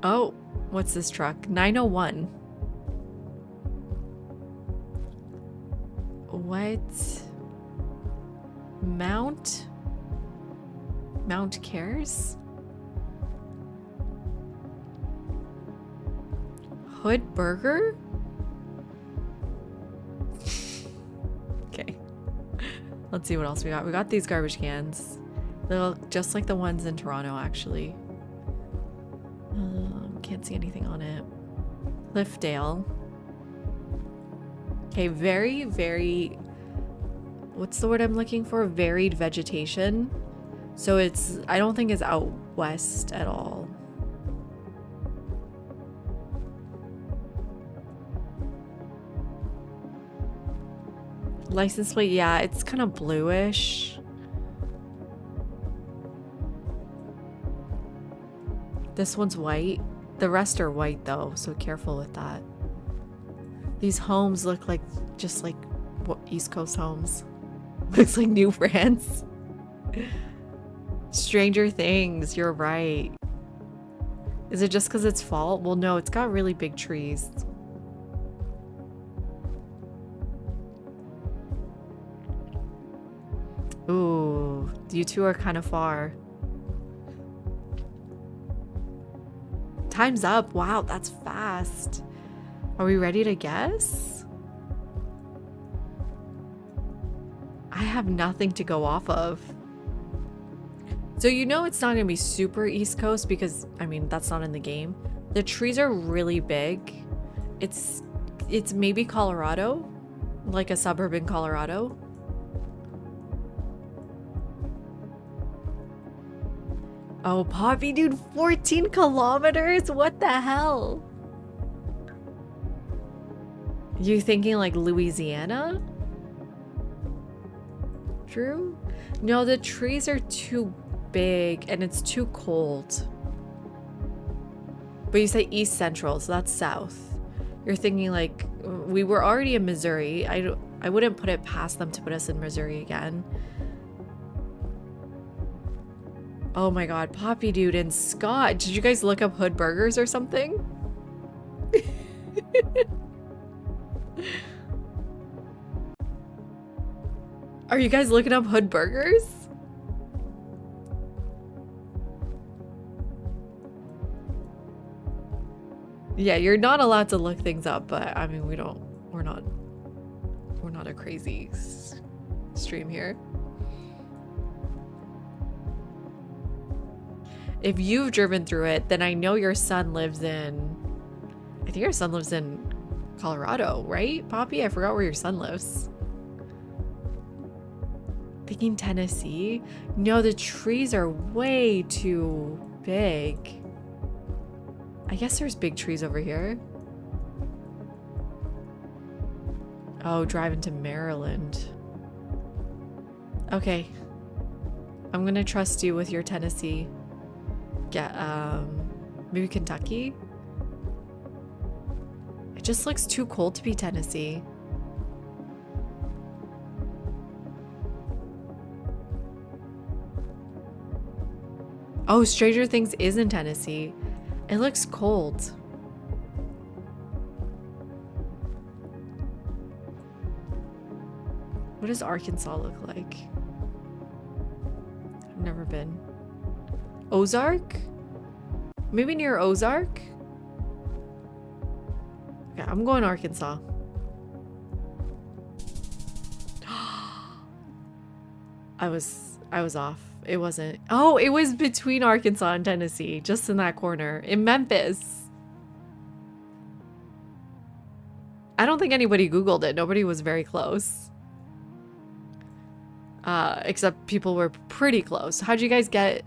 Oh, what's this truck? 901. What? Mount Cares? Hood Burger? Okay. Let's see what else we got. We got these garbage cans. They look just like the ones in Toronto, actually. Can't see anything on it. Cliffdale. Okay, very, very... What's the word I'm looking for? Varied vegetation. So it's... I don't think it's out west at all. License plate, yeah, it's kind of bluish. This one's white. The rest are white though, so careful with that. These homes look like just like what East Coast homes. Looks like New France. Stranger Things, you're right. Is it just because it's fall? Well, no, it's got really big trees. Ooh, you two are kind of far. Time's up. Wow, that's fast. Are we ready to guess? I have nothing to go off of. So you know it's not gonna be super East Coast because, I mean, that's not in the game. The trees are really big. It's maybe Colorado, like a suburb in Colorado. Oh, Poppy, dude, 14 kilometers? What the hell? You thinking like Louisiana? Drew? No, the trees are too big and it's too cold. But you say East Central, so that's south. You're thinking like, we were already in Missouri. I wouldn't put it past them to put us in Missouri again. Oh my god, Poppy dude and Scott. Did you guys look up Hood Burgers or something? Are you guys looking up Hood Burgers? Yeah, you're not allowed to look things up, but I mean, we're not a crazy stream here. If you've driven through it, then I know your son lives in, I think your son lives in Colorado, right, Poppy? I forgot where your son lives. Thinking Tennessee? No, the trees are way too big. I guess there's big trees over here. Oh, driving to Maryland. Okay. I'm gonna trust you with your Tennessee. Maybe Kentucky? It just looks too cold to be Tennessee. Oh, Stranger Things is in Tennessee. It looks cold. What does Arkansas look like? I've never been. Ozark? Maybe near Ozark? Okay, I'm going Arkansas. I was off. It wasn't. Oh, it was between Arkansas and Tennessee, just in that corner, in Memphis. I don't think anybody Googled it. Nobody was very close. Except people were pretty close. How'd you guys get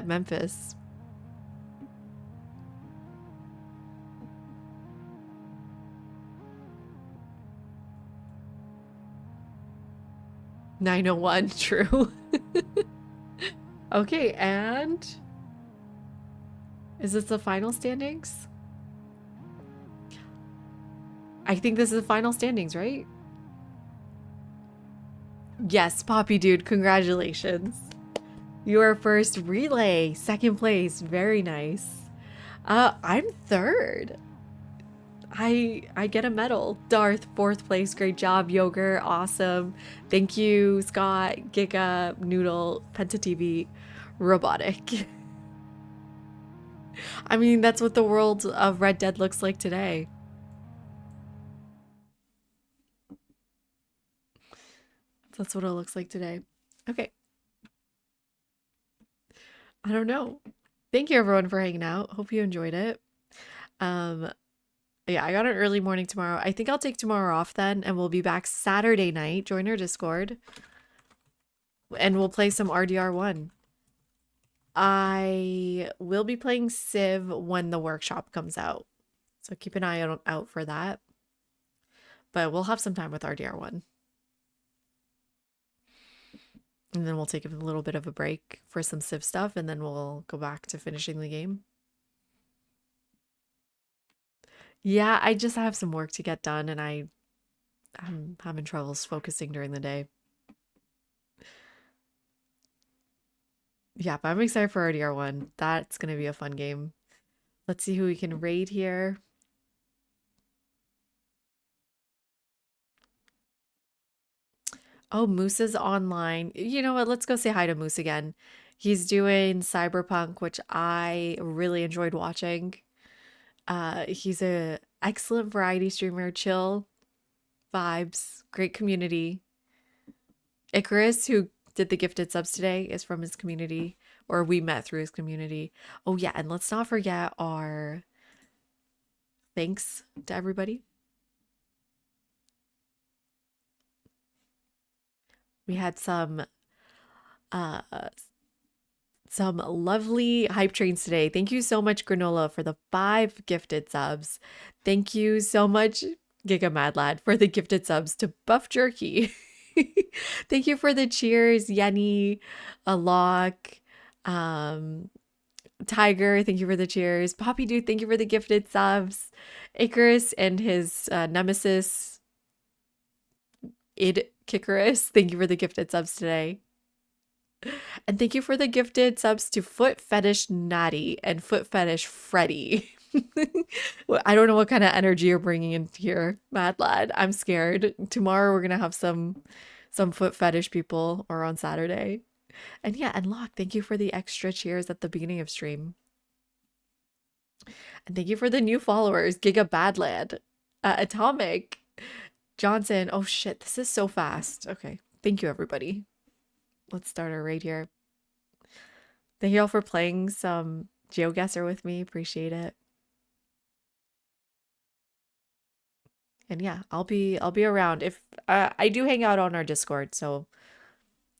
Memphis? $901, true. Okay, and is this the final standings? I think this is the final standings, right? Yes, Poppy dude, congratulations. You are first relay, second place, very nice. I'm third. I get a medal. Darth, fourth place, great job. Yogurt, awesome. Thank you, Scott, Giga, Noodle, Penta TV, Robotic. I mean, that's what the world of Red Dead looks like today. That's what it looks like today. Okay. I don't know. Thank you everyone for hanging out. Hope you enjoyed it. Yeah, I got an early morning tomorrow. I think I'll take tomorrow off then, and we'll be back Saturday night. Join our Discord. And we'll play some RDR1. I will be playing Civ when the workshop comes out. So keep an eye out for that. But we'll have some time with RDR1. And then we'll take a little bit of a break for some Civ stuff, and then we'll go back to finishing the game. Yeah, I just have some work to get done, and I'm having troubles focusing during the day. Yeah, but I'm excited for RDR1. That's going to be a fun game. Let's see who we can raid here. Oh, Moose is online. You know what? Let's go say hi to Moose again. He's doing Cyberpunk, which I really enjoyed watching. He's a excellent variety streamer, chill vibes, great community. Icarus, who did the gifted subs today, is from his community, or we met through his community. Oh yeah, and let's not forget our thanks to everybody. We had some lovely hype trains today. Thank you so much, Granola, for the 5 gifted subs. Thank you so much, Giga Mad Lad, for the gifted subs to Buff Jerky. Thank you for the cheers, Yenny, Alok, Tiger. Thank you for the cheers. Poppy Dude, thank you for the gifted subs. Icarus and his nemesis, Id Kickerus, thank you for the gifted subs today. And thank you for the gifted subs to Foot Fetish Natty and Foot Fetish Freddy. Well, I don't know what kind of energy you're bringing in here, Mad Lad. I'm scared. Tomorrow we're gonna have some foot fetish people, or on Saturday. And yeah, and Locke, thank you for the extra cheers at the beginning of stream. And thank you for the new followers, Giga Badland, Atomic, Johnson. Oh shit, this is so fast. Okay, thank you everybody. Let's start our raid here. Thank you all for playing some GeoGuessr with me. Appreciate it. And yeah, I'll be around. If I do hang out on our Discord, so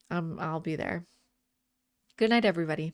I'll be there. Good night, everybody.